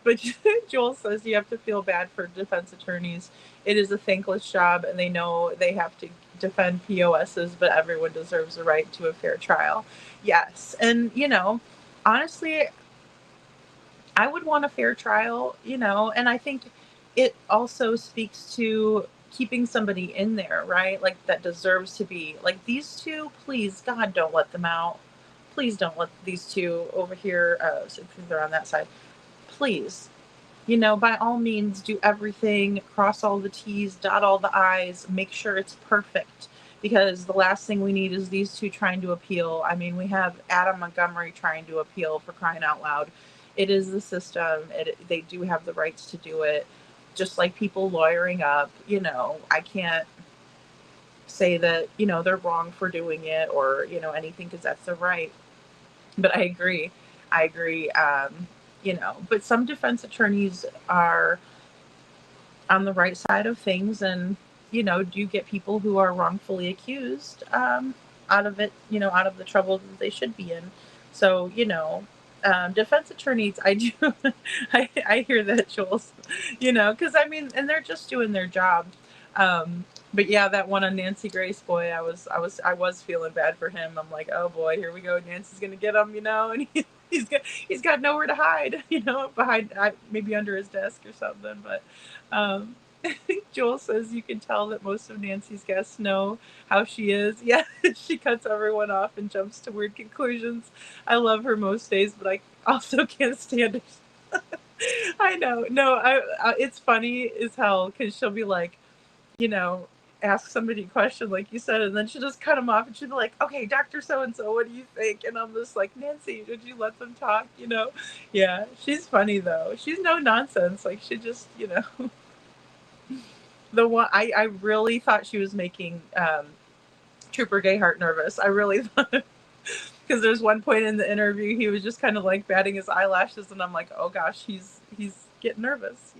But Joel says you have to feel bad for defense attorneys. It is a thankless job, and they know they have to defend POSs, but everyone deserves a right to a fair trial. Yes, and honestly, I would want a fair trial, and I think it also speaks to keeping somebody in there, right? Like that deserves to be like these two, please, God, don't let them out. Please don't let these two over here, so they're on that side. Please, by all means, do everything, cross all the T's, dot all the I's, make sure it's perfect. Because the last thing we need is these two trying to appeal. I mean, we have Adam Montgomery trying to appeal, for crying out loud. It is the system. They do have the rights to do it. Just like people lawyering up, I can't say that, they're wrong for doing it or, anything, because that's their right. But I agree. But some defense attorneys are on the right side of things, and do get people who are wrongfully accused out of it, out of the trouble that they should be in. So defense attorneys, I do I hear that, Jules, because I mean, and they're just doing their job. But yeah, that one on Nancy Grace, boy, I was feeling bad for him. I'm like, oh boy, here we go, Nancy's gonna get him, and he's got nowhere to hide, behind, maybe under his desk or something. But Joel says you can tell that most of Nancy's guests know how she is. Yeah, she cuts everyone off and jumps to weird conclusions. I love her most days, but I also can't stand her. I know. No, it's funny as hell, because she'll be like, ask somebody a question, like you said, and then she'll just cut them off, and she'll be like, "Okay, Dr. So-and-so, what do you think?" And I'm just like, "Nancy, did you let them talk?" Yeah, she's funny, though. She's no nonsense. Like, she just, the one, I really thought she was making Trooper Gayheart nervous. I really thought, because there's one point in the interview he was just kind of like batting his eyelashes, and I'm like, oh gosh, he's getting nervous,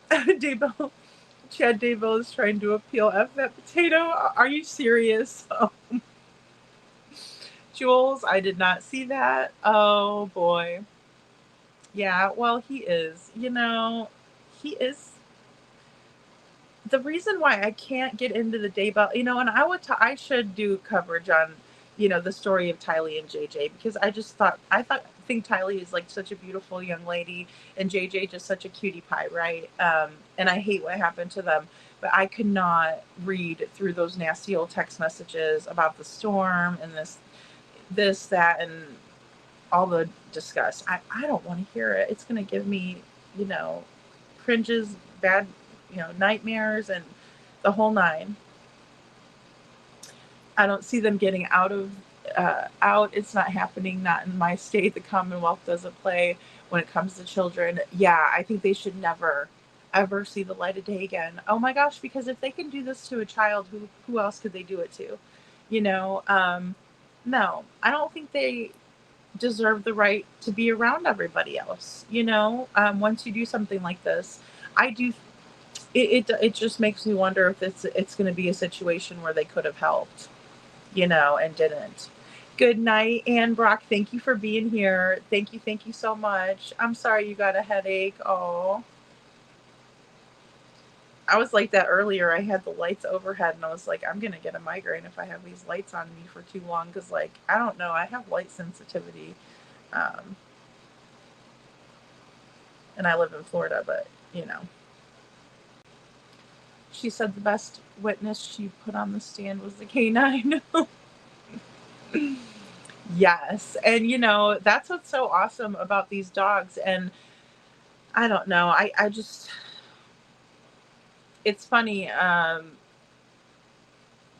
Daybell, Chad Daybell is trying to appeal. F that potato. Are you serious? Jules, I did not see that. Oh boy. Yeah, well, he is. He is. The reason why I can't get into the Daybell, and I should do coverage on, the story of Tylee and JJ, because I think Tylee is like such a beautiful young lady, and JJ just such a cutie pie, right? And I hate what happened to them, but I could not read through those nasty old text messages about the storm and this, that, and all the disgust. I don't want to hear it. It's going to give me, cringes, bad, nightmares, and the whole nine. I don't see them getting out. It's not happening. Not in my state. The Commonwealth doesn't play when it comes to children. Yeah, I think they should never ever see the light of day again. Oh my gosh, because if they can do this to a child, who else could they do it to? You know, no, I don't think they deserve the right to be around everybody else. You know, once you do something like this, I do. It just makes me wonder if it's going to be a situation where they could have helped, you know, and didn't. Good night, Anne Brock. Thank you for being here. Thank you so much. I'm sorry you got a headache. Oh, I was like that earlier. I had the lights overhead, and I was like, I'm gonna get a migraine if I have these lights on me for too long. Because, like, I don't know, I have light sensitivity, um, and I live in Florida. But you know, she said the best witness she put on the stand was the canine. Yes, and you know that's what's so awesome about these dogs. And I don't know, I just, it's funny.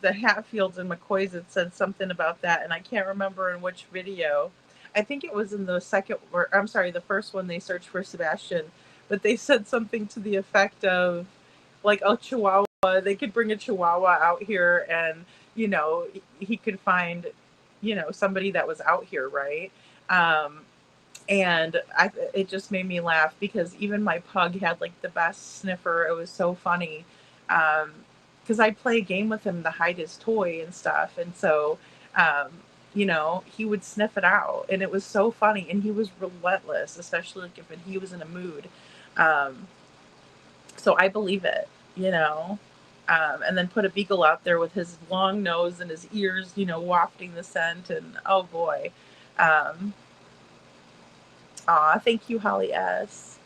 The Hatfields and McCoys had said something about that, and I can't remember in which video. I think it was in the second, or I'm sorry, the first one they searched for Sebastian, but they said something to the effect of, like, a Chihuahua. They could bring a Chihuahua out here, and you know he could find, you know, somebody that was out here, right? Um, and it just made me laugh because even my pug had like the best sniffer. It was so funny. Because I play a game with him to hide his toy and stuff, and so um, you know, he would sniff it out, and it was so funny. And he was relentless, especially like if he was in a mood. Um, so I believe it, you know. And then put a beagle out there with his long nose and his ears, you know, wafting the scent, and oh boy. Um, Aw, thank you, Holly S.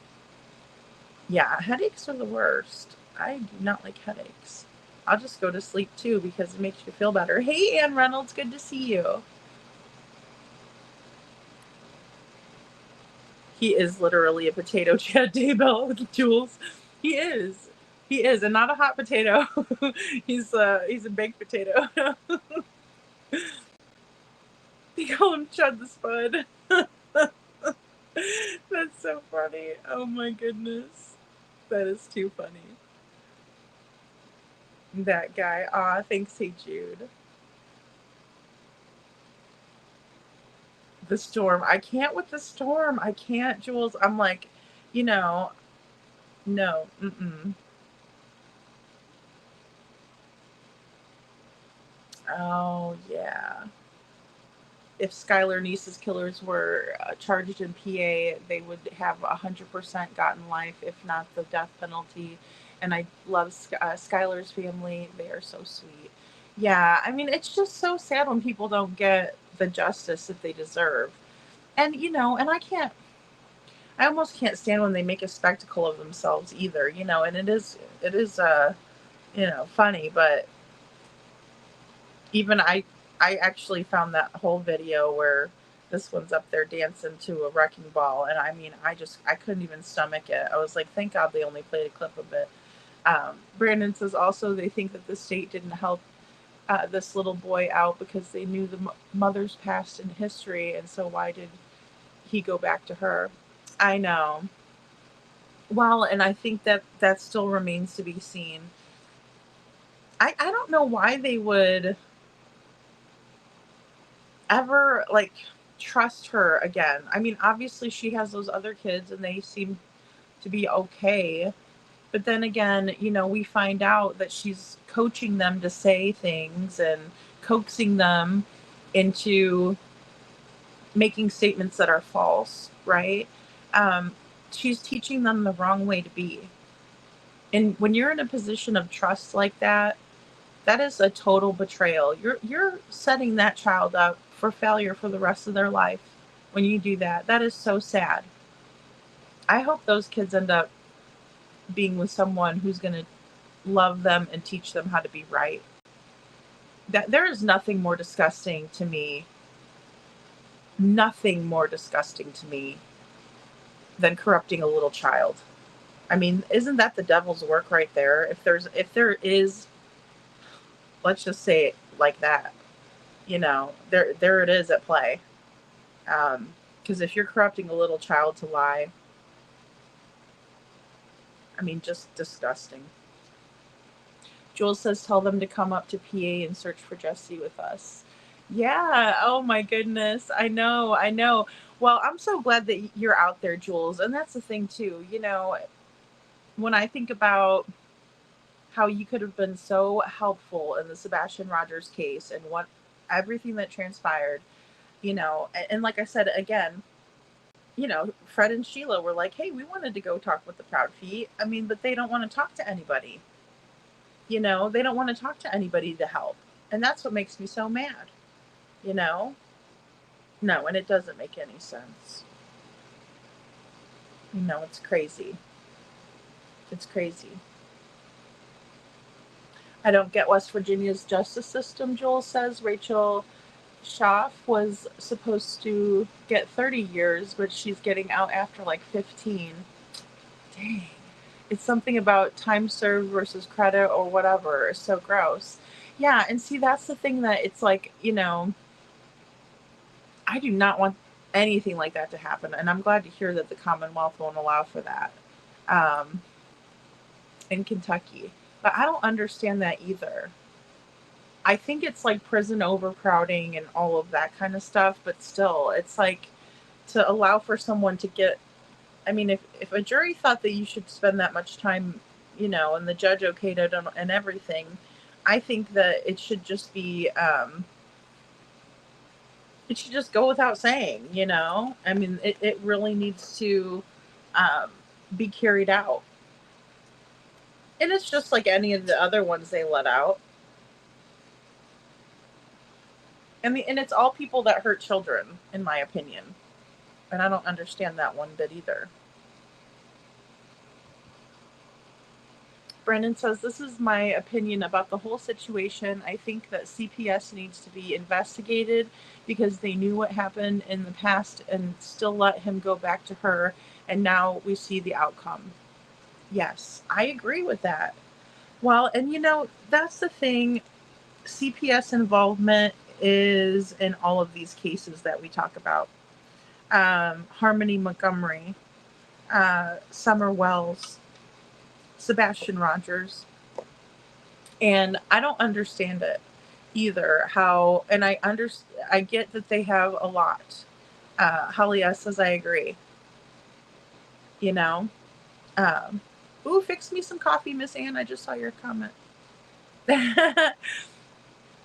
Yeah, headaches are the worst. I do not like headaches. I'll just go to sleep too because it makes you feel better. Hey, Ann Reynolds, good to see you. He is literally a potato, Chad Daybell with Jules. He is. He is, and not a hot potato. He's a baked potato. They call him Chud the Spud. That's so funny. Oh my goodness. That is too funny. That guy. Aw, thanks, hey Jude. The storm. I can't with the storm. I can't, Jules. I'm like, you know, no. Mm-mm. Oh, yeah. If Skylar Niece's killers were charged in PA, they would have 100% gotten life, if not the death penalty. And I love Skylar's family. They are so sweet. Yeah, I mean, it's just so sad when people don't get the justice that they deserve. And, you know, and I almost can't stand when they make a spectacle of themselves either, you know, and it is, you know, funny, but even I actually found that whole video where this one's up there dancing to a wrecking ball, and I mean, I couldn't even stomach it. I was like, thank God they only played a clip of it. Brandon says also they think that the state didn't help this little boy out because they knew the mother's past in history, and so why did he go back to her? I know. Well, and I think that still remains to be seen. I don't know why they would ever like trust her again. I mean, obviously she has those other kids and they seem to be okay. But then again, you know, we find out that she's coaching them to say things and coaxing them into making statements that are false, right? Um, she's teaching them the wrong way to be. And when you're in a position of trust like that, that is a total betrayal. You're setting that child up for failure for the rest of their life when you do that. That is so sad. I hope those kids end up being with someone who's going to love them and teach them how to be right. That there is nothing more disgusting to me. Nothing more disgusting to me than corrupting a little child. I mean, isn't that the devil's work right there? If there is, let's just say it like that, you know, there it is at play. Because if you're corrupting a little child to lie, I mean, just disgusting. Jules says, tell them to come up to PA and search for Jesse with us. Yeah. Oh my goodness. I know. Well, I'm so glad that you're out there, Jules. And that's the thing too. You know, when I think about how you could have been so helpful in the Sebastian Rogers case and what everything that transpired, you know, and like I said, again, you know, Fred and Sheila were like, hey, we wanted to go talk with the Proud Feet. I mean, but they don't want to talk to anybody. You know, they don't want to talk to anybody to help. And that's what makes me so mad, you know? No, and it doesn't make any sense. You know, it's crazy. It's crazy. I don't get West Virginia's justice system, Joel says. Rachel Schaff was supposed to get 30 years, but she's getting out after like 15. Dang. It's something about time served versus credit or whatever. It's so gross. Yeah, and see, that's the thing that it's like, you know, I do not want anything like that to happen. And I'm glad to hear that the Commonwealth won't allow for that in Kentucky. But I don't understand that either. I think it's like prison overcrowding and all of that kind of stuff. But still, it's like to allow for someone to get, I mean, if a jury thought that you should spend that much time, you know, and the judge okayed it and everything, I think that it should just be, it should just go without saying, you know? I mean, it really needs to be carried out. And it's just like any of the other ones they let out. And it's all people that hurt children, in my opinion. And I don't understand that one bit either. Brendan says, this is my opinion about the whole situation. I think that CPS needs to be investigated because they knew what happened in the past and still let him go back to her. And now we see the outcome. Yes, I agree with that. Well, and you know, that's the thing. CPS involvement is in all of these cases that we talk about. Harmony Montgomery, Summer Wells, Sebastian Rogers. And I don't understand it either. How, and I get that they have a lot. Holly S says, I agree. You know? Ooh, fix me some coffee, Miss Ann. I just saw your comment.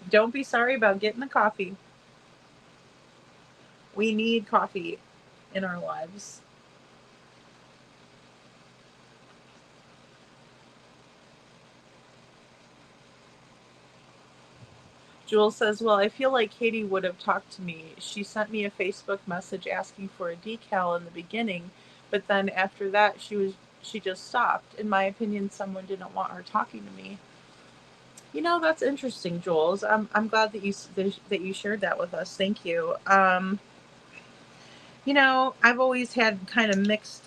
Don't be sorry about getting the coffee. We need coffee in our lives. Jules says, well, I feel like Katie would have talked to me. She sent me a Facebook message asking for a decal in the beginning, but then after that, she just stopped. In my opinion, someone didn't want her talking to me. You know, that's interesting, Jules. I'm glad that you shared that with us. Thank you. You know, I've always had kind of mixed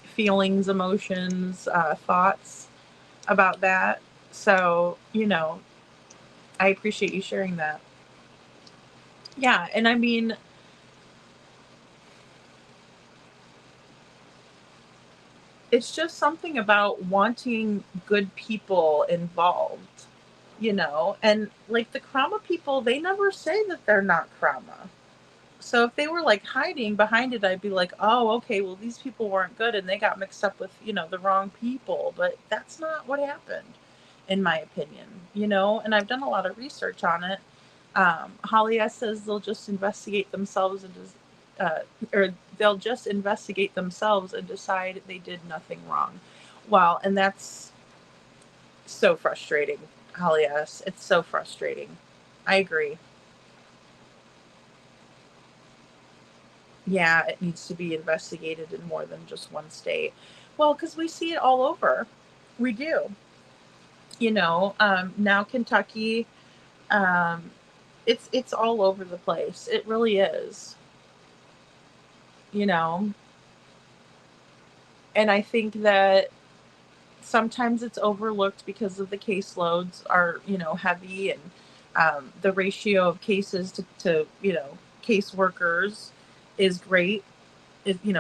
feelings, emotions, thoughts about that. So, you know, I appreciate you sharing that. Yeah, and I mean, it's just something about wanting good people involved, you know? And like the Krama people, they never say that they're not Krama. So if they were like hiding behind it, I'd be like, oh, okay, well, these people weren't good and they got mixed up with, you know, the wrong people. But that's not what happened, in my opinion, you know? And I've done a lot of research on it. Holly S says they'll just investigate themselves and they'll just investigate themselves and decide they did nothing wrong. Wow, and that's so frustrating, Holly S. It's so frustrating. I agree. Yeah, it needs to be investigated in more than just one state. Well, because we see it all over. We do. You know, now Kentucky, it's all over the place. It really is. You know, and I think that sometimes it's overlooked because of the caseloads are, you know, heavy and the ratio of cases to you know, caseworkers is great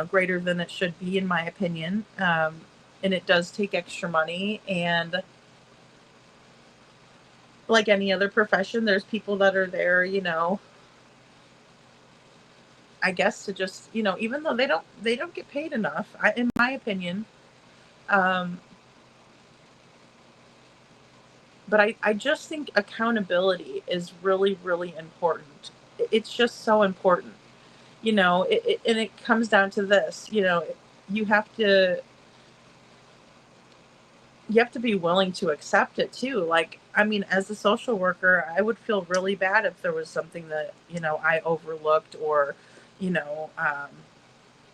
greater than it should be, in my opinion. And it does take extra money. And like any other profession, there's people that are there, I guess to just, even though they don't get paid enough, in my opinion. But I just think accountability is really, really important. It's just so important, and it comes down to this, you have to you have to be willing to accept it too. Like, I mean, as a social worker, I would feel really bad if there was something that, I overlooked, or, I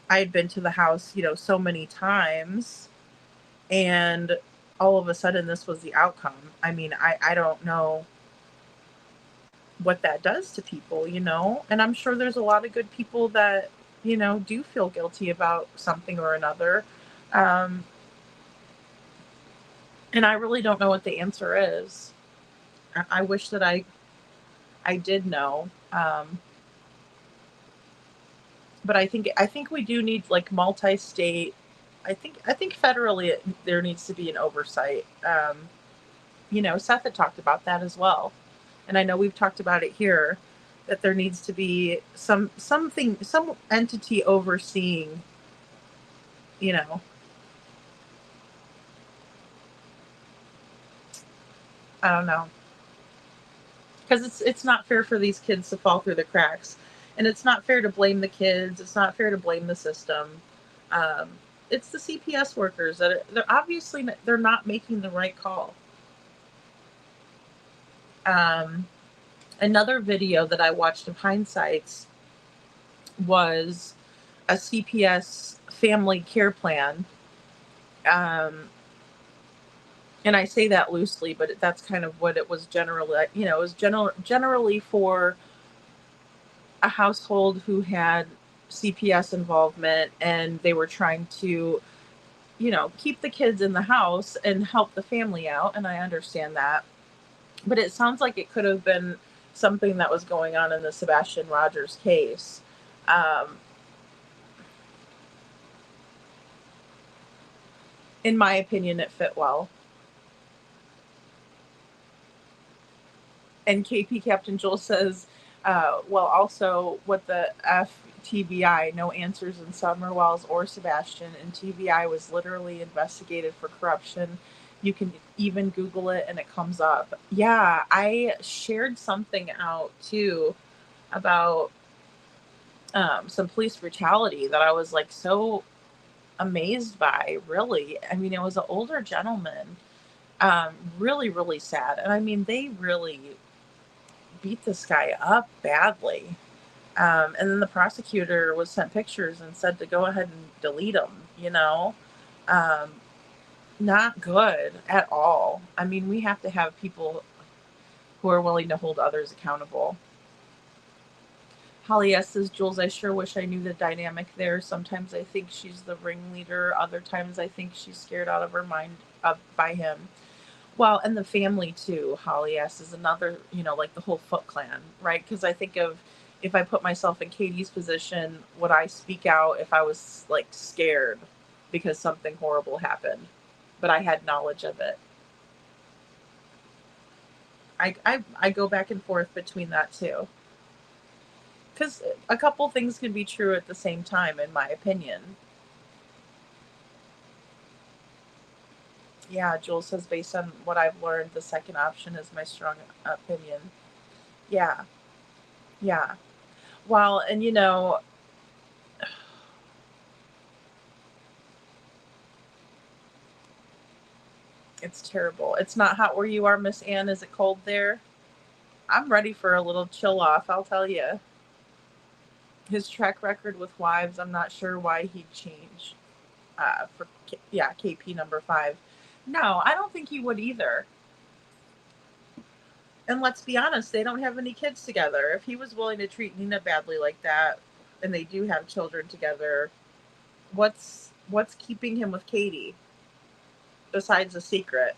had been to the house, so many times, and all of a sudden this was the outcome. I mean, I don't know what that does to people, and I'm sure there's a lot of good people that, do feel guilty about something or another. Um, and I really don't know what the answer is. I wish that I did know. But I think we do need like multi-state. I think federally there needs to be an oversight. Seth had talked about that as well, and I know we've talked about it here, that there needs to be some entity overseeing. You know, I don't know, because it's not fair for these kids to fall through the cracks, and it's not fair to blame the kids. It's not fair to blame the system. Um, it's the CPS workers they're obviously they're not making the right call. Um, Another video that I watched of Hindsight's was a CPS family care plan. And I say that loosely, but that's kind of what it was generally. It was generally for a household who had CPS involvement, and they were trying to, keep the kids in the house and help the family out. And I understand that. But it sounds like it could have been something that was going on in the Sebastian Rogers case. Um, in my opinion, it fit well. And KP Captain Joel says, well, also what the FTBI, no answers in Summerwells or Sebastian, and TBI was literally investigated for corruption. You can even Google it and it comes up. Yeah, I shared something out too about some police brutality that I was like so amazed by, really. I mean, it was an older gentleman, really, really sad. And I mean, they really beat this guy up badly. And then the prosecutor was sent pictures and said to go ahead and delete them. Um, Not good at all. I mean, we have to have people who are willing to hold others accountable. Holly S. says, Jules, I sure wish I knew the dynamic there. Sometimes I think she's the ringleader. Other times I think she's scared out of her mind by him. Well, and the family too, Holly S. is another, like the whole Foot Clan, right? Because I think of, if I put myself in Katie's position, would I speak out if I was like scared because something horrible happened, but I had knowledge of it? I go back and forth between that too. Because a couple things can be true at the same time, in my opinion. Yeah, Joel says, based on what I've learned, the second option is my strong opinion. Yeah. Yeah. Well, and it's terrible. It's not hot where you are, Miss Ann. Is it cold there? I'm ready for a little chill off, I'll tell you. His track record with wives, I'm not sure why he'd change. KP number 5. No, I don't think he would either. And let's be honest, they don't have any kids together. If he was willing to treat Nina badly like that, and they do have children together, what's keeping him with Katie? Besides a secret,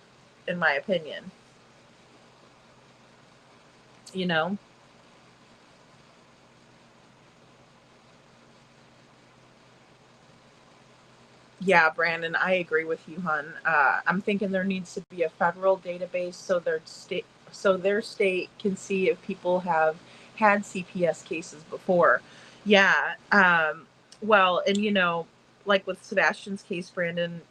in my opinion. You know? Yeah, Brandon, I agree with you, hon. I'm thinking there needs to be a federal database so their state can see if people have had CPS cases before. Yeah. Well, and like with Sebastian's case, Brandon,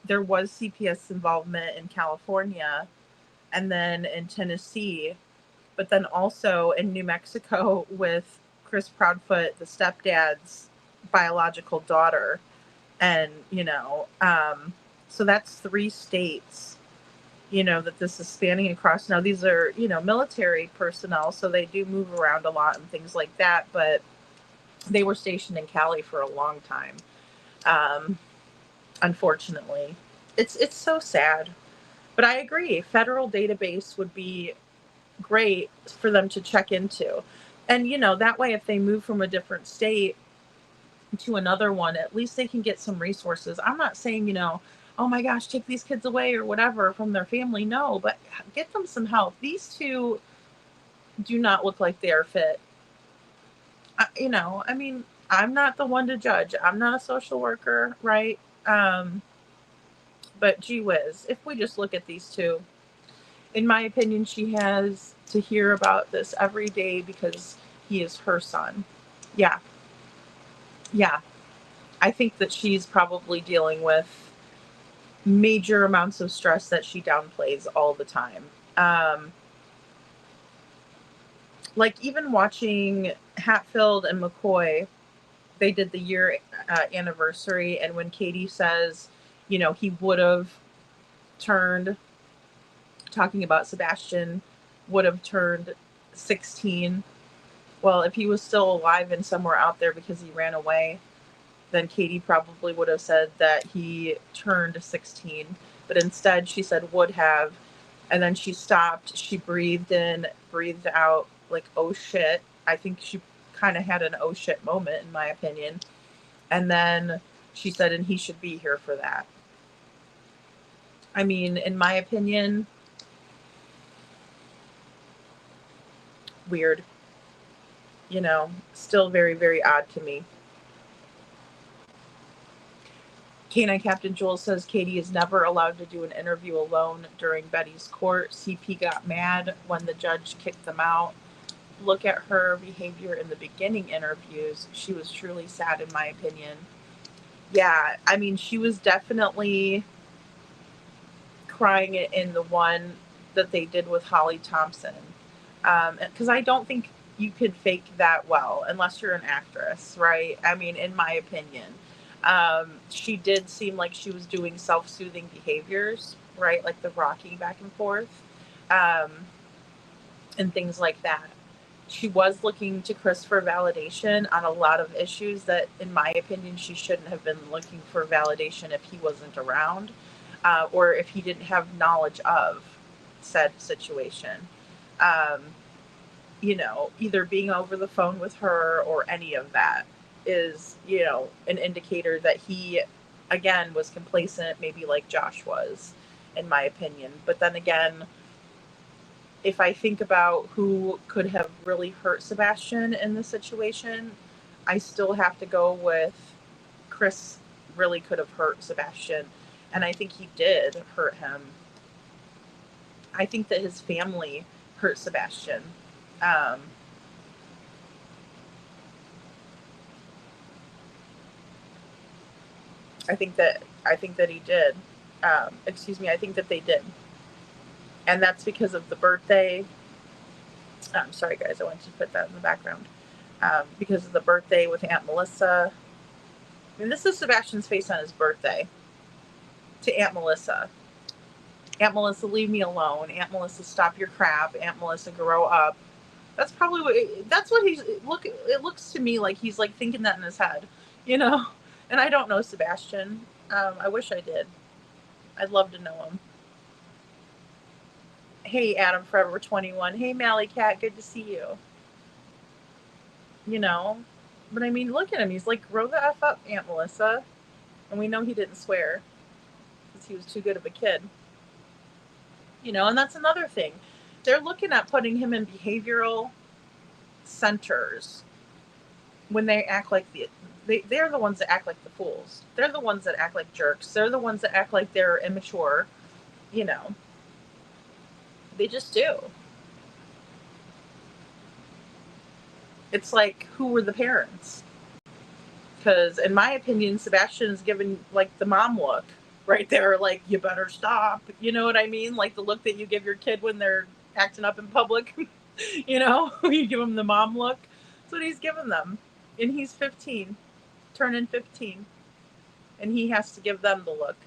there was CPS involvement in California and then in Tennessee, but then also in New Mexico with Chris Proudfoot, the stepdad's biological daughter. And, so that's 3 states, that this is spanning across. Now, these are, military personnel, so they do move around a lot and things like that, but they were stationed in Cali for a long time. Unfortunately, it's so sad, but I agree. Federal database would be great for them to check into. And, that way, if they move from a different state to another one, at least they can get some resources. I'm not saying, oh my gosh, take these kids away or whatever from their family. No, but get them some help. These 2 do not look like they are fit. I mean, I'm not the one to judge. I'm not a social worker, right? But gee whiz, if we just look at these 2, in my opinion, she has to hear about this every day because he is her son. Yeah. Yeah. I think that she's probably dealing with major amounts of stress that she downplays all the time. Like even watching Hatfield and McCoy, they did the year anniversary, and when Katie says, he would have turned, talking about Sebastian, would have turned 16. Well, if he was still alive and somewhere out there because he ran away, then Katie probably would have said that he turned 16. But instead, she said would have. And then she stopped. She breathed in, breathed out, like, oh shit. I think she kind of had an oh shit moment, in my opinion. And then she said, and he should be here for that. I mean, in my opinion, weird. Still very, very odd to me. Canine Captain Jules says Katie is never allowed to do an interview alone during Betty's court. CP got mad when the judge kicked them out. Look at her behavior in the beginning interviews. She was truly sad, in my opinion. Yeah, I mean, she was definitely crying in the one that they did with Holly Thompson. Because I don't think you could fake that well unless you're an actress, right? I mean, in my opinion. She did seem like she was doing self-soothing behaviors, right? Like the rocking back and forth, and things like that. She was looking to Chris for validation on a lot of issues that, in my opinion, she shouldn't have been looking for validation if he wasn't around, or if he didn't have knowledge of said situation. Either being over the phone with her or any of that is, an indicator that he, again, was complacent, maybe like Josh was, in my opinion. But then again, if I think about who could have really hurt Sebastian in this situation, I still have to go with Chris really could have hurt Sebastian. And I think he did hurt him. I think that his family hurt Sebastian. I think that he did. I think that they did. And that's because of the birthday. I'm sorry, guys. I wanted to put that in the background. Because of the birthday with Aunt Melissa. I mean, this is Sebastian's face on his birthday. To Aunt Melissa. Aunt Melissa, leave me alone. Aunt Melissa, stop your crap. Aunt Melissa, grow up. That's probably what he's, it looks to me like he's like thinking that in his head, and I don't know Sebastian. I wish I did. I'd love to know him. Hey, Adam Forever 21. Hey, Mally Cat, good to see you. But I mean, look at him. He's like, grow the F up, Aunt Melissa. And we know he didn't swear because he was too good of a kid. And that's another thing. They're looking at putting him in behavioral centers when they act like they're the ones that act like the fools. They're the ones that act like jerks. They're the ones that act like they're immature. You know, they just do. It's like, who were the parents? Because in my opinion, Sebastian's given like the mom look right there. Like, you better stop. You know what I mean? Like the look that you give your kid when they're acting up in public. You know, you give them the mom look. That's what he's giving them. And he's 15, turning 15. And he has to give them the look.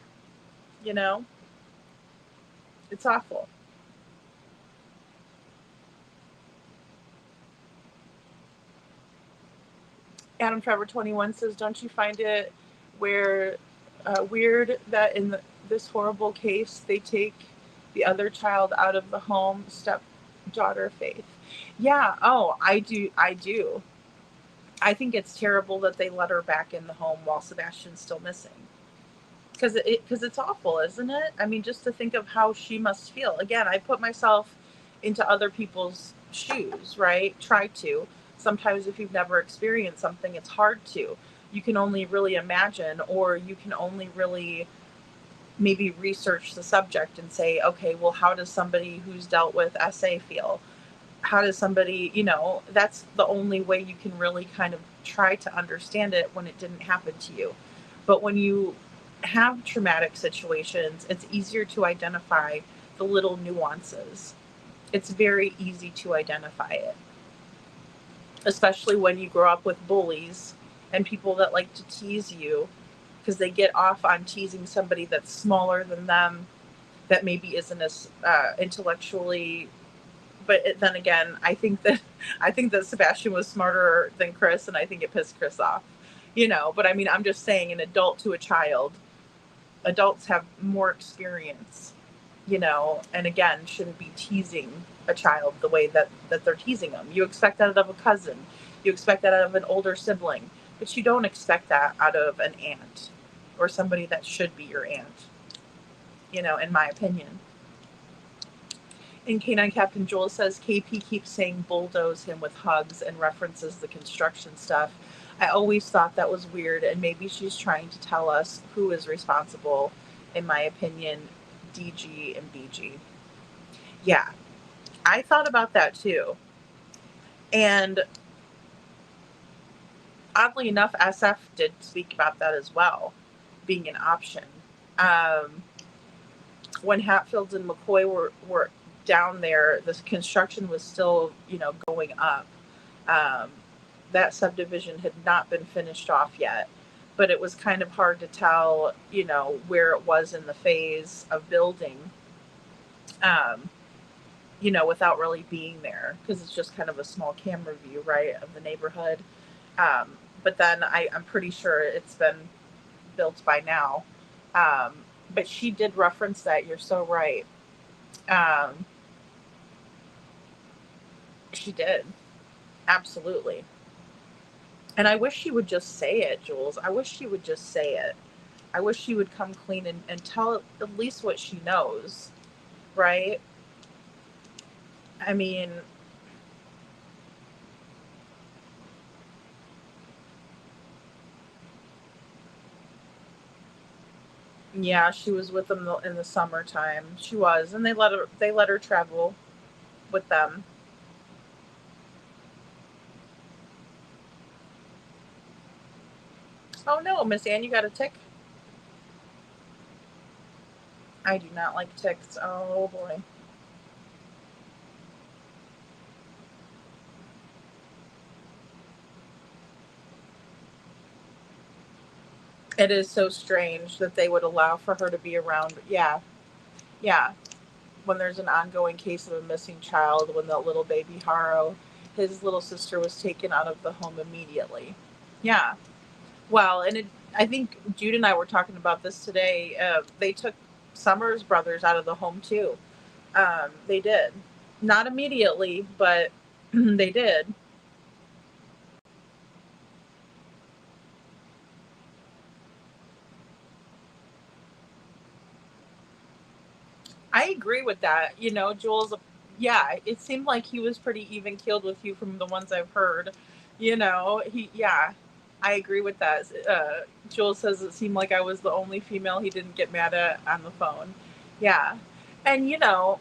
You know? It's awful. Adam Trevor 21 says, don't you find it weird that in this horrible case they take the other child out of the home, stepdaughter Faith? Yeah, oh, I do. I think it's terrible that they let her back in the home while Sebastian's still missing. Because it's awful, isn't it? I mean, just to think of how she must feel. Again, I put myself into other people's shoes, right? Try to. Sometimes if you've never experienced something, it's hard to. You can only really imagine, or you can only really maybe research the subject and say, okay, well, how does somebody who's dealt with SA feel? How does somebody, you know, that's the only way you can really kind of try to understand it when it didn't happen to you. But when you have traumatic situations, it's easier to identify the little nuances. It's very easy to identify it, especially when you grow up with bullies and people that like to tease you because they get off on teasing somebody that's smaller than them, that maybe isn't as intellectually. But then again, I think that Sebastian was smarter than Chris, and I think it pissed Chris off, you know. But I mean, I'm just saying, an adult to a child, adults have more experience, you know, and again, shouldn't be teasing a child the way that they're teasing them. You expect that out of a cousin, you expect that out of an older sibling, but you don't expect that out of an aunt or somebody that should be your aunt, you know, in my opinion. And K9 Captain Joel says, KP keeps saying bulldoze him with hugs and references the construction stuff. I always thought that was weird, and maybe she's trying to tell us who is responsible. In my opinion, DG and BG. Yeah, I thought about that too. And oddly enough, SF did speak about that as well, being an option. When Hatfields and McCoy were down there, the construction was still, you know, going up. That subdivision had not been finished off yet, but it was kind of hard to tell, you know, where it was in the phase of building, you know, without really being there, because it's just kind of a small camera view, right, of the neighborhood. But then I'm pretty sure it's been built by now. But she did reference that. You're so right. She did. Absolutely. And I wish she would just say it, Jules. I wish she would just say it. I wish she would come clean and tell at least what she knows, right? I mean, yeah, she was with them in the summertime. She was, and they let her travel with them. Oh no, Miss Ann, you got a tick? I do not like ticks. Oh boy. It is so strange that they would allow for her to be around. Yeah. Yeah. When there's an ongoing case of a missing child, when that little baby Haro, his little sister, was taken out of the home immediately. Yeah. Well, and I think Jude and I were talking about this today. They took Summers' brothers out of the home too. They did. Not immediately, but they did. I agree with that. You know, Jules, yeah, it seemed like he was pretty even keeled with you from the ones I've heard. You know, yeah. I agree with that. Jules says it seemed like I was the only female he didn't get mad at on the phone. Yeah. And, you know,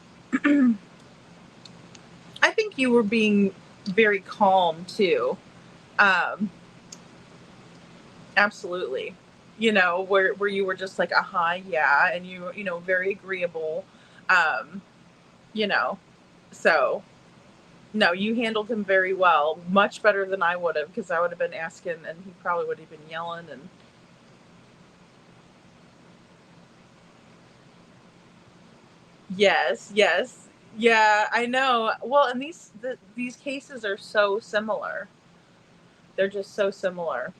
I think you were being very calm too. Um, absolutely. You know, where you were just like, yeah, and you know, very agreeable. Um, you know, so no, you handled him very well, much better than I would have, because I would have been asking, and he probably would have been yelling and. Yes, yes. Yeah, I know. Well, and these cases are so similar. They're just so similar.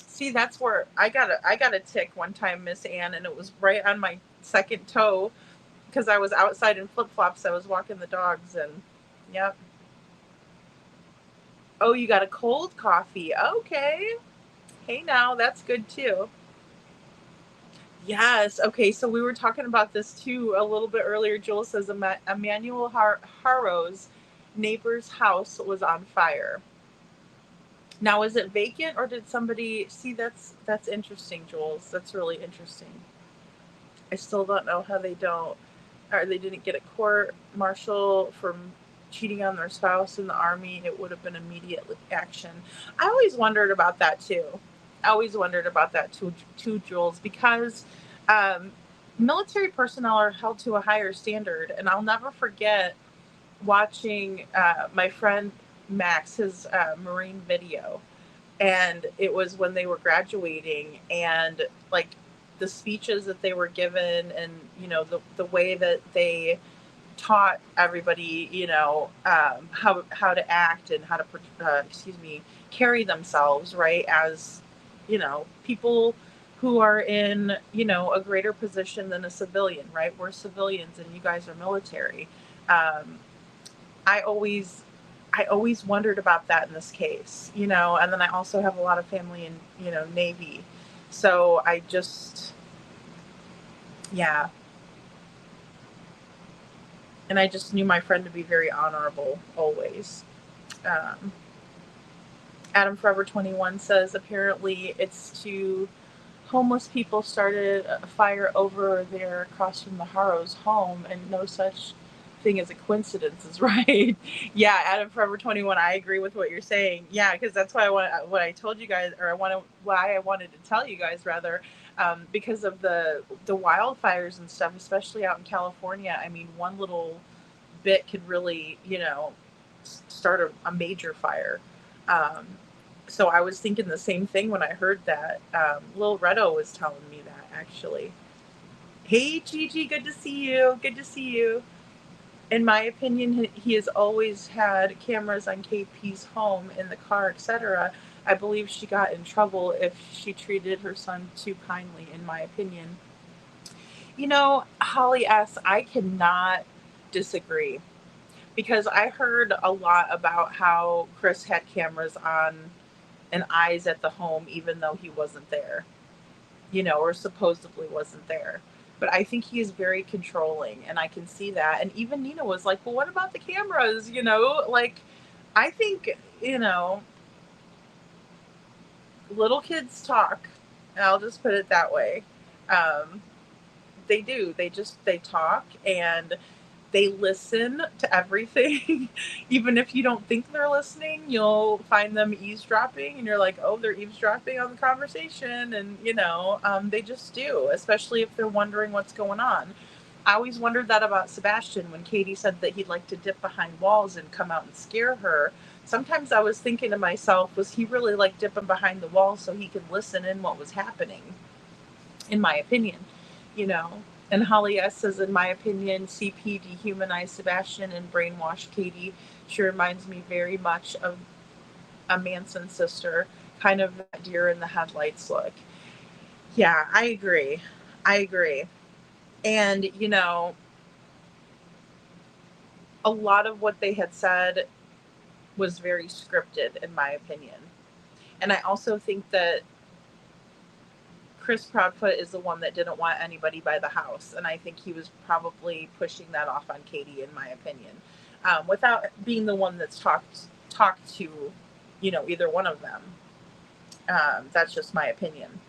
See, that's where I got a tick one time, Miss Ann, and it was right on my second toe because I was outside in flip-flops. I was walking the dogs and yep. Oh, you got a cold coffee. Okay. Hey now, that's good too. Yes. Okay. So we were talking about this too a little bit earlier. Joel says Emmanuel Harrow's neighbor's house was on fire. Now, is it vacant or did somebody see? That's interesting, Jules. That's really interesting. I still don't know how they don't, or they didn't get a court martial from cheating on their spouse in the army. It would have been immediate action. I always wondered about that too. I always wondered about that too, Jules, because um, military personnel are held to a higher standard, and I'll never forget watching my friend Max his Marine video, and it was when they were graduating, and like the speeches that they were given, and you know the way that they taught everybody, you know, how to act and how to carry themselves, right, as you know, people who are in, you know, a greater position than a civilian, right? We're civilians and you guys are military. um, I always I always wondered about that in this case, you know, and then I also have a lot of family in, you know, Navy. So I just, yeah. And I just knew my friend to be very honorable always. Um, Adam Forever 21 says apparently it's to homeless people started a fire over there across from the Harrows home, and no such thing as a coincidence is right. Yeah, Adam Forever 21, I agree with what you're saying. Yeah, because that's why what I told you guys, or why I wanted to tell you guys rather, because of the wildfires and stuff, especially out in California. I mean, one little bit could really, you know, start a major fire. Um, so I was thinking the same thing when I heard that. Lil Redo was telling me that actually. Hey Gigi, good to see you. Good to see you. In my opinion, he has always had cameras on KP's home, in the car, etc. I believe she got in trouble if she treated her son too kindly, in my opinion. You know, Holly S., I cannot disagree, because I heard a lot about how Chris had cameras on and eyes at the home even though he wasn't there, you know, or supposedly wasn't there. But I think he is very controlling, and I can see that. And even Nina was like, well, what about the cameras? You know, like, I think, you know, little kids talk. And I'll just put it that way. Um, they do. They talk, and they listen to everything. Even if you don't think they're listening, you'll find them eavesdropping, and you're like, oh, they're eavesdropping on the conversation. And, you know, they just do, especially if they're wondering what's going on. I always wondered that about Sebastian when Katie said that he'd like to dip behind walls and come out and scare her. Sometimes I was thinking to myself, was he really like dipping behind the walls so he could listen in what was happening? In my opinion, you know. And Holly S. says, in my opinion, CP dehumanized Sebastian and brainwashed Katie. She reminds me very much of a Manson sister, kind of that deer in the headlights look. Yeah, I agree. I agree. And, you know, a lot of what they had said was very scripted, in my opinion. And I also think that Chris Proudfoot is the one that didn't want anybody by the house, and I think he was probably pushing that off on Katie, in my opinion, without being the one that's talked to either one of them. That's just my opinion.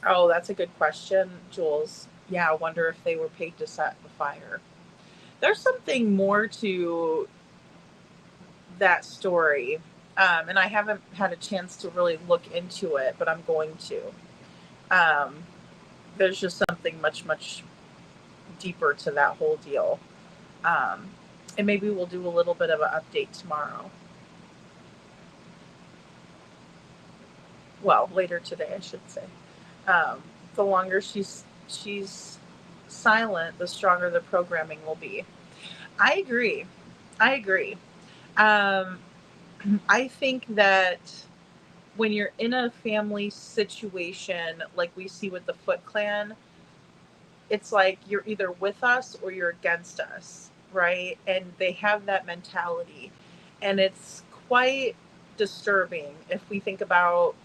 Oh, that's a good question, Jules. Yeah, I wonder if they were paid to set the fire. There's something more to that story, and I haven't had a chance to really look into it, but I'm going to. There's just something much, much deeper to that whole deal. And maybe we'll do a little bit of an update tomorrow. Well, later today, I should say. The longer she's silent, the stronger the programming will be. I agree. I think that when you're in a family situation like we see with the Foot Clan, it's like you're either with us or you're against us, right? And they have that mentality. And it's quite disturbing if we think about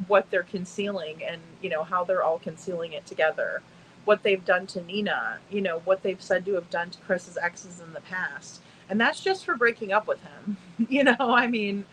what they're concealing and, how they're all concealing it together. What they've done to Nina, what they've said to have done to Chris's exes in the past. And that's just for breaking up with him. I mean,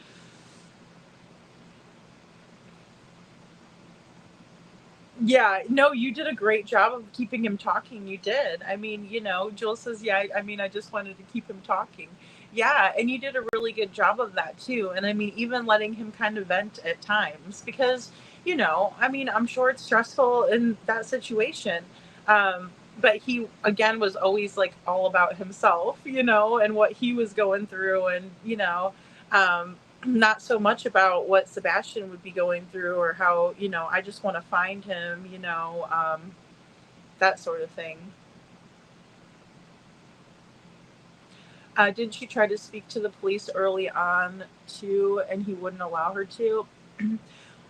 yeah, no, you did a great job of keeping him talking. You did. I mean, Jules says, yeah, I mean, I just wanted to keep him talking. Yeah, and you did a really good job of that too. And I mean, even letting him kind of vent at times because, I mean, I'm sure it's stressful in that situation. But he, again, was always like all about himself, and what he was going through and, not so much about what Sebastian would be going through or how, I just want to find him, that sort of thing. Did she try to speak to the police early on too, and he wouldn't allow her to?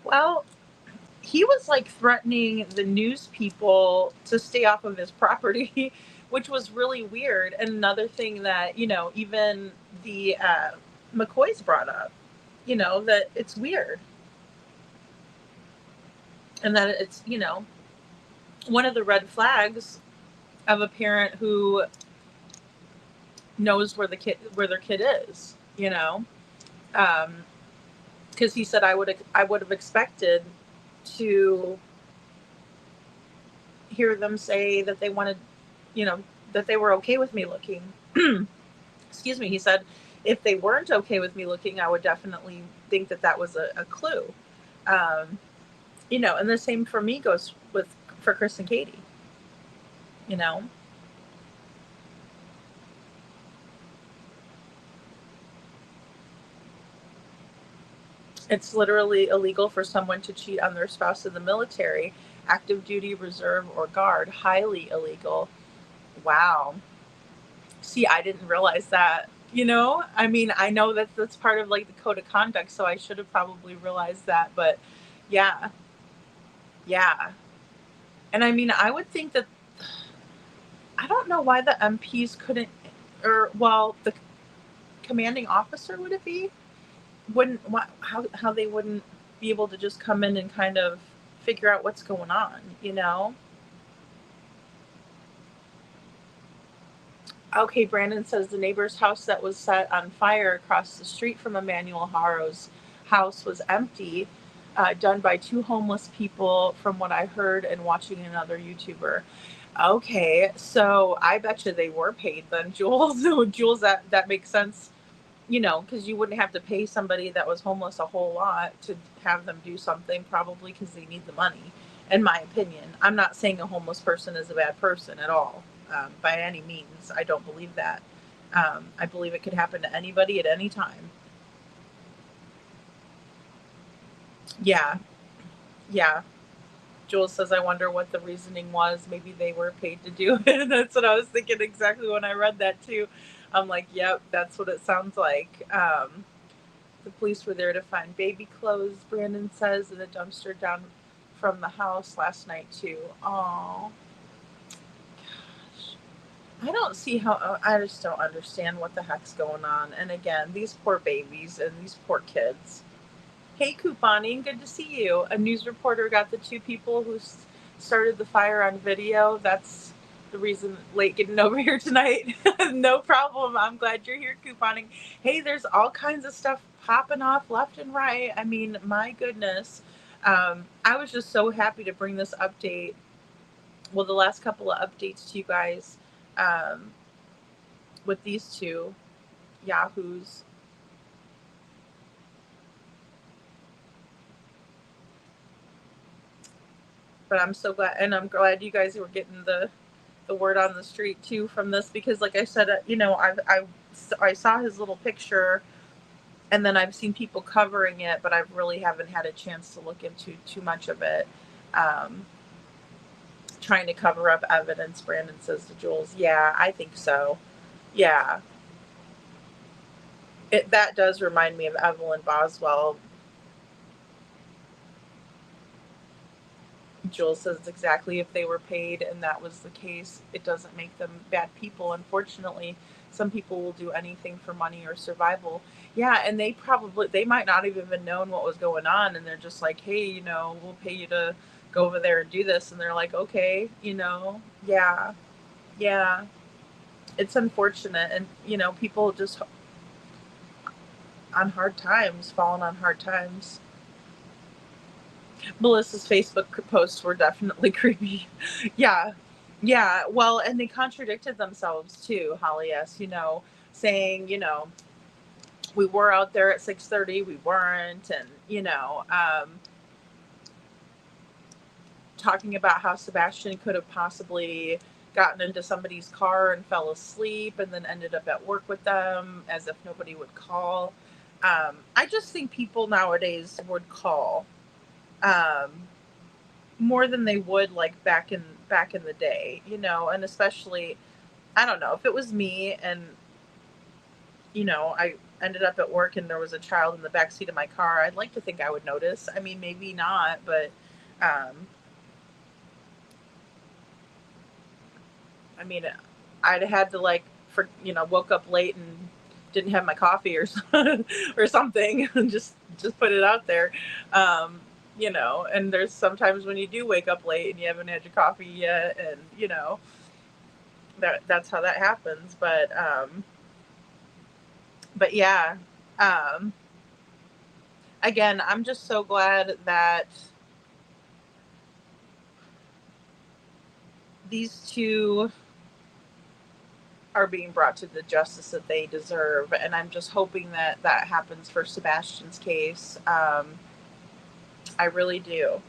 Well, he was like threatening the news people to stay off of his property, which was really weird. And another thing that, even the McCoys brought up, that it's weird. And that it's, one of the red flags of a parent who knows where their kid is, because he said I would have expected to hear them say that they wanted, that they were okay with me looking. Excuse me. He said if they weren't okay with me looking, I would definitely think that was a clue. And the same for me goes for Chris and Katie. It's literally illegal for someone to cheat on their spouse in the military, active duty, reserve, or guard. Highly illegal. Wow. See, I didn't realize that. I mean, I know that that's part of like the code of conduct, so I should have probably realized that. But yeah. And I mean, I would think that, I don't know why the MPs couldn't, the commanding officer, would it be? How they wouldn't be able to just come in and kind of figure out what's going on, Okay, Brandon says the neighbor's house that was set on fire across the street from Emmanuel Haro's house was empty, done by two homeless people from what I heard and watching another YouTuber. Okay, so I bet you they were paid then, Jules. Jules, that makes sense. Because you wouldn't have to pay somebody that was homeless a whole lot to have them do something, probably because they need the money, in my opinion. I'm not saying a homeless person is a bad person at all, by any means. I don't believe that. I believe it could happen to anybody at any time. Yeah. Jules says, I wonder what the reasoning was. Maybe they were paid to do it. That's what I was thinking exactly when I read that too. I'm like, yep, that's what it sounds like. The police were there to find baby clothes, Brandon says, in a dumpster down from the house last night too. Oh, gosh. I just don't understand what the heck's going on. And again, these poor babies and these poor kids. Hey, Couponing, good to see you. A news reporter got the two people who started the fire on video. That's the reason late getting over here tonight. No problem. I'm glad you're here couponing. Hey, there's all kinds of stuff popping off left and right. I mean, my goodness. I was just so happy to bring this update. Well, the last couple of updates to you guys with these two yahoos. But I'm so glad, and I'm glad you guys were getting the word on the street too from this, because like I said, I saw his little picture, and then I've seen people covering it, but I really haven't had a chance to look into too much of it. Trying to cover up evidence, Brandon says to Jules. Yeah, I think so. Yeah. That does remind me of Evelyn Boswell. Jules says exactly, if they were paid and that was the case, it doesn't make them bad people. Unfortunately, some people will do anything for money or survival. Yeah, and they might not have even known what was going on, and they're just like, hey, we'll pay you to go over there and do this. And they're like, okay, yeah. It's unfortunate. And, people just on hard times, falling on hard times. Melissa's Facebook posts were definitely creepy. Yeah. Well, and they contradicted themselves too, Holly S. Saying, we were out there at 6:30, we weren't, and talking about how Sebastian could have possibly gotten into somebody's car and fell asleep and then ended up at work with them, as if nobody would call. I just think people nowadays would call more than they would like back in the day, and especially, I don't know, if it was me and I ended up at work and there was a child in the backseat of my car, I'd like to think I would notice. I mean, maybe not, but I mean, I'd had to woke up late and didn't have my coffee or something, and just put it out there. And there's sometimes when you do wake up late and you haven't had your coffee yet, and that's how that happens. But yeah, again, I'm just so glad that these two are being brought to the justice that they deserve, and I'm just hoping that happens for Sebastian's case. I really do.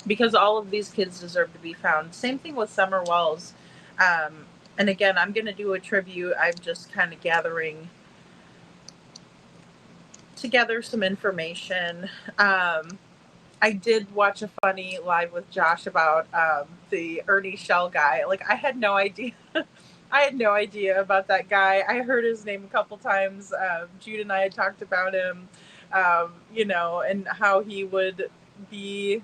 Because all of these kids deserve to be found. Same thing with Summer Wells. And again, I'm going to do a tribute. I'm just kind of gathering together some information. I did watch a funny live with Josh about the Ernie Shell guy. Like, I had no idea. I had no idea about that guy. I heard his name a couple times. Jude and I had talked about him, and how he would be,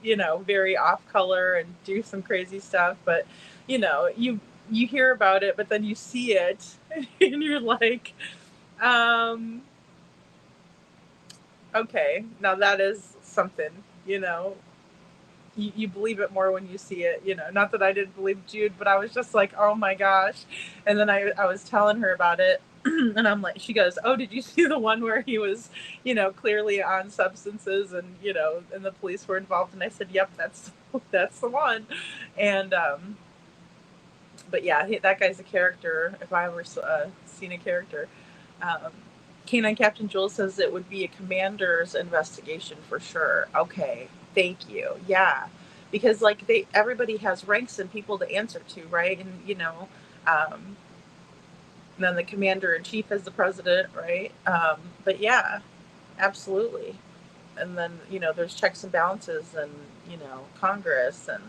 very off color and do some crazy stuff. But, you hear about it, but then you see it and you're like, okay, now that is something, you believe it more when you see it, not that I didn't believe Jude, but I was just like, oh my gosh. And then I was telling her about it, and I'm like, she goes, oh, did you see the one where he was, clearly on substances, and, and the police were involved? And I said, yep, that's the one. And, but yeah, that guy's a character, if I ever seen a character. Canine Captain Jules says it would be a commander's investigation for sure. Okay, thank you. Yeah, because everybody has ranks and people to answer to, right? And then the commander in chief is the president, right? But yeah, absolutely. And then there's checks and balances, and Congress, and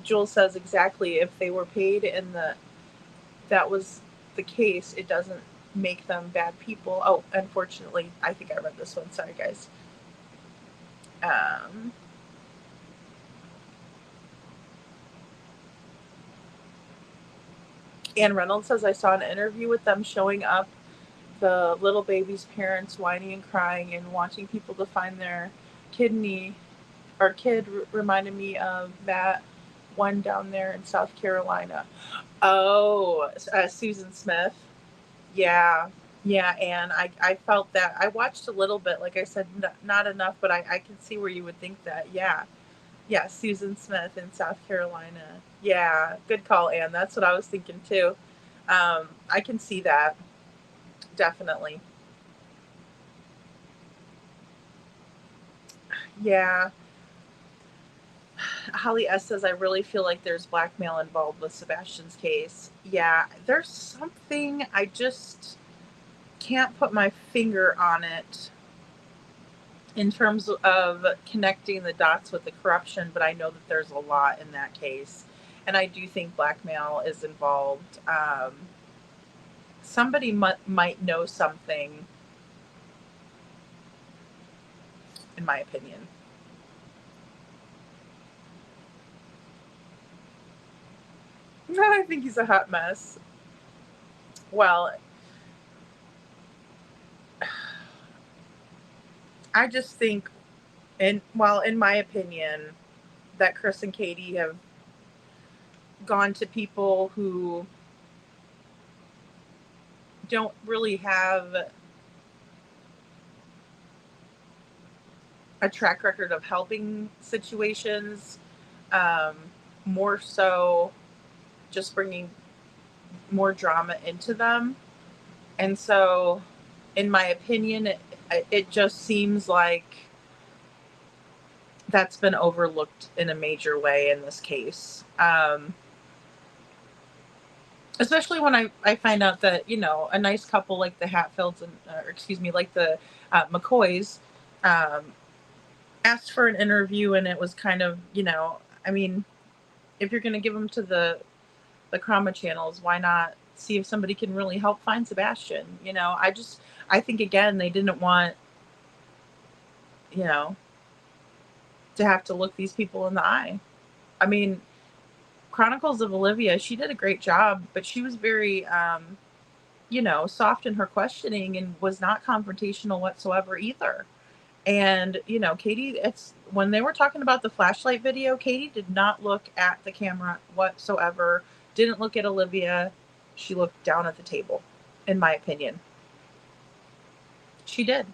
Jules says exactly, if they were paid and that was the case, it doesn't make them bad people. Oh, unfortunately, I think I read this one. Sorry, guys. Ann Reynolds says, I saw an interview with them showing up, the little baby's parents whining and crying and wanting people to find their kidney Our kid reminded me of that one down there in South Carolina. Oh, Susan Smith. Yeah. Yeah, and I felt that. I watched a little bit, like I said, not enough, but I can see where you would think that. Yeah. Yeah, Susan Smith in South Carolina. Yeah, good call, Ann. That's what I was thinking too. I can see that. Definitely. Yeah. Holly S says, I really feel like there's blackmail involved with Sebastian's case. Yeah, there's something, I just can't put my finger on it in terms of connecting the dots with the corruption, but I know that there's a lot in that case. And I do think blackmail is involved. Somebody might know something, in my opinion. I think he's a hot mess. Well, I just think, in my opinion, that Chris and Katie have gone to people who don't really have a track record of helping situations, um, more so just bringing more drama into them. And so, in my opinion, it just seems like that's been overlooked in a major way in this case. Especially when I find out that, a nice couple like the Hatfields and, like the McCoys, asked for an interview, and it was kind of, I mean, if you're going to give them to the Krama channels, why not see if somebody can really help find Sebastian? I think, again, they didn't want, you know, to have to look these people in the eye. I mean, Chronicles of Olivia, she did a great job, but she was very, soft in her questioning and was not confrontational whatsoever either. And, Katie, it's when they were talking about the flashlight video, Katie did not look at the camera whatsoever, didn't look at Olivia. She looked down at the table, in my opinion. She did.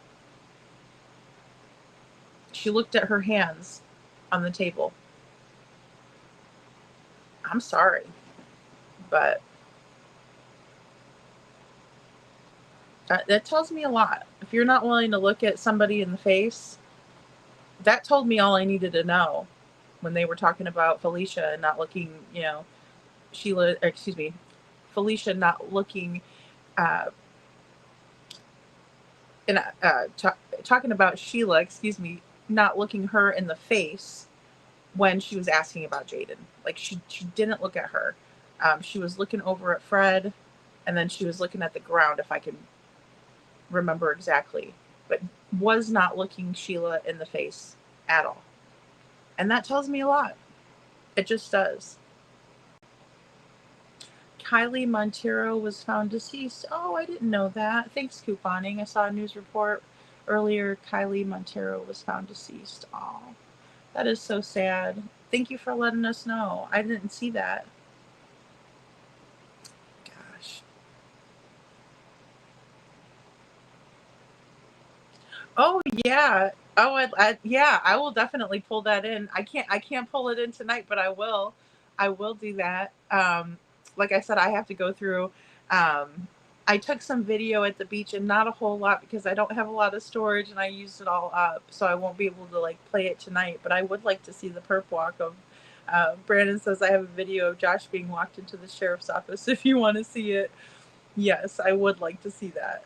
She looked at her hands on the table. I'm sorry, but that tells me a lot. If you're not willing to look at somebody in the face, that told me all I needed to know when they were talking about Felicia and not looking, Felicia not looking, uh, and talking about Sheila, not looking her in the face when she was asking about Jayden. Like, she didn't look at her. She was looking over at Fred, and then she was looking at the ground, if I can remember exactly, but was not looking Sheila in the face at all. And that tells me a lot. It just does. Kylie Montero was found deceased. Oh, I didn't know that. Thanks, couponing. I saw a news report earlier. Kylie Montero was found deceased. Oh, that is so sad. Thank you for letting us know. I didn't see that. Gosh. Oh yeah. Oh, yeah. I will definitely pull that in. I can't pull it in tonight, but I will. I will do that. Like I said, I have to go through. I took some video at the beach, and not a whole lot because I don't have a lot of storage, and I used it all up, so I won't be able to play it tonight. But I would like to see the perp walk of. Brandon says I have a video of Josh being walked into the sheriff's office. If you want to see it, yes, I would like to see that.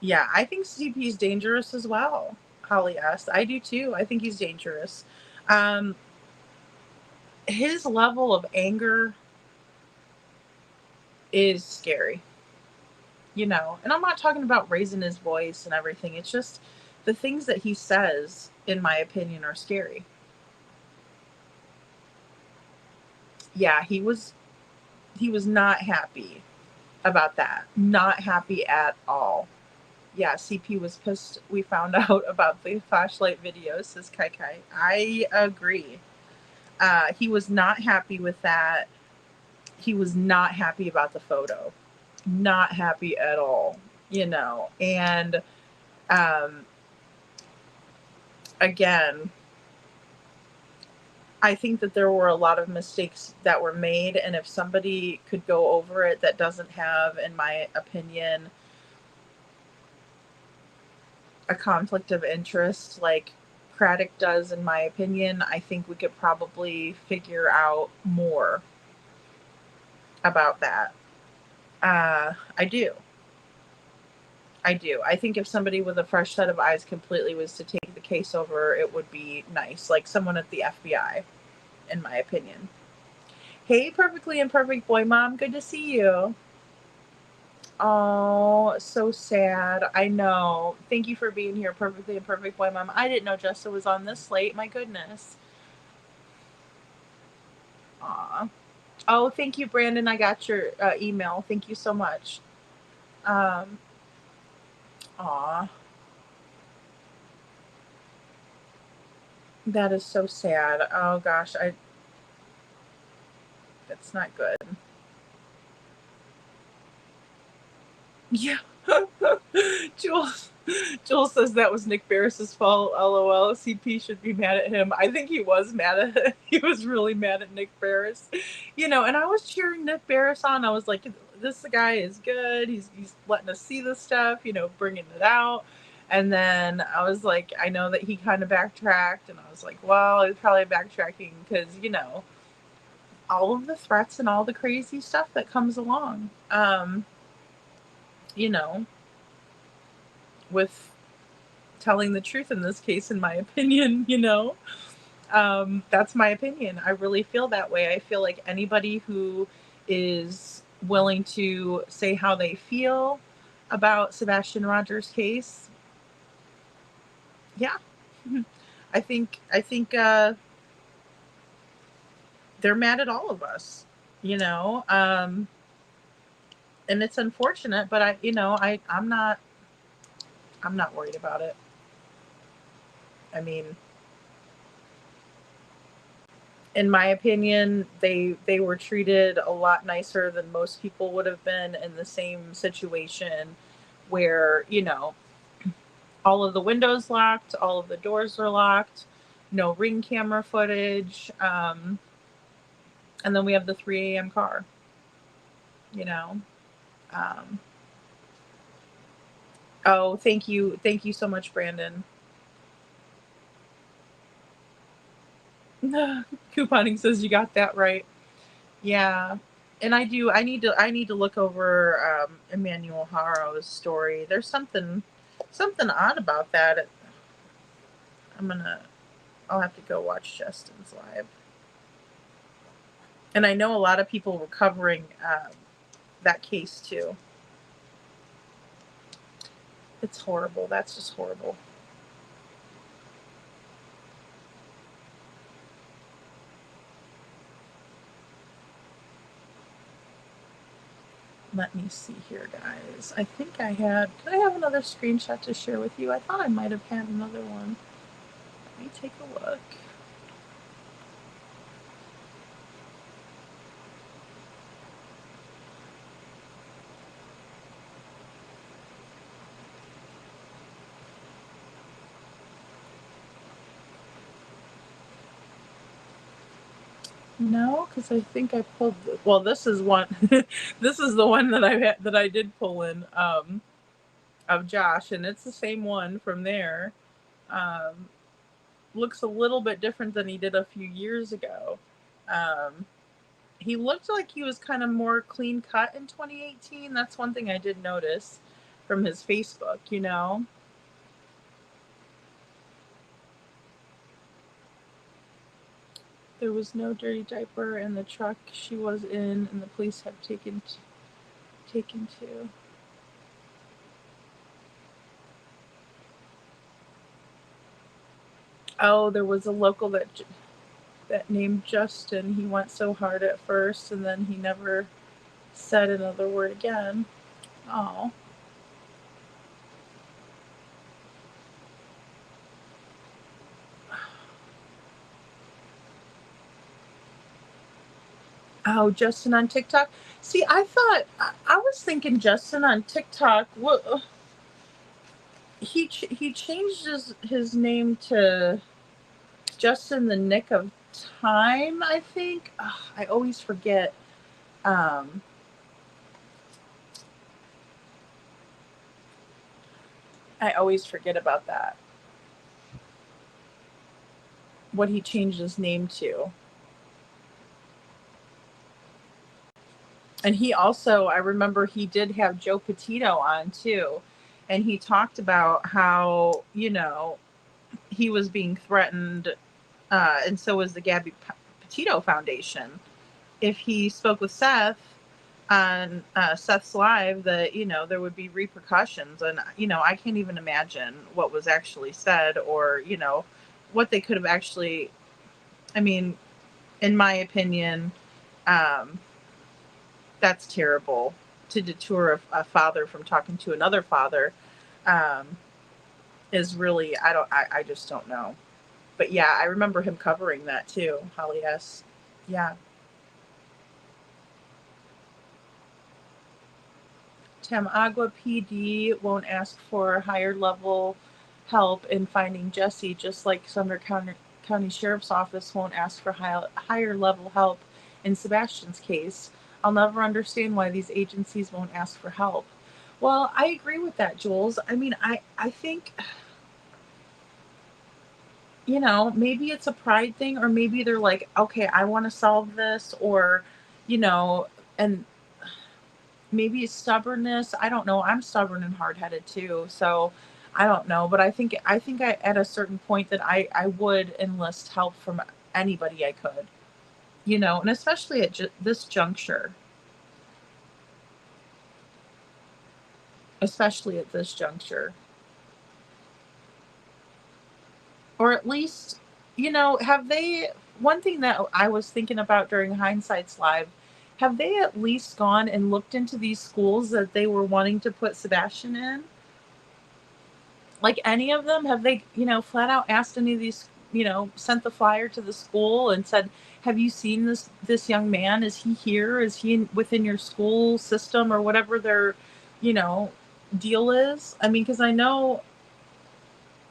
Yeah, I think CP is dangerous as well. Holly asked. I do too. I think he's dangerous. His level of anger is scary. And I'm not talking about raising his voice and everything. It's just the things that he says, in my opinion, are scary. Yeah, he was not happy about that. Not happy at all. Yeah, CP was pissed we found out about the flashlight video, says Kai Kai. I agree. He was not happy with that. He was not happy about the photo. Not happy at all, you know. And again, I think that there were a lot of mistakes that were made, and if somebody could go over it that doesn't have, in my opinion, a conflict of interest like Craddock does, in my opinion, I think we could probably figure out more about that. I do. I think if somebody with a fresh set of eyes completely was to take the case over, it would be nice. Like someone at the FBI, in my opinion. Hey, Perfectly Imperfect Boy Mom. Good to see you. Oh, so sad. I know. Thank you for being here, Perfectly Imperfect Boy Mom. I didn't know Jessa was on this late. My goodness. Aw. Oh, thank you, Brandon. I got your email. Thank you so much. Aw. That is so sad. Oh gosh, that's not good. Yeah. Jules says that was Nick Barris's fault. LOL. CP should be mad at him. I think he was mad at him. He was really mad at Nick Barris. You know, and I was cheering Nick Barris on. I was like, this guy is good. He's letting us see this stuff, you know, bringing it out. And then I was like, I know that he kind of backtracked, and I was like, well, he's probably backtracking because, you know, all of the threats and all the crazy stuff that comes along. You know, with telling the truth in this case, in my opinion, you know. That's my opinion. I really feel that way. I feel like anybody who is willing to say how they feel about Sebastian Rogers' case, yeah, I think they're mad at all of us, you know. And it's unfortunate, but I'm not worried about it. I mean, in my opinion, they were treated a lot nicer than most people would have been in the same situation where, you know, all of the windows locked, all of the doors were locked, no ring camera footage, and then we have the 3 a.m. car, you know. Oh, thank you so much, Brandon. Couponing says you got that right. Yeah. And I need to look over Emmanuel Haro's story. There's something odd about that. I'll have to go watch Justin's live. And I know a lot of people were covering that case too. It's horrible. That's just horrible. Let me see here, guys. I think did I have another screenshot to share with you? I thought I might have had another one. Let me take a look. No, because I think I pulled. Well, this is one. This is the one that I did pull in of Josh, and it's the same one from there. Looks a little bit different than he did a few years ago. He looked like he was kind of more clean cut in 2018. That's one thing I did notice from his Facebook. You know. There was no dirty diaper in the truck she was in, and the police have taken to. Oh, there was a local that named Justin. He went so hard at first, and then he never said another word again. Oh. Oh, Justin on TikTok. See, I was thinking Justin on TikTok. What he changed his name to just in the nick of time, I think. Ugh, I always forget. Um, I always forget about that. What he changed his name to. And he also, I remember he did have Joe Petito on too. And he talked about how, he was being threatened, and so was the Gabby Petito Foundation. If he spoke with Seth on Seth's live, that there would be repercussions, and I can't even imagine what was actually said, or what they could have actually. I mean, in my opinion, that's terrible to deter a father from talking to another father. Is really I just don't know, but yeah, I remember him covering that too. Holly S. Yeah. Tamagua PD won't ask for higher level help in finding Jesse, just like Sumner County Sheriff's Office won't ask for higher level help in Sebastian's case. I'll never understand why these agencies won't ask for help. Well, I agree with that, Jules. I mean, I think, maybe it's a pride thing, or maybe they're like, okay, I want to solve this, or, and maybe it's stubbornness. I don't know. I'm stubborn and hard-headed too, so I don't know. But I at a certain point that I would enlist help from anybody I could, and especially at this juncture. Especially at this juncture. Or at least, have they, one thing that I was thinking about during Hindsight's Live, have they at least gone and looked into these schools that they were wanting to put Sebastian in? Like any of them? Have they, flat out asked any of these, sent the flyer to the school and said, have you seen this young man? Is he here? Is he within your school system, or whatever their, deal is? I mean, because I know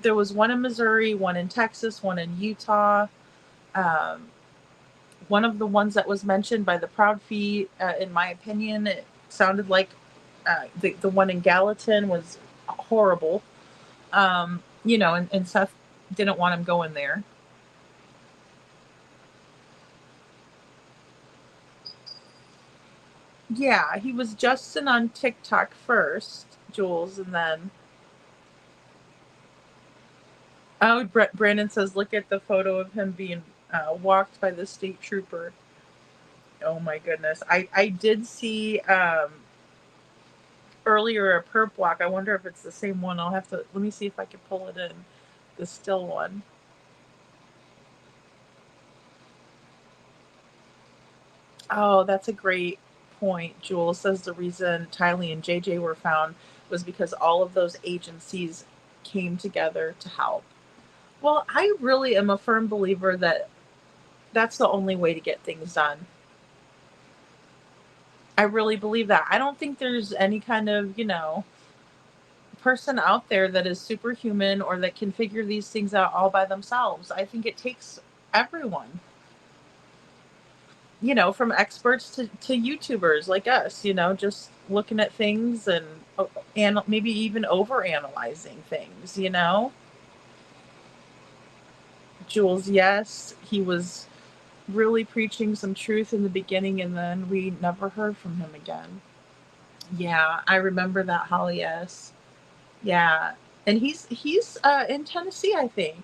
there was one in Missouri, one in Texas, one in Utah. One of the ones that was mentioned by the Proud Feet, in my opinion, it sounded like the one in Gallatin was horrible. And Seth didn't want him going there. Yeah, he was Justin on TikTok first, Jules, and then. Oh, Brandon says, look at the photo of him being walked by the state trooper. Oh my goodness. I did see earlier a perp walk. I wonder if it's the same one. Let me see if I can pull it in. The still one. Oh, that's a great point. Jules says the reason Tylee and JJ were found was because all of those agencies came together to help. Well, I really am a firm believer that that's the only way to get things done. I really believe that. I don't think there's any kind of, person out there that is superhuman or that can figure these things out all by themselves. I think it takes everyone, from experts to YouTubers like us, just looking at things and maybe even over analyzing things, Jules, yes, he was really preaching some truth in the beginning, and then we never heard from him again. Yeah, I remember that, Holly S. Yeah, and he's in Tennessee, I think.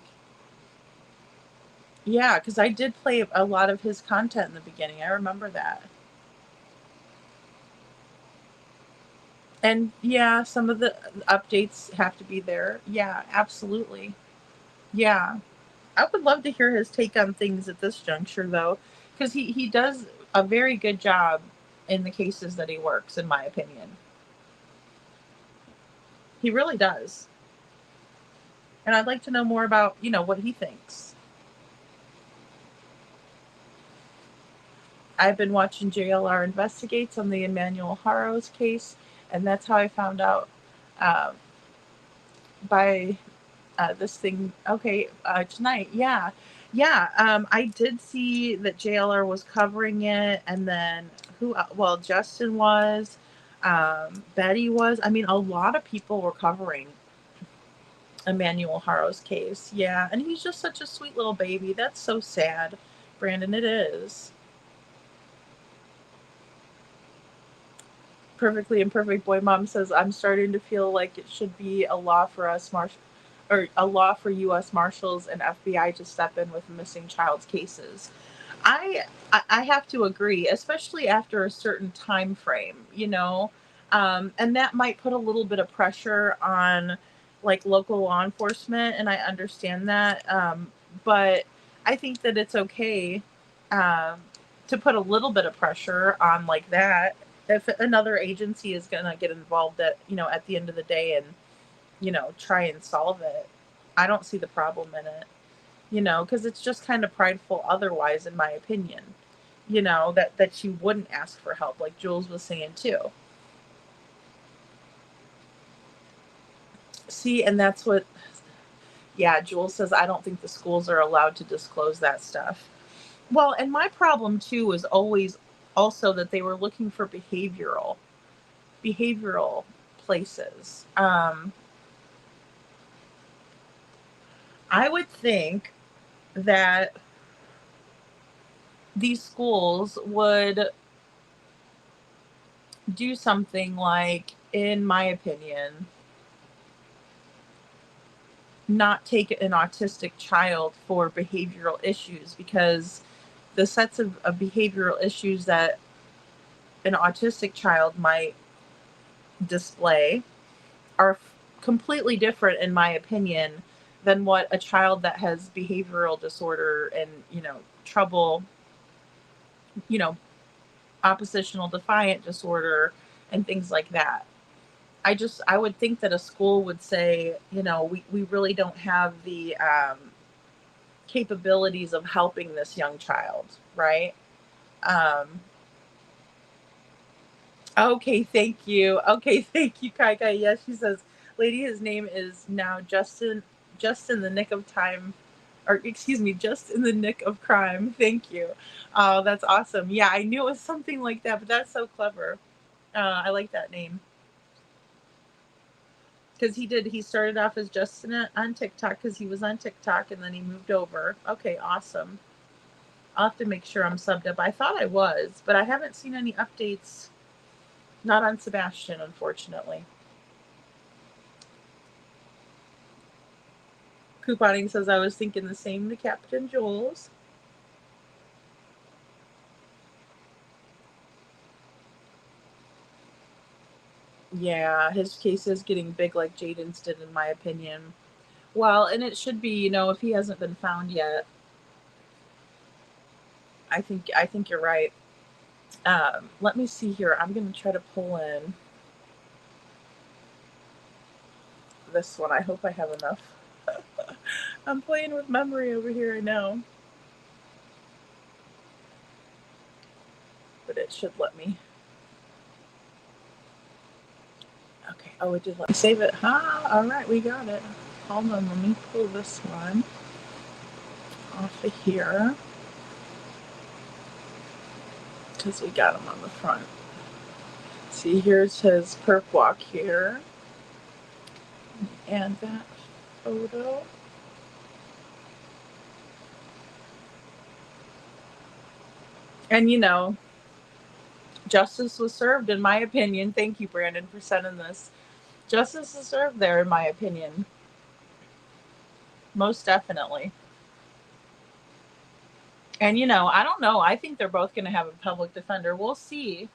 Yeah, because I did play a lot of his content in the beginning. I remember that. And yeah, some of the updates have to be there. Yeah, absolutely. Yeah. I would love to hear his take on things at this juncture, though, because he does a very good job in the cases that he works, in my opinion. He really does. And I'd like to know more about, what he thinks. I've been watching JLR Investigates on the Emmanuel Harrow's case, and that's how I found out by this thing. Okay, tonight. Yeah. Yeah. I did see that JLR was covering it, and then well, Justin was, Betty was. I mean, a lot of people were covering Emmanuel Harrow's case. Yeah. And he's just such a sweet little baby. That's so sad, Brandon. It is. Perfectly Imperfect Boy Mom says, I'm starting to feel like it should be a law for us or a law for U.S. Marshals and FBI to step in with missing child's cases. I have to agree, especially after a certain time frame, and that might put a little bit of pressure on like local law enforcement, and I understand that, but I think that it's okay to put a little bit of pressure on like that if another agency is going to get involved at the end of the day and try and solve it. I don't see the problem in it, because it's just kind of prideful otherwise, in my opinion, that she wouldn't ask for help, like Jules was saying too. See, and that's what, yeah, Jules says, I don't think the schools are allowed to disclose that stuff. Well, and my problem too is always also that they were looking for behavioral places. I would think that these schools would do something like, in my opinion, not take an autistic child for behavioral issues, because the sets of behavioral issues that an autistic child might display are completely different, in my opinion, than what a child that has behavioral disorder and, trouble, oppositional defiant disorder and things like that. I would think that a school would say, we really don't have the capabilities of helping this young child, right? Okay, thank you. Okay, thank you, Kai Kai. Yes, she says, lady, his name is now Justin, just in the nick of time, or excuse me, just in the nick of crime. Thank you. Oh, that's awesome. Yeah, I knew it was something like that, but that's so clever. I like that name. Because he started off as Justin on TikTok because he was on TikTok, and then he moved over. Okay, awesome. I'll have to make sure I'm subbed up. I thought I was, but I haven't seen any updates. Not on Sebastian, unfortunately. Couponing says, I was thinking the same to Captain Jules. Yeah, his case is getting big like Jayden's did, in my opinion. Well, and it should be, if he hasn't been found yet. I think you're right. Let me see here. I'm going to try to pull in this one. I hope I have enough. I'm playing with memory over here, I know. But it should let me. Okay. Oh, it did let me save it. All right, we got it. Hold on, let me pull this one off of here, because we got him on the front. See, here's his perp walk here. And that photo. And justice was served, in my opinion. Thank you, Brandon, for sending this. Justice is served there, in my opinion. Most definitely. And, I don't know. I think they're both going to have a public defender. We'll see.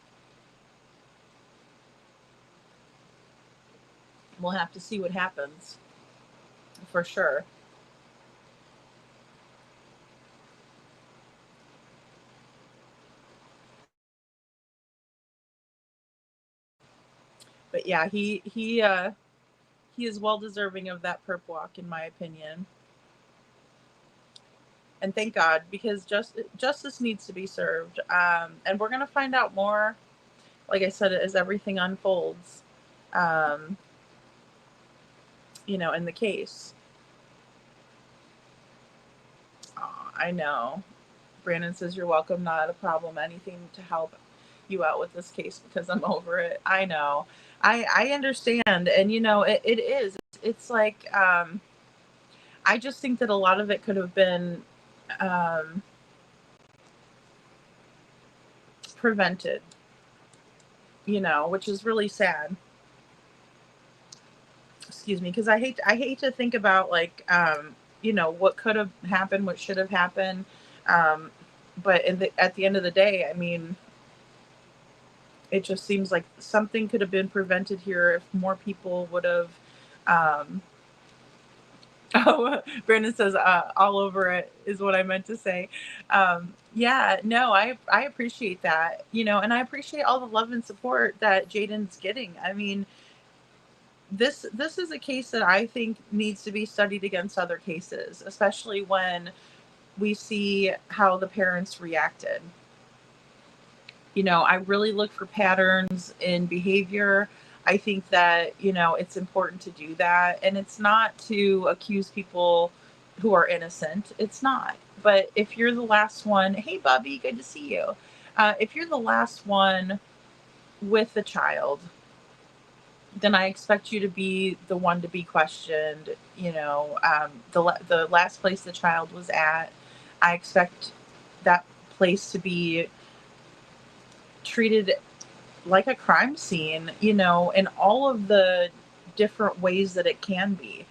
We'll have to see what happens. For sure. But yeah, he is well deserving of that perp walk, in my opinion. And thank God, because justice needs to be served. And we're gonna find out more, like I said, as everything unfolds. Um, in the case. Oh, I know. Brandon says you're welcome, not a problem. Anything to help you out with this case because I'm over it. I know. I understand, and it is. It's like I just think that a lot of it could have been um, prevented. Which is really sad. Excuse me, because I hate to think about like what could have happened, what should have happened. Um, but at the end of the day, I mean, it just seems like something could have been prevented here if more people would have. Um, oh, Brandon says all over it is what I meant to say. Yeah, no, I appreciate that, and I appreciate all the love and support that Jayden's getting. I mean, this is a case that I think needs to be studied against other cases, especially when we see how the parents reacted. I really look for patterns in behavior. I think that, it's important to do that. And it's not to accuse people who are innocent. It's not. But if you're the last one, hey, Bubby, good to see you. If you're the last one with the child, then I expect you to be the one to be questioned. The last place the child was at, I expect that place to be treated like a crime scene, in all of the different ways that it can be,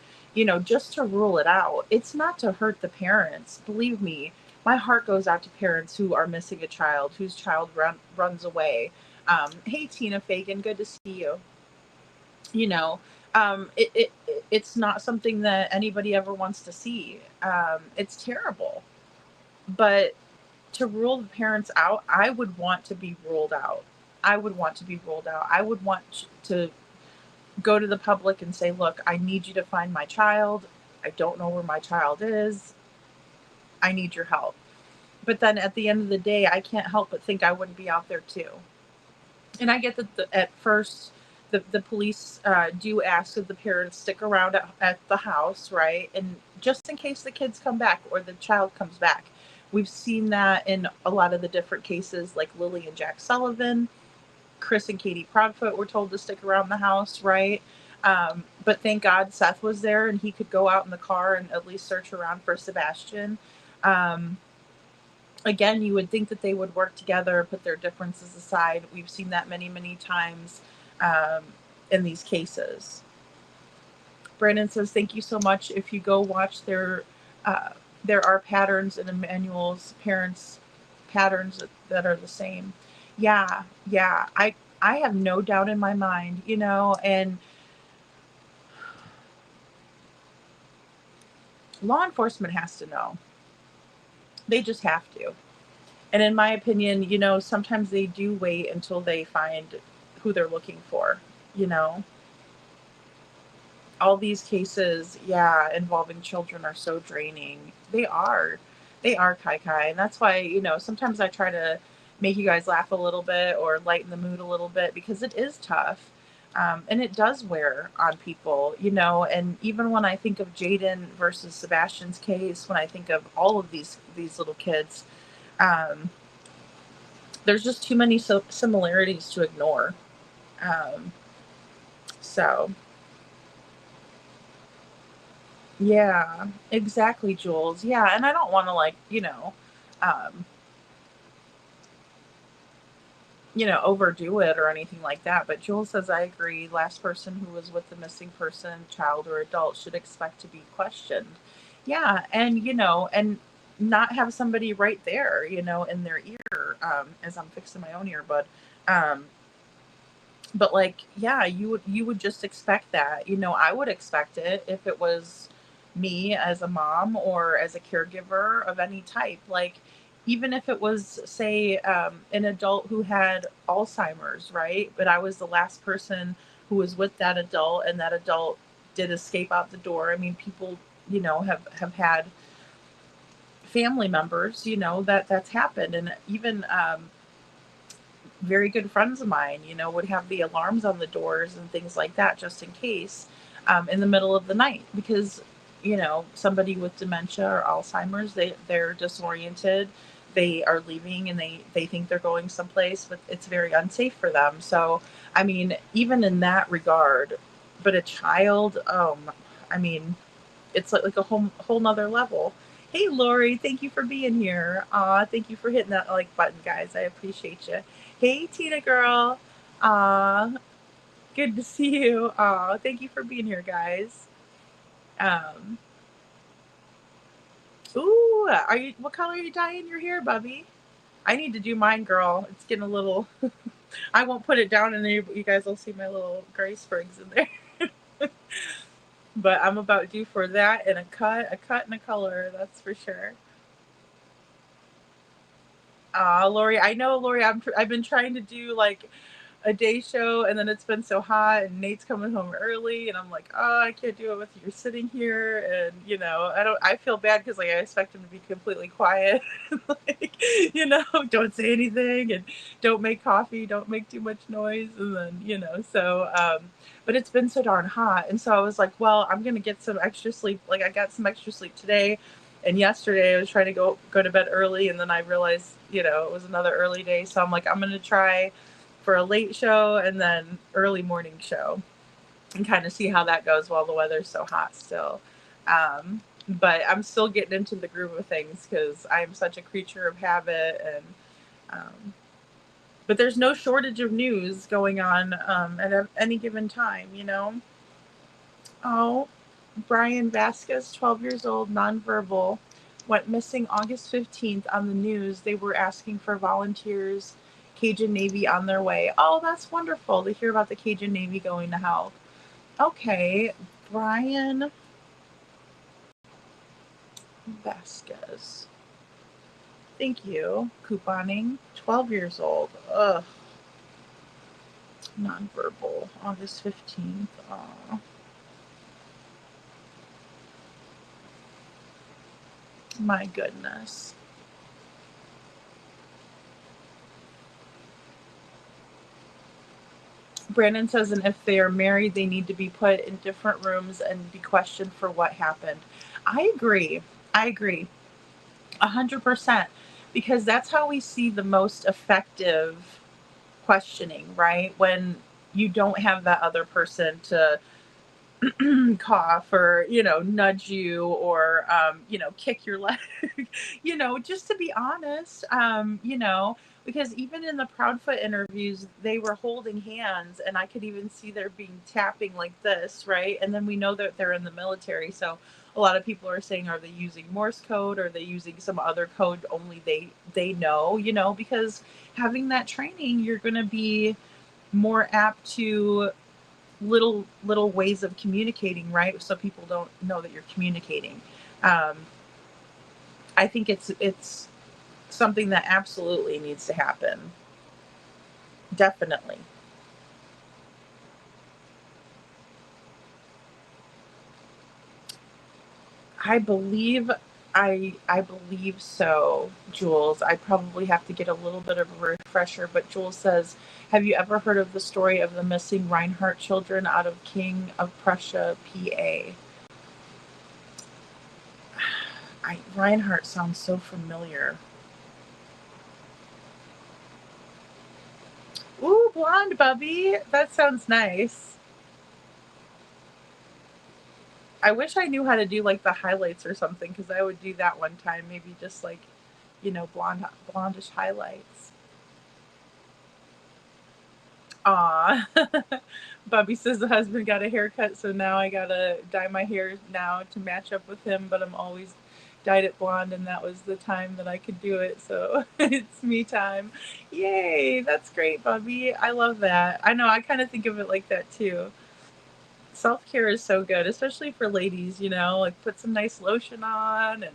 just to rule it out. It's not to hurt the parents. Believe me, my heart goes out to parents who are missing a child, whose child runs away. Hey, Tina Fagan, good to see you. It's not something that anybody ever wants to see. It's terrible. But to rule the parents out, I would want to be ruled out. I would want to be ruled out. I would want to go to the public and say, look, I need you to find my child. I don't know where my child is. I need your help. But then at the end of the day, I can't help but think I wouldn't be out there too. And I get that at first, the police do ask that the parents stick around at the house, right? And just in case the kids come back or the child comes back. We've seen that in a lot of the different cases, like Lily and Jack Sullivan. Chris and Katie Proudfoot were told to stick around the house, right? But thank God Seth was there and he could go out in the car and at least search around for Sebastian. Again, you would think that they would work together, put their differences aside. We've seen that many, many times in these cases. Brandon says, thank you so much. If you go watch there are patterns in Emmanuel's parents' patterns that are the same. Yeah. I have no doubt in my mind, and law enforcement has to know. They just have to. And in my opinion, sometimes they do wait until they find who they're looking for, All these cases, involving children are so draining. They are Kai Kai. And that's why, sometimes I try to make you guys laugh a little bit or lighten the mood a little bit because it is tough. And it does wear on people, and even when I think of Jayden versus Sebastian's case, when I think of all of these little kids, there's just too many similarities to ignore. So yeah, exactly, Jules. Yeah, and I don't want to um, overdo it or anything like that. But Jules says, I agree. Last person who was with the missing person, child or adult, should expect to be questioned. Yeah, and and not have somebody right there, in their ear, as I'm fixing my own earbud. But you would just expect that. I would expect it if it was me as a mom or as a caregiver of any type. Like, even if it was, say, an adult who had Alzheimer's, right? But I was the last person who was with that adult, and that adult did escape out the door. I mean, people, have had family members, that's happened. And even very good friends of mine, would have the alarms on the doors and things like that just in case, in the middle of the night, because, somebody with dementia or Alzheimer's, they're disoriented, they are leaving, and they think they're going someplace, but it's very unsafe for them. So, I mean, even in that regard, but a child, I mean, it's like a whole nother level. Hey, Lori, thank you for being here. Thank you for hitting that like button, guys. I appreciate you. Hey, Tina girl. Good to see you. Thank you for being here, guys. Um, what color are you dyeing your hair, Bubby? I need to do mine, girl. It's getting a little, I won't put it down in there, but you guys will see my little gray sprigs in there. But I'm about due for that and a cut and a color, that's for sure. Lori, I know, Lori, I've been trying to do like a day show, and then it's been so hot, and Nate's coming home early, and I'm like, oh, I can't do it with you sitting here. And I feel bad because like I expect him to be completely quiet. Like, don't say anything, and don't make coffee, don't make too much noise. And then so but it's been so darn hot, and so I was like, well, I'm gonna get some extra sleep. Like, I got some extra sleep today, and yesterday I was trying to go to bed early, and then I realized it was another early day, so I'm like, I'm gonna try for a late show and then early morning show, and kind of see how that goes while the weather's so hot still. But I'm still getting into the groove of things because I'm such a creature of habit. And but there's no shortage of news going on at any given time. Oh, Brian Vasquez, 12 years old, nonverbal, went missing August 15th. On the news, they were asking for volunteers. Cajun Navy on their way. Oh, that's wonderful to hear about the Cajun Navy going to help. Okay, Brian Vasquez. Thank you. Couponing. 12 years old. Ugh. Nonverbal. August 15th. Aw. My goodness. Brandon says, and if they are married, they need to be put in different rooms and be questioned for what happened. I agree. 100%. Because that's how we see the most effective questioning, right? When you don't have that other person to cough or nudge you or kick your leg, just to be honest, because even in the Proudfoot interviews they were holding hands, and I could even see there being tapping like this, right? And then we know that they're in the military, so a lot of people are saying, are they using Morse code, or are they using some other code only they know, because having that training, you're going to be more apt to little ways of communicating, right? So people don't know that you're communicating. I think it's something that absolutely needs to happen. Definitely. I believe so, Jules. I probably have to get a little bit of a refresher, but Jules says, have you ever heard of the story of the missing Reinhardt children out of King of Prussia, PA? Reinhardt sounds so familiar. Ooh, blonde, Bubby. That sounds nice. I wish I knew how to do like the highlights or something, because I would do that one time. Maybe just like, blondish highlights. Aw. Bubby says the husband got a haircut, so now I gotta dye my hair now to match up with him, but I'm always dyed it blonde, and that was the time that I could do it, so it's me time. Yay, that's great, Bubby. I love that. I know, I kind of think of it like that too. Self-care is so good, especially for ladies, like put some nice lotion on and,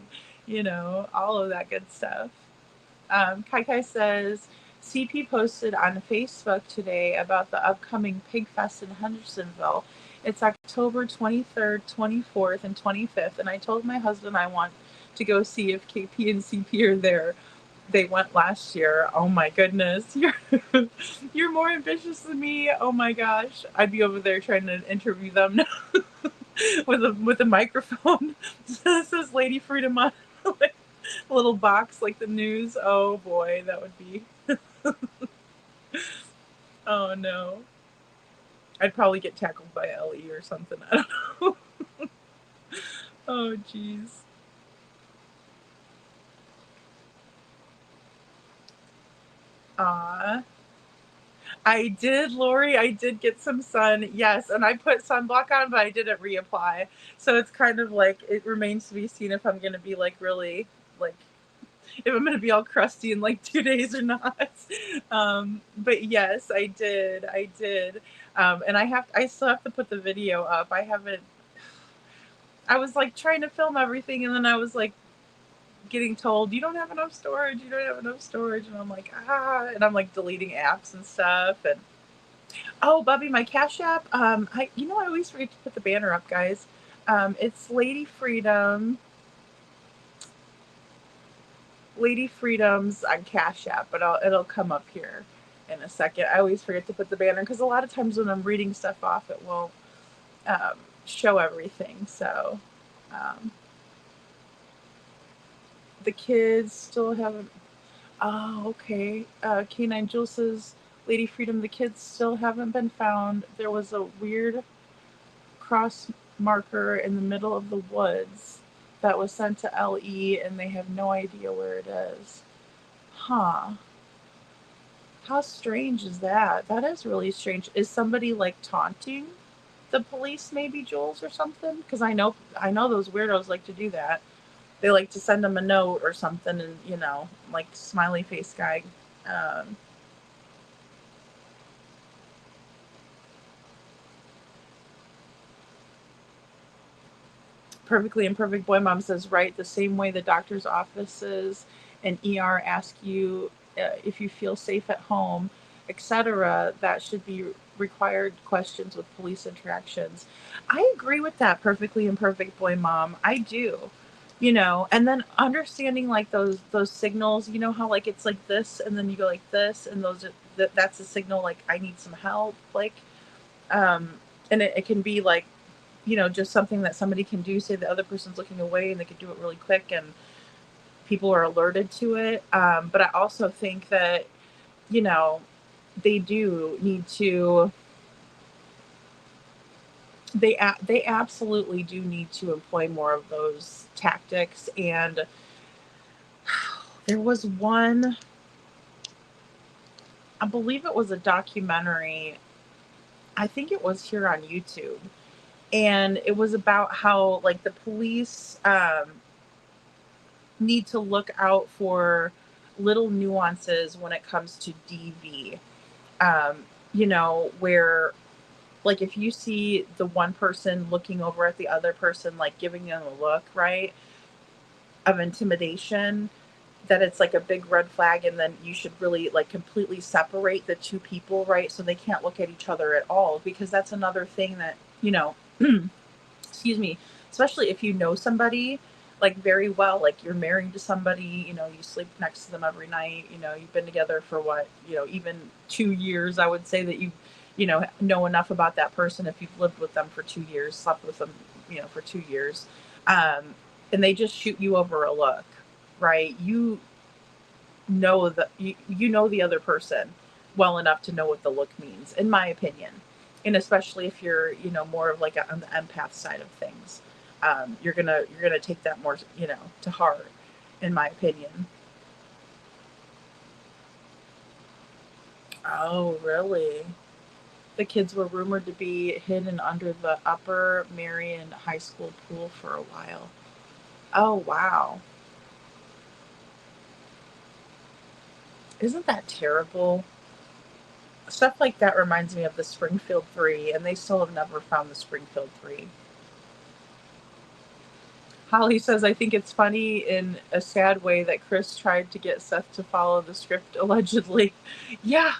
all of that good stuff. Kai Kai says, CP posted on Facebook today about the upcoming Pig Fest in Hendersonville. It's October 23rd, 24th, and 25th, and I told my husband I want to go see if KP and CP are there. They went last year. Oh my goodness, you're more ambitious than me. Oh my gosh, I'd be over there trying to interview them with a microphone. This says Lady Freedom on like a little box like the news. Oh boy, that would be. Oh no. I'd probably get tackled by Ellie or something. I don't know. Oh jeez. I did, Lori. I did get some sun. Yes, and I put sunblock on, but I didn't reapply. So it's kind of like it remains to be seen if I'm gonna be like really like if I'm gonna be all crusty in like 2 days or not. But yes, I did. I did. And I still have to put the video up. I haven't. I was like trying to film everything, and then I was like getting told you don't have enough storage. You don't have enough storage, and I'm like and I'm like deleting apps and stuff. And oh, Bubby, my Cash App. I always forget to put the banner up, guys. It's Lady Freedom. Lady Freedom's on Cash App, but it'll come up here in a second. I always forget to put the banner because a lot of times when I'm reading stuff off, it won't show everything. So the kids still haven't. Oh, okay. K9 Jules says, Lady Freedom, the kids still haven't been found. There was a weird cross marker in the middle of the woods that was sent to LE, and they have no idea where it is. Huh. How strange is that? That is really strange. Is somebody like taunting the police, maybe, Jules, or something? Because I know those weirdos like to do that. They like to send them a note or something, and like smiley face guy. Perfectly Imperfect Boy Mom says, right, the same way the doctor's offices and ER ask you if you feel safe at home, etc., that should be required questions with police interactions. I agree with that, Perfectly Imperfect Boy Mom. I do. And then understanding like those signals, how like it's like this and then you go like this, and that's a signal like I need some help, like and it can be like just something that somebody can do. Say the other person's looking away and they can do it really quick and people are alerted to it. But I also think that, they do need to, they absolutely do need to employ more of those tactics. And there was one, I believe it was a documentary, I think it was here on YouTube, and it was about how like the police need to look out for little nuances when it comes to DV. Where like if you see the one person looking over at the other person, like giving them a look, right, of intimidation, that it's like a big red flag, and then you should really like completely separate the two people, right, so they can't look at each other at all, because that's another thing that excuse me, especially if you know somebody like very well, like you're married to somebody, you sleep next to them every night, you've been together for what, even 2 years. I would say that you know enough about that person if you've lived with them for 2 years, slept with them, for 2 years, and they just shoot you over a look, right? You know the other person well enough to know what the look means, in my opinion. And especially if you're, more of like on the empath side of things, you're gonna take that more, to heart, in my opinion. Oh, really? The kids were rumored to be hidden under the Upper Marion High School pool for a while. Oh, wow. Isn't that terrible? Stuff like that reminds me of the Springfield 3, and they still have never found the Springfield 3. Holly says, I think it's funny in a sad way that Chris tried to get Seth to follow the script, allegedly. Yeah,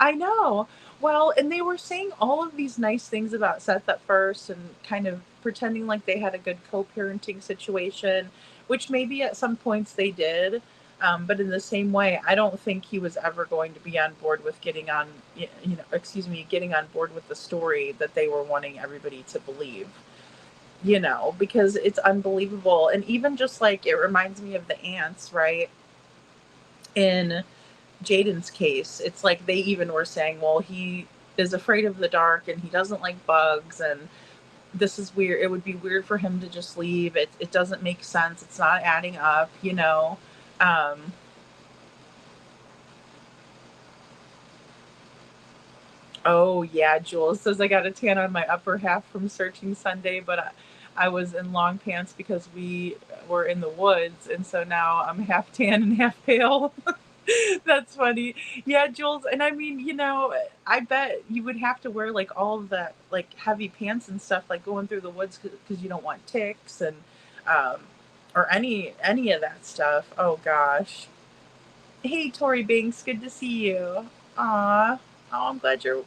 I know. Well, and they were saying all of these nice things about Seth at first and kind of pretending like they had a good co-parenting situation, which maybe at some points they did. But in the same way, I don't think he was ever going to be on board with getting on, getting on board with the story that they were wanting everybody to believe, because it's unbelievable. And even just like, it reminds me of the ants, right? In Jayden's case, it's like they even were saying, well, he is afraid of the dark and he doesn't like bugs, and this is weird. It would be weird for him to just leave. It doesn't make sense. It's not adding up. Oh yeah, Jules says, I got a tan on my upper half from searching Sunday, but I was in long pants because we were in the woods, and so now I'm half tan and half pale. That's funny. Yeah, Jules, and I mean, I bet you would have to wear like all of that, like heavy pants and stuff, like going through the woods because you don't want ticks and or any of that stuff. Oh gosh. Hey, Tori Banks, good to see you. Aw. Oh, I'm glad you're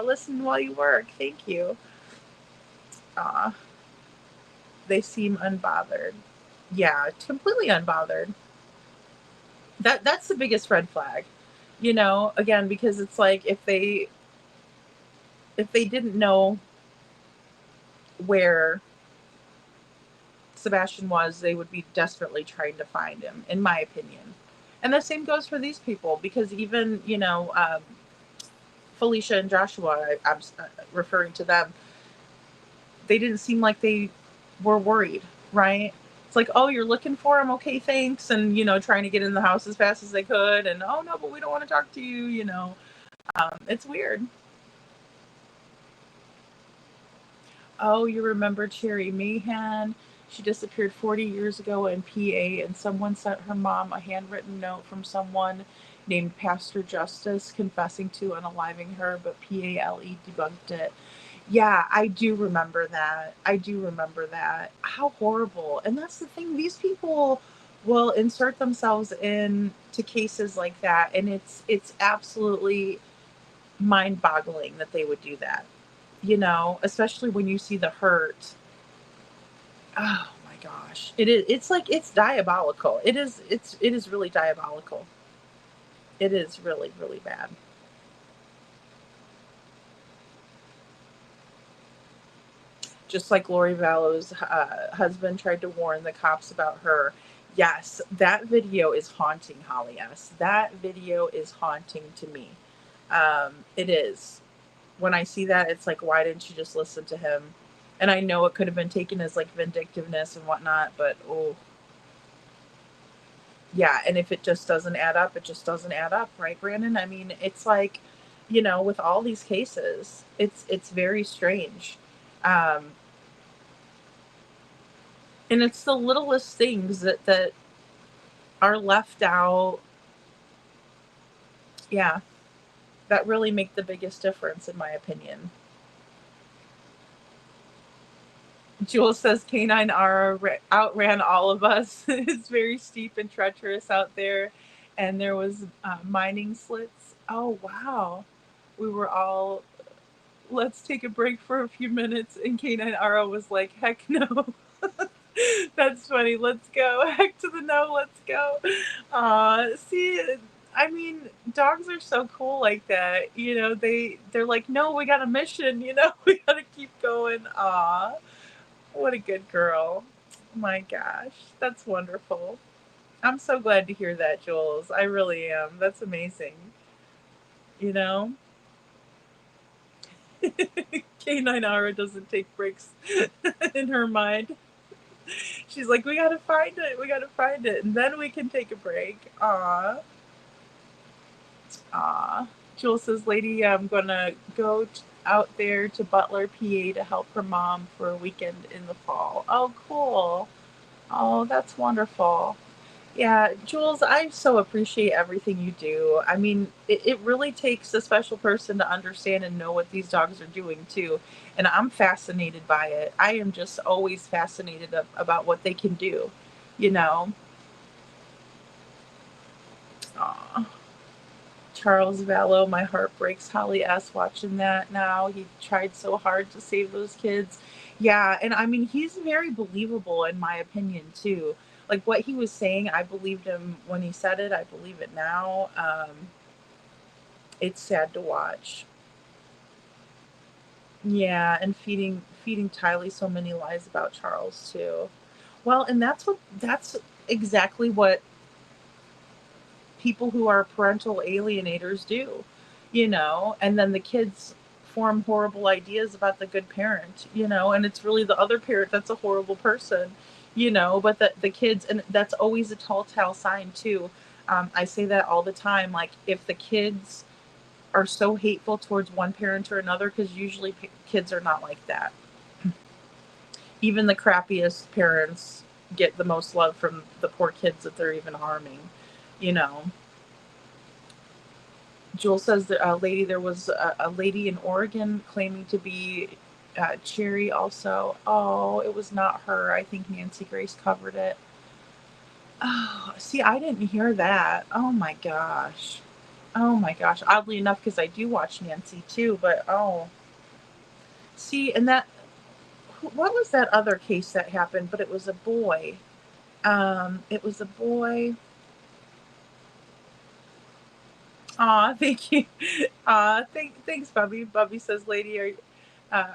listening while you work. Thank you. Aw. They seem unbothered. Yeah, completely unbothered. That's the biggest red flag. Again, because it's like if they didn't know where Sebastian was, they would be desperately trying to find him, in my opinion. And the same goes for these people, because even, Felicia and Joshua, I'm referring to them, they didn't seem like they were worried, right? It's like, oh, you're looking for him? Okay, thanks. And, trying to get in the house as fast as they could. And, oh, no, but we don't want to talk to you, It's weird. Oh, you remember Cherry Mahan? She disappeared 40 years ago in PA, and someone sent her mom a handwritten note from someone named Pastor Justice confessing to unaliving her, but PALE debunked it. Yeah, I do remember that. How horrible. And that's the thing. These people will insert themselves into cases like that, and it's absolutely mind-boggling that they would do that. Especially when you see the hurt. Oh my gosh. It's diabolical. It is really diabolical. It is really, really bad. Just like Lori Vallow's husband tried to warn the cops about her. Yes, that video is haunting, Holly S. That video is haunting to me. It is. When I see that, it's like, why didn't you just listen to him? And I know it could have been taken as like vindictiveness and whatnot, but oh. Yeah, and if it just doesn't add up, it just doesn't add up, right, Brandon? I mean, it's like, with all these cases, it's very strange. And it's the littlest things that are left out. Yeah, that really make the biggest difference, in my opinion. Jules says Canine outran all of us. It's very steep and treacherous out there. And there was mining slits. Oh, wow. We were all, let's take a break for a few minutes. And Canine Ara was like, heck no. That's funny. Let's go. Heck to the no. Let's go. See, I mean, dogs are so cool like that. They're like, no, we got a mission. We got to keep going. Aw. What a good girl. My gosh. That's wonderful. I'm so glad to hear that, Jules. I really am. That's amazing. K9 Ara doesn't take breaks in her mind. She's like, we gotta find it. We gotta find it. And then we can take a break. Aw. Aw. Jules says, lady, I'm gonna go out there to Butler, PA to help her mom for a weekend in the fall. Oh, cool. Oh, that's wonderful. Yeah, Jules, I so appreciate everything you do. I mean, it really takes a special person to understand and know what these dogs are doing too. And I'm fascinated by it. I am just always fascinated about what they can do, you know? Aw. Charles Vallow, my heart breaks. Holly S. watching that now. He tried so hard to save those kids. Yeah, and I mean, he's very believable in my opinion too. Like what he was saying, I believed him when he said it. I believe it now. It's sad to watch. Yeah, and feeding Tylee so many lies about Charles too. Well, and that's exactly what people who are parental alienators do, and then the kids form horrible ideas about the good parent, and it's really the other parent that's a horrible person, but the kids, and that's always a telltale sign too. I say that all the time, like if the kids are so hateful towards one parent or another, because usually kids are not like that. Even the crappiest parents get the most love from the poor kids that they're even harming, you know. Jewel says that there was a lady in Oregon claiming to be Cherry also. Oh, it was not her. I think Nancy Grace covered it. Oh, see, I didn't hear that. Oh my gosh. Oh my gosh. Oddly enough, because I do watch Nancy too, but oh. See, and what was that other case that happened? But it was a boy. It was a boy. Aw, thank you. Thanks, Bubby. Bubby says, "Lady, uh,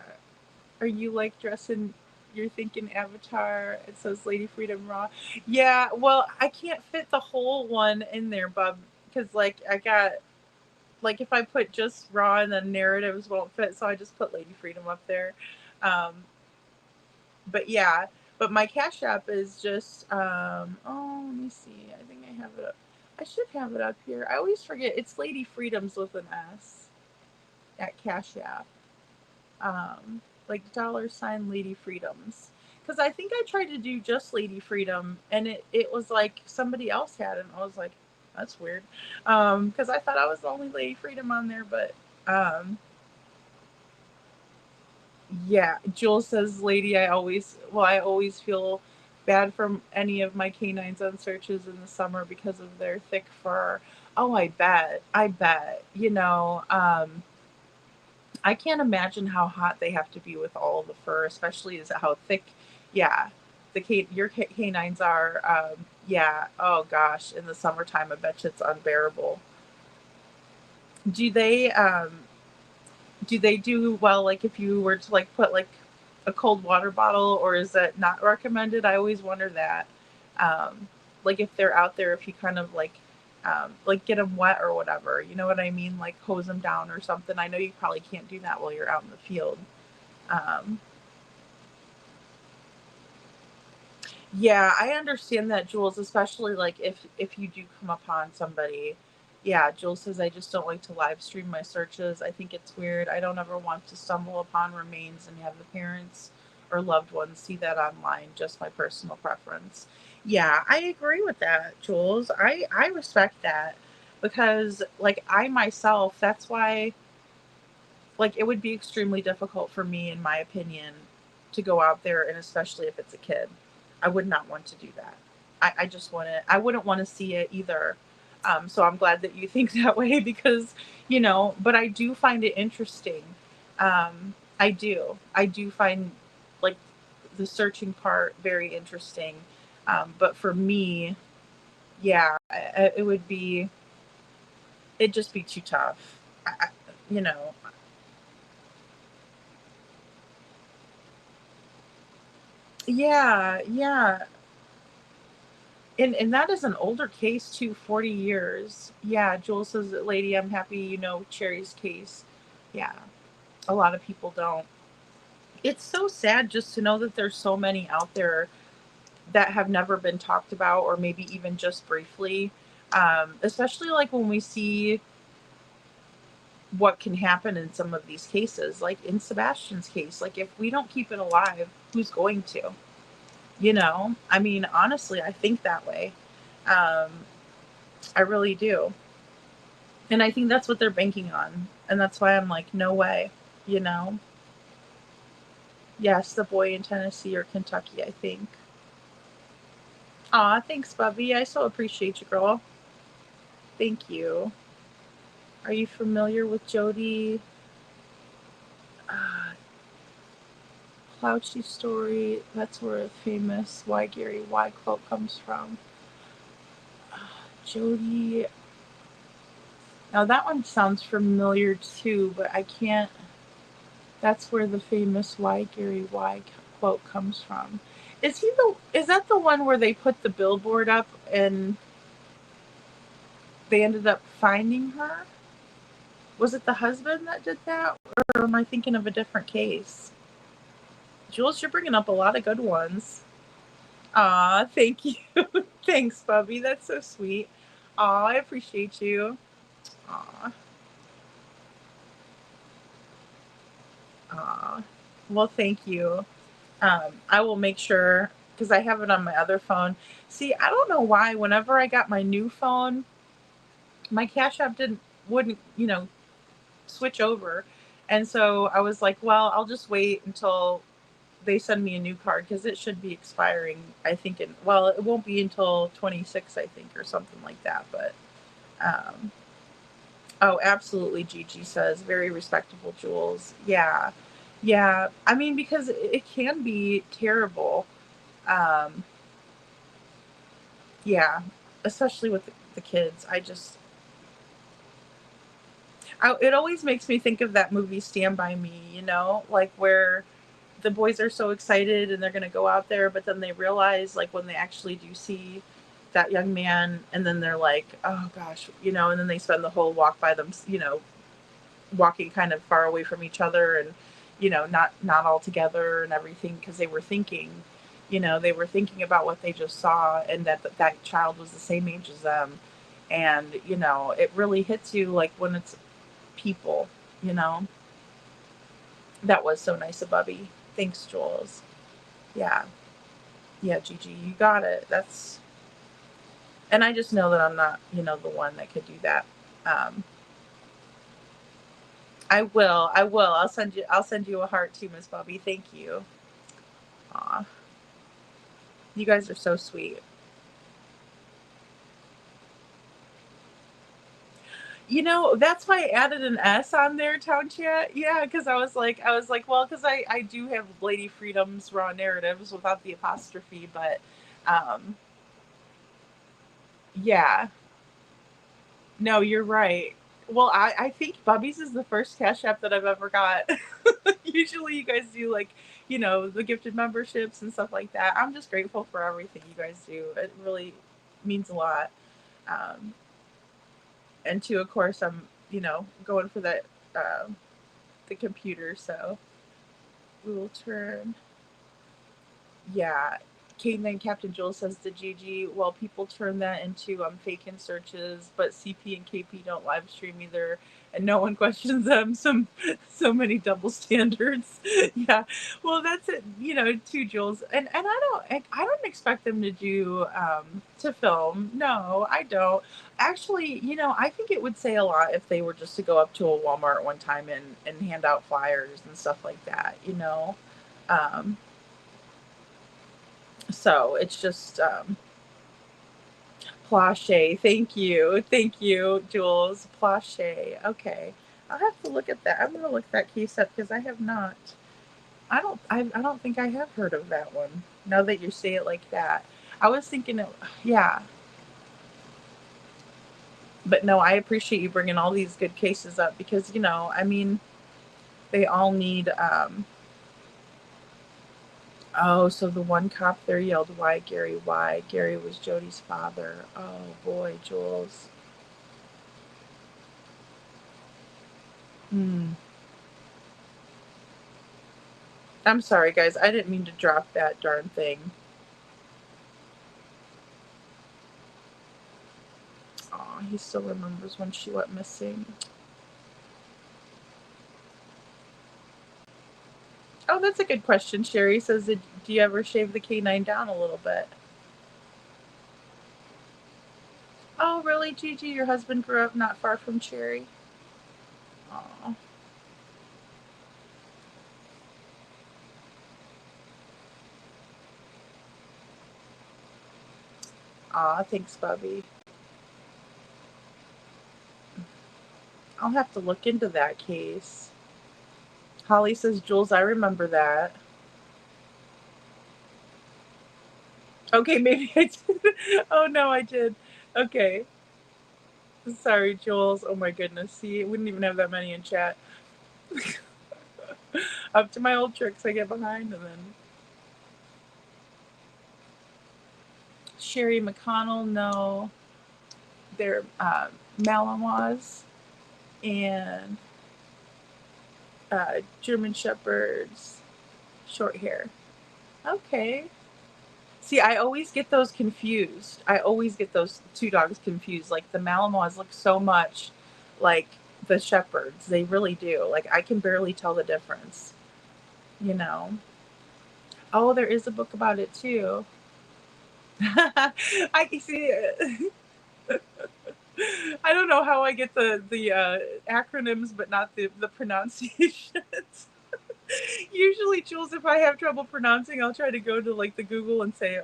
are you like dressing? You're thinking Avatar." It says, "Lady Freedom Raw." Yeah, well, I can't fit the whole one in there, Bub, because like I got like if I put just Raw and then narratives won't fit, so I just put Lady Freedom up there. Um, but yeah, but my Cash App is just oh, let me see. I think I have it up. I should have it up here. I always forget. It's Lady Freedoms with an S at Cash App. Like $ Lady Freedoms. Because I think I tried to do just Lady Freedom, and it was like somebody else had it, and I was like, that's weird. Because I thought I was the only Lady Freedom on there, but um, yeah, Jewel says, "Lady, I always feel bad for any of my canines on searches in the summer because of their thick fur." Oh, I bet. I can't imagine how hot they have to be with all the fur, especially is how thick. Yeah, your canines are. Yeah. Oh gosh, in the summertime, I bet you it's unbearable. Do they? Do they do well, like if you were to like put like a cold water bottle, or is that not recommended? I always wonder that. um like if they're out there, if you kind of like get them wet or whatever, you know what I mean, like hose them down or something. I know you probably can't do that while you're out in the field. um Yeah, I understand that, Jules, especially like if you do come upon somebody. Yeah, Jules says, "I just don't like to live stream my searches. I think it's weird. I don't ever want to stumble upon remains and have the parents or loved ones see that online. Just my personal preference." Yeah, I agree with that, Jules. I respect that, because like I myself, that's why, like, it would be extremely difficult for me, in my opinion, to go out there, and especially if it's a kid. I would not want to do that. I just I wouldn't want to see it either. So I'm glad that you think that way, because, but I do find it interesting. I do. I do find like the searching part very interesting. But for me, yeah, it'd just be too tough. I, you know, yeah, yeah. And that is an older case too, 40 years. Yeah, Jules says, "Lady, I'm happy you know Cherry's case." Yeah, a lot of people don't. It's so sad just to know that there's so many out there that have never been talked about, or maybe even just briefly. Especially like when we see what can happen in some of these cases, like in Sebastian's case. Like if we don't keep it alive, who's going to? I mean, honestly, I think that way. I really do. And I think that's what they're banking on. And that's why I'm like, no way, you know? Yes, the boy in Tennessee or Kentucky, I think. Aw, thanks, Bubby. I so appreciate you, girl. Thank you. Are you familiar with Jody Clouchy's story? That's where a famous Why Gary Why quote comes from. Jody. Now that one sounds familiar too, but I can't. That's where the famous Why Gary Why quote comes from. Is that the one where they put the billboard up and they ended up finding her? Was it the husband that did that, or am I thinking of a different case? Jules, you're bringing up a lot of good ones. Aw, thank you. Thanks, Bubby. That's so sweet. Aw, I appreciate you. Aw. Aw. Well, thank you. I will make sure, because I have it on my other phone. See, I don't know why, whenever I got my new phone, my Cash App wouldn't, switch over. And so I was like, well, I'll just wait until they send me a new card, because it should be expiring, I think, it won't be until 26, I think, or something like that. But, oh, absolutely, Gigi says, very respectable, Jules. Yeah. Yeah. I mean, because it can be terrible. Yeah. Especially with the kids. It always makes me think of that movie Stand By Me, like where the boys are so excited and they're going to go out there, but then they realize, like, when they actually do see that young man, and then they're like, oh gosh, and then they spend the whole walk by them, walking kind of far away from each other, and, not all together and everything, because they were thinking about what they just saw, and that child was the same age as them. And, it really hits you, like, when it's people, That was so nice of Bubby. Thanks, Jules. Yeah. Yeah, Gigi, you got it. And I just know that I'm not, the one that could do that. I will. I'll send you a heart too, Miss Bobby. Thank you. Aw. You guys are so sweet. That's why I added an S on there, Town Chat. Yeah, because I was like, well, because I do have Lady Freedom's raw narratives without the apostrophe, but yeah. No, you're right. Well, I think Bubby's is the first Cash App that I've ever got. Usually you guys do, like, the gifted memberships and stuff like that. I'm just grateful for everything you guys do. It really means a lot. And two, of course, I'm, going for that, the computer, so we will turn. Yeah. Caveman Captain Joel says to Gigi, well, people turn that into fake in searches, but CP and KP don't live stream either, and no one questions them. So many double standards. Yeah, well, that's it. Too, Jules, and I don't expect them to do to film. No, I don't. Actually, I think it would say a lot if they were just to go up to a Walmart one time and hand out flyers and stuff like that. So it's just Plache. Thank you, Jules. Plache. Okay, I'll have to look at that. I'm gonna look that case up, because I have not. I don't think I have heard of that one. Now that you say it like that, I was thinking it. Yeah, but no, I appreciate you bringing all these good cases up, because I mean, they all need. Oh, so the one cop there yelled, "Why, Gary, why?" Gary was Jody's father. Oh, boy, Jules. I'm sorry, guys. I didn't mean to drop that darn thing. Aw, he still remembers when she went missing. Oh, that's a good question. Sherry says, do you ever shave the canine down a little bit? Oh, really, Gigi? Your husband grew up not far from Cherry? Aw. Aw, thanks, Bubby. I'll have to look into that case. Holly says, Jules, I remember that. Okay, maybe I did. Oh, no, I did. Okay. Sorry, Jules. Oh, my goodness. See, we didn't even have that many in chat. Up to my old tricks, I get behind, and then Sherry McConnell, no. They're Malinois and German Shepherds, short hair. Okay. See, I always get those confused. I always get those two dogs confused. Like the Malinois look so much like the Shepherds. They really do. Like I can barely tell the difference. You know. Oh, there is a book about it too. I can see it. I don't know how I get the acronyms, but not the pronunciations. Usually, Jules, if I have trouble pronouncing, I'll try to go to like the Google and say,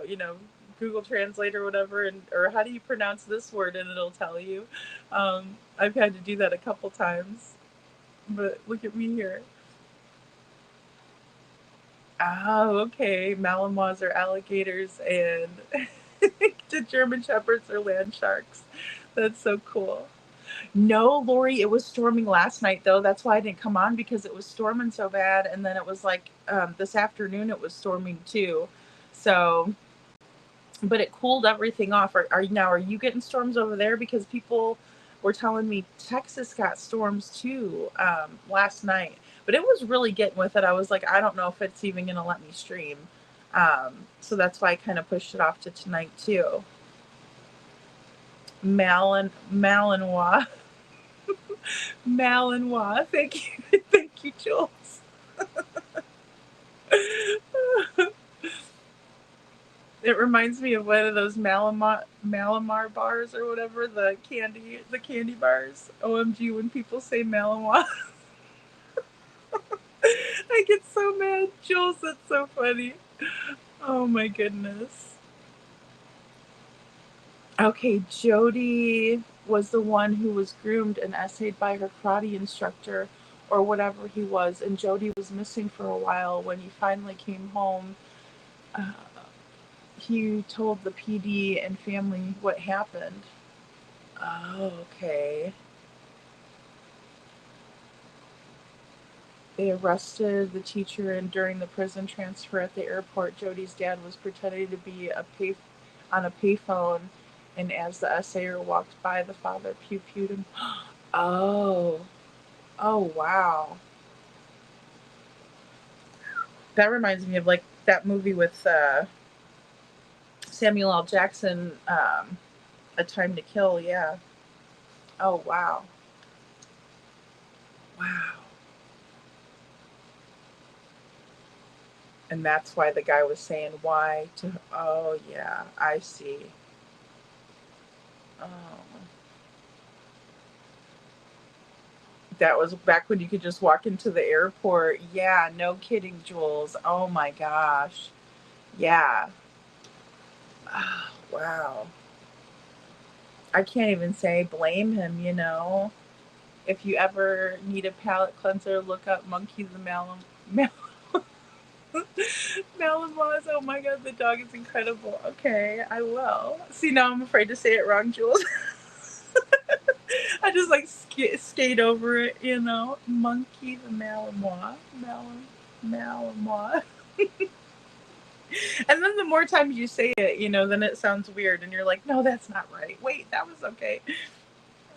Google Translate or whatever, and or how do you pronounce this word, and it'll tell you. I've had to do that a couple times, but look at me here. Oh, okay. Malinois are alligators, and the German Shepherds are land sharks. That's so cool. No, Lori, it was storming last night though. That's why I didn't come on because it was storming so bad. And then it was like this afternoon it was storming too. So, but it cooled everything off. Are you getting storms over there? Because people were telling me Texas got storms too last night. But it was really getting with it. I was like, I don't know if it's even going to let me stream. So that's why I kind of pushed it off to tonight too. Malinois. Malinois. Thank you. Thank you, Jules. It reminds me of one of those Malamar bars or whatever, the candy bars. OMG, when people say Malinois. I get so mad. Jules, that's so funny. Oh my goodness. Okay, Jody was the one who was groomed and essayed by her karate instructor or whatever he was, and Jody was missing for a while. When he finally came home, uh, he told the PD and family what happened. Oh, okay. They arrested the teacher, and during the prison transfer at the airport, Jody's dad was pretending to be on a payphone, and as the assayer walked by, the father pew-pewed him. Oh. Oh, wow. That reminds me of like that movie with Samuel L. Jackson, A Time to Kill. Yeah. Oh, wow. Wow. And that's why the guy was saying why to. Oh, yeah. I see. Oh. That was back when you could just walk into the airport. Yeah, no kidding, Jules. Oh my gosh. Yeah. Oh, wow. I can't even say blame him. If you ever need a palate cleanser, look up Monkey the Malinois. Oh my god, the dog is incredible. Okay, I will. See, now I'm afraid to say it wrong, Jules. I just like skate over it. Monkey the Malinois. Malinois. And then the more times you say it, then it sounds weird and you're like, no, that's not right. Wait, that was okay.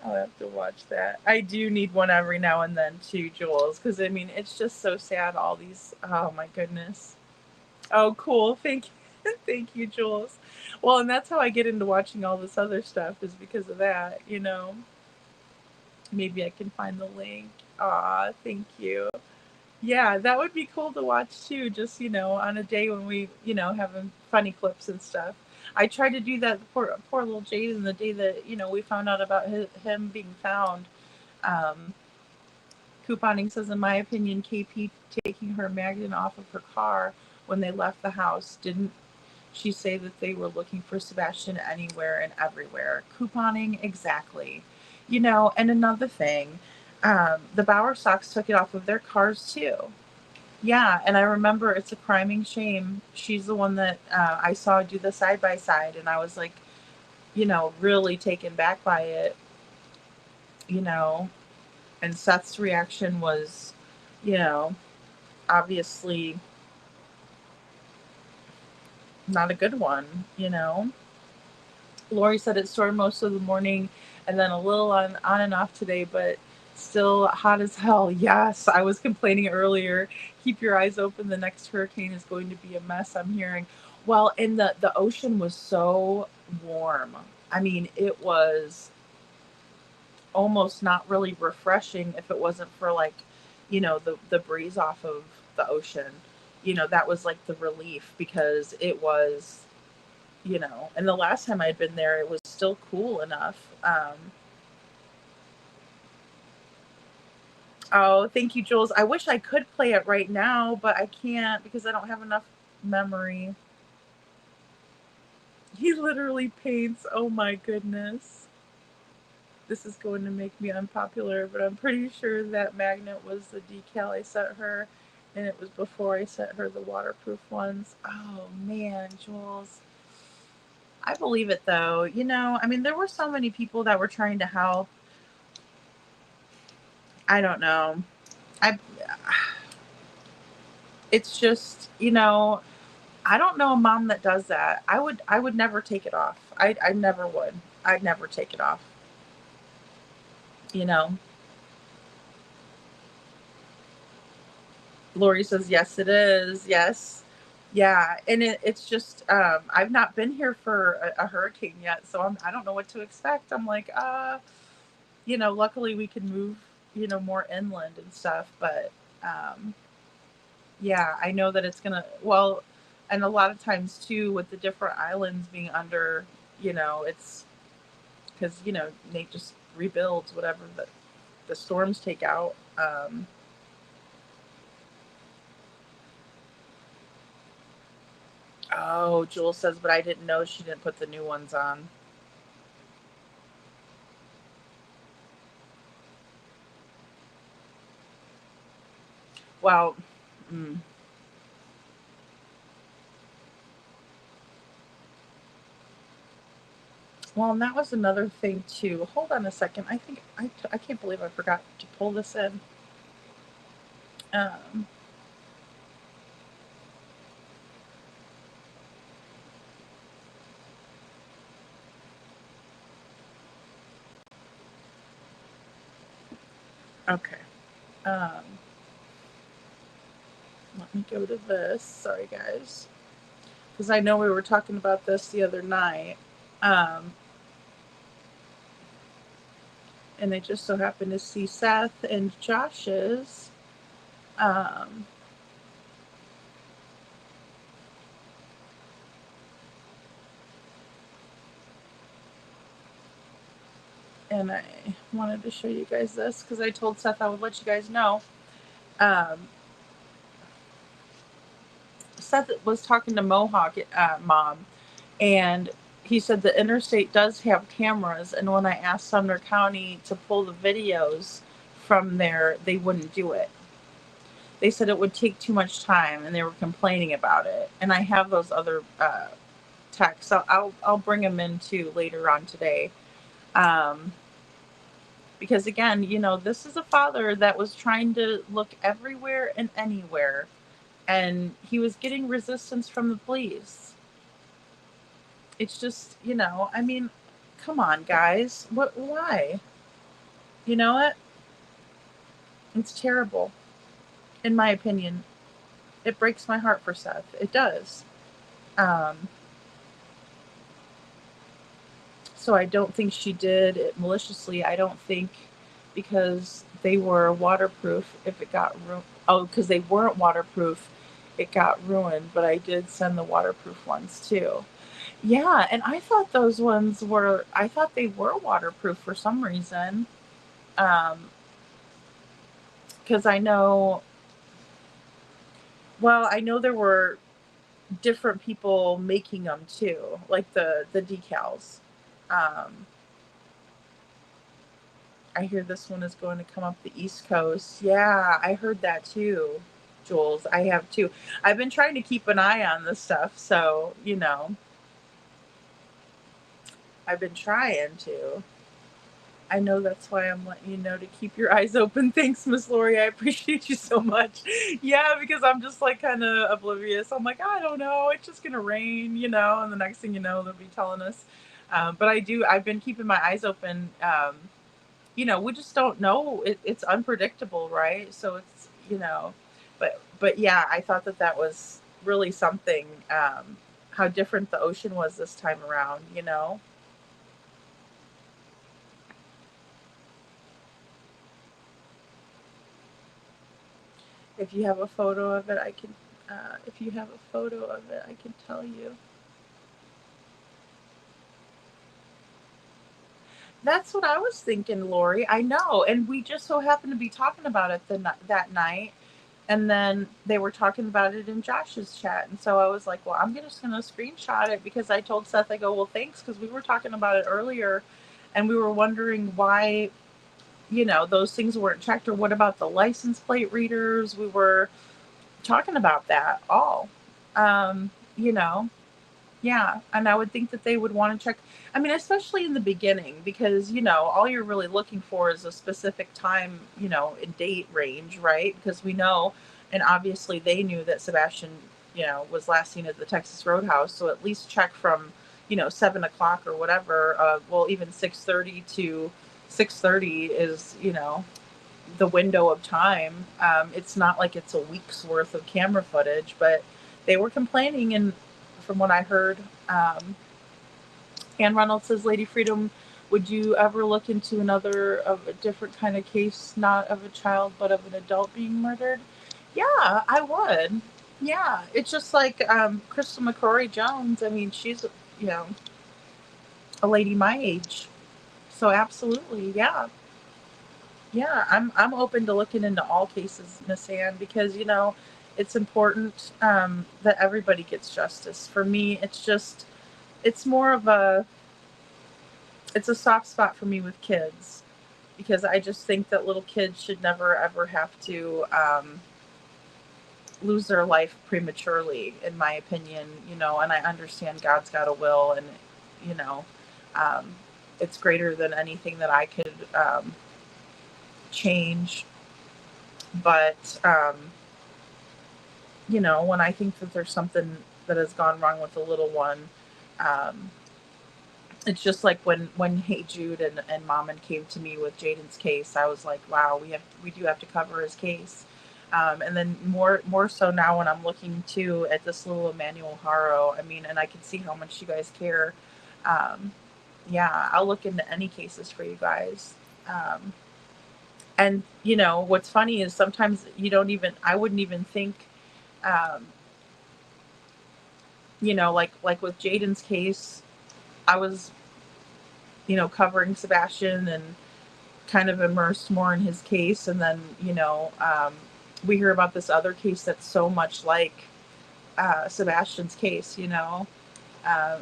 I'll have to watch that. I do need one every now and then too, Jules, because it's just so sad. All these, oh my goodness. Oh, cool. Thank you. Thank you, Jules. Well, and that's how I get into watching all this other stuff is because of that. Maybe I can find the link. Aw, thank you. Yeah, that would be cool to watch too, just, on a day when we, having funny clips and stuff. I tried to do that poor little Jayden the day that, we found out about him being found. Um, Couponing says, in my opinion, KP taking her magnet off of her car when they left the house, didn't she say that they were looking for Sebastian anywhere and everywhere? Couponing, exactly. And another thing, the Bowerstocks took it off of their cars too. Yeah, and I remember It's a Criming Shame. She's the one that I saw do the side by side, and I was like, really taken back by it, you know. And Seth's reaction was, obviously not a good one. Lori said it stormed most of the morning and then a little on and off today, but still hot as hell. Yes, I was complaining earlier. Keep your eyes open. The next hurricane is going to be a mess, I'm hearing. Well, and the ocean was so warm. I mean, it was almost not really refreshing if it wasn't for the breeze off of the ocean. That was like the relief, because it was, and the last time I'd been there, it was still cool enough. Oh, thank you, Jules. I wish I could play it right now, but I can't because I don't have enough memory. He literally paints. Oh my goodness. This is going to make me unpopular, but I'm pretty sure that magnet was the decal I sent her, and it was before I sent her the waterproof ones. Oh man, Jules. I believe it though. There were so many people that were trying to help. I don't know. It's just, I don't know a mom that does that. I would never take it off. I never would. I'd never take it off. Lori says, yes, it is. Yes. Yeah. And it's just, I've not been here for a hurricane yet, so I don't know what to expect. I'm like, luckily we can move, more inland and stuff, but, yeah, I know that it's gonna, well, and a lot of times too, with the different islands being under, it's because, Nate just rebuilds whatever the storms take out. Oh, Jules says, but I didn't know she didn't put the new ones on. Well, Well, and that was another thing too. Hold on a second. I think I can't believe I forgot to pull this in. Okay. Let me go to this. Sorry, guys. Because I know we were talking about this the other night. And I just so happened to see Seth and Josh's. And I wanted to show you guys this because I told Seth I would let you guys know. Seth was talking to Mohawk mom, and he said the interstate does have cameras, and when I asked Sumner County to pull the videos from there, they wouldn't do it. They said it would take too much time, and they were complaining about it. And I have those other texts. I'll bring them in too later on today. Because again, this is a father that was trying to look everywhere and anywhere, and he was getting resistance from the police. It's just, come on, guys. Why? You know what? It's terrible. In my opinion. It breaks my heart for Seth. It does. So I don't think she did it maliciously. I don't think because they were waterproof, if it got ruined. Oh, because they weren't waterproof, it got ruined. But I did send the waterproof ones too. Yeah, and I thought those ones were, I thought they were waterproof for some reason. Um, because I know, well, I know there were different people making them too, like the decals. Um, I hear this one is going to come up the East Coast. Yeah, I heard that too, Jules. I have too. I've been trying to keep an eye on this stuff, so I've been trying to. I know that's why I'm letting you know to keep your eyes open. Thanks, Miss Lori. I appreciate you so much. Yeah, because I'm just like kind of oblivious. I'm like, I don't know. It's just gonna rain, and the next thing you know, they'll be telling us. But I've been keeping my eyes open. We just don't know. It's unpredictable, right? So but yeah, I thought that was really something. How different the ocean was this time around. If you have a photo of it, I can. If you have a photo of it, I can tell you. That's what I was thinking, Lori. I know, and we just so happened to be talking about it that night, and then they were talking about it in Josh's chat, and so I was like, "Well, I'm just gonna screenshot it," because I told Seth, I go, "Well, thanks," because we were talking about it earlier, and we were wondering why those things weren't checked, or what about the license plate readers? We were talking about that all. Um, you know, yeah, and I would think that they would want to check. I mean, especially in the beginning, because all you're really looking for is a specific time, and date range, right? Because we know, and obviously they knew that Sebastian, was last seen at the Texas Roadhouse. So at least check from, 7 o'clock or whatever. Well, even 6:30 to 6:30 is, the window of time. It's not like it's a week's worth of camera footage, but they were complaining, and from what I heard, Ann Reynolds says, Lady Freedom, would you ever look into another of a different kind of case, not of a child, but of an adult being murdered? Yeah, I would. Yeah, it's just like Crystal McCrory Jones. I mean, she's, you know, a lady my age. So absolutely, yeah. Yeah, I'm open to looking into all cases, Miss Ann, because it's important that everybody gets justice. For me, it's more of it's a soft spot for me with kids, because I just think that little kids should never ever have to lose their life prematurely, in my opinion. And I understand God's got a will, and you know, um, it's greater than anything that I could change. But when I think that there's something that has gone wrong with a little one, um, it's just like when Hey Jude and Maman came to me with Jayden's case. I was like, wow, we do have to cover his case. And then more so now when I'm looking too at this little Emmanuel Haro. I mean, and I can see how much you guys care. Um, yeah, I'll look into any cases for you guys. And what's funny is sometimes I wouldn't even think, um, like with Jayden's case, I was, covering Sebastian and kind of immersed more in his case. And then, we hear about this other case that's so much like Sebastian's case,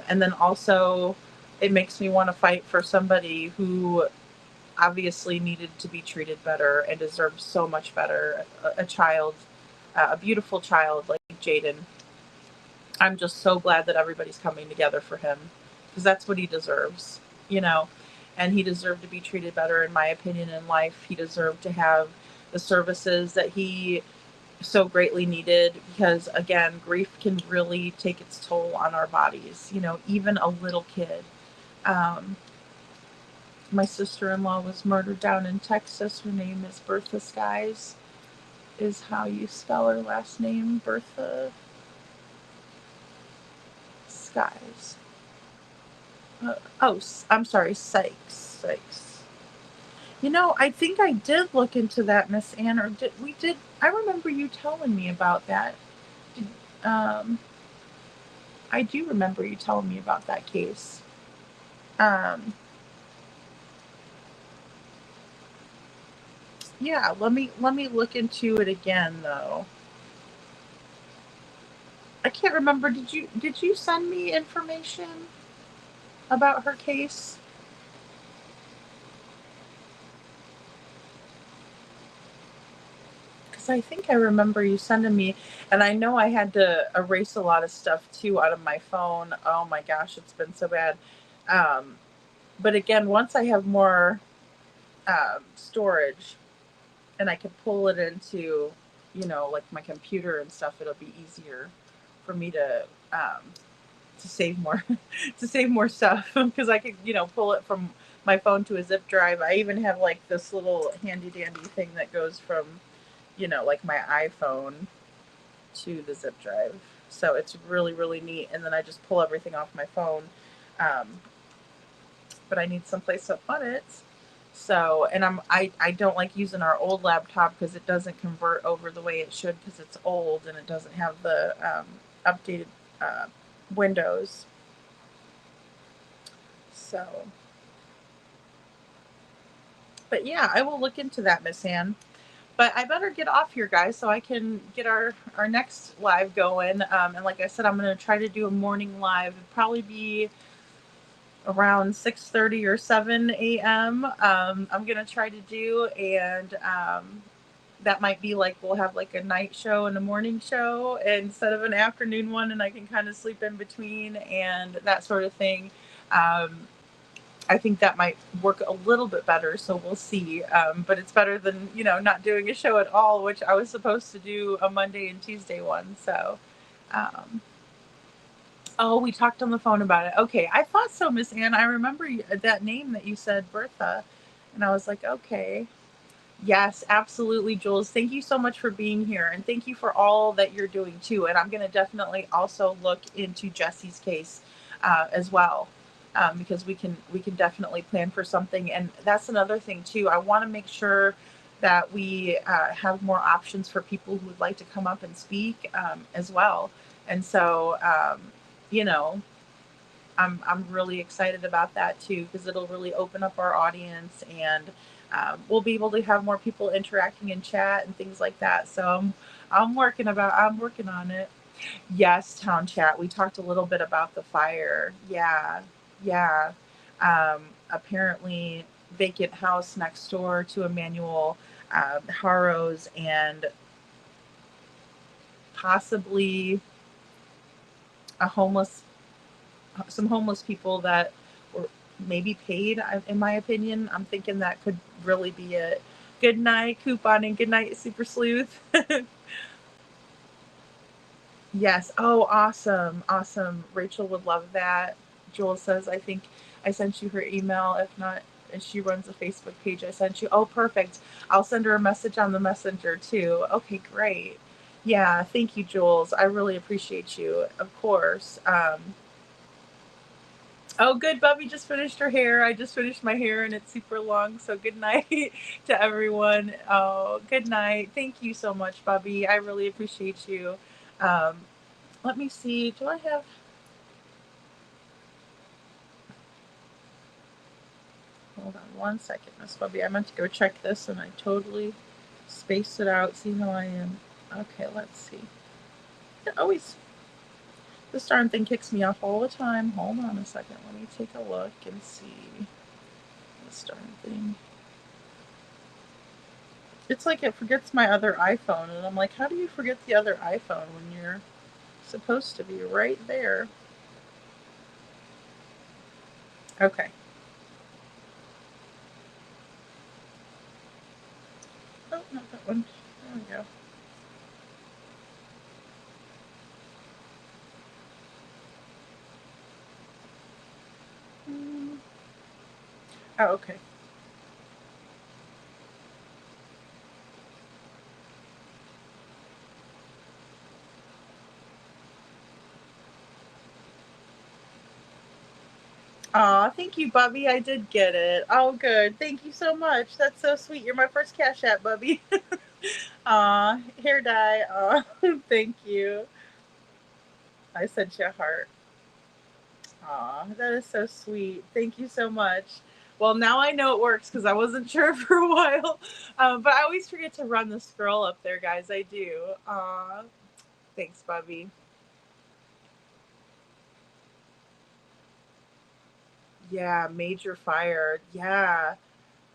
and then also it makes me want to fight for somebody who obviously needed to be treated better and deserved so much better. A child, a beautiful child like Jayden. I'm just so glad that everybody's coming together for him, because that's what he deserves, and he deserved to be treated better, in my opinion, in life. He deserved to have the services that he so greatly needed, because again, grief can really take its toll on our bodies, even a little kid. Um, my sister-in-law was murdered down in Texas. Her name is Bertha Skies, is how you spell her last name. Bertha Skies. I'm sorry, Sykes. I think I did look into that, Miss Ann, or I remember you telling me about that. I do remember you telling me about that case. Um, yeah, let me look into it again though. I can't remember. Did you send me information about her case? Because I think I remember you sending me, and I know I had to erase a lot of stuff too out of my phone. Oh my gosh, it's been so bad. Um, but again, once I have more storage and I can pull it into, like my computer and stuff, it'll be easier for me to save more to save more stuff because I could, pull it from my phone to a zip drive. I even have like this little handy dandy thing that goes from, like my iPhone to the zip drive. So it's really, really neat. And then I just pull everything off my phone. Um, but I need someplace to put it. So, and I don't like using our old laptop because it doesn't convert over the way it should because it's old and it doesn't have the updated Windows. So, but yeah, I will look into that, Miss Ann. But I better get off here, guys, so I can get our next live going. And like I said, I'm going to try to do a morning live. It'll probably be around 6:30 or 7 a.m. I'm going to try to do, and that might be like we'll have like a night show and a morning show instead of an afternoon one, and I can kind of sleep in between and that sort of thing. I think that might work a little bit better, so we'll see. But it's better than, not doing a show at all, which I was supposed to do a Monday and Tuesday one. So, oh, we talked on the phone about it. Okay, I thought so, Miss Ann. I remember that name that you said, Bertha. And I was like, okay. Yes, absolutely, Jules. Thank you so much for being here. And thank you for all that you're doing, too. And I'm going to definitely also look into Jesse's case as well. Because we can definitely plan for something. And that's another thing too. I want to make sure that we have more options for people who would like to come up and speak as well. And so, I'm really excited about that too, because it'll really open up our audience, and we'll be able to have more people interacting in chat and things like that. So I'm working on it. Yes, town chat. We talked a little bit about the fire. Yeah. Yeah. Apparently vacant house next door to Emmanuel Harrow's, and possibly some homeless people that were maybe paid, in my opinion. I'm thinking that could really be it. Good night, Coupon, and good night, Super Sleuth. Yes. Oh, awesome. Awesome. Rachel would love that. Joel says, I think I sent you her email. If not, and she runs a Facebook page, I sent you. Oh, perfect. I'll send her a message on the messenger too. Okay, great. Yeah. Thank you, Jules. I really appreciate you. Of course. Oh, good. Bubby just finished her hair. I just finished my hair and it's super long. So good night to everyone. Oh, good night. Thank you so much, Bubby. I really appreciate you. Um, Let me see. Do I have... Hold on one second, Miss Bubby. I meant to go check this and I totally spaced it out. See how I am? Okay, let's see. It always... This darn thing kicks me off all the time. Hold on a second. Let me take a look and see. This darn thing. It's like it forgets my other iPhone. And I'm like, how do you forget the other iPhone when you're supposed to be right there? Okay. Oh, not that one. There we go. Oh, okay. Aw, thank you, Bubby. I did get it. Oh, good. Thank you so much. That's so sweet. You're my first Cash App, Bubby. Aw, hair dye. Aw, thank you. I sent you a heart. Aw, that is so sweet. Thank you so much. Well, now I know it works because I wasn't sure for a while. But I always forget to run the scroll up there, guys. I do. Aw, thanks, Bubby. Yeah, Major Fire. Yeah.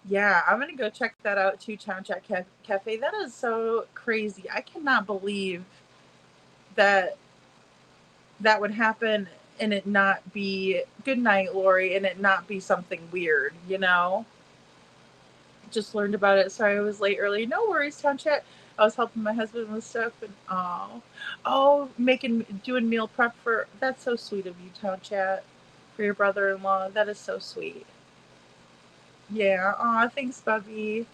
Yeah, I'm gonna go check that out too, Town Chat Cafe. That is so crazy. I cannot believe that that would happen and it not be good night, Lori, and it not be something weird, you know? Just learned about it. Sorry I was late earlier. No worries, Town Chat. I was helping my husband with stuff and doing meal prep for that's so sweet of you, Town Chat, for your brother-in-law. That is so sweet. Yeah, thanks, Bubby.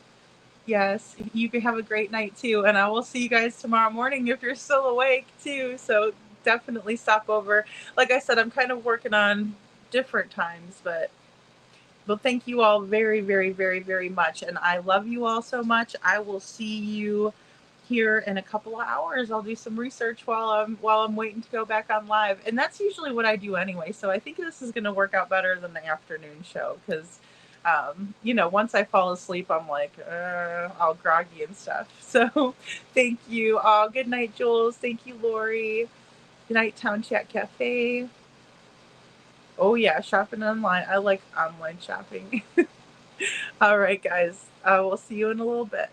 Yes, you can have a great night too, and I will see you guys tomorrow morning if you're still awake too. So definitely stop over. Like I said, I'm kind of working on different times, but thank you all very, very, very, very much, and I love you all so much. I will see you here in a couple of hours. I'll do some research while I'm waiting to go back on live, and that's usually what I do anyway. So I think this is going to work out better than the afternoon show because once I fall asleep, I'm like, all groggy and stuff. So thank you. Good night, Jules. Thank you, Lori. Good night, Town Chat Cafe. Oh, yeah, shopping online. I like online shopping. All right, guys. We'll see you in a little bit.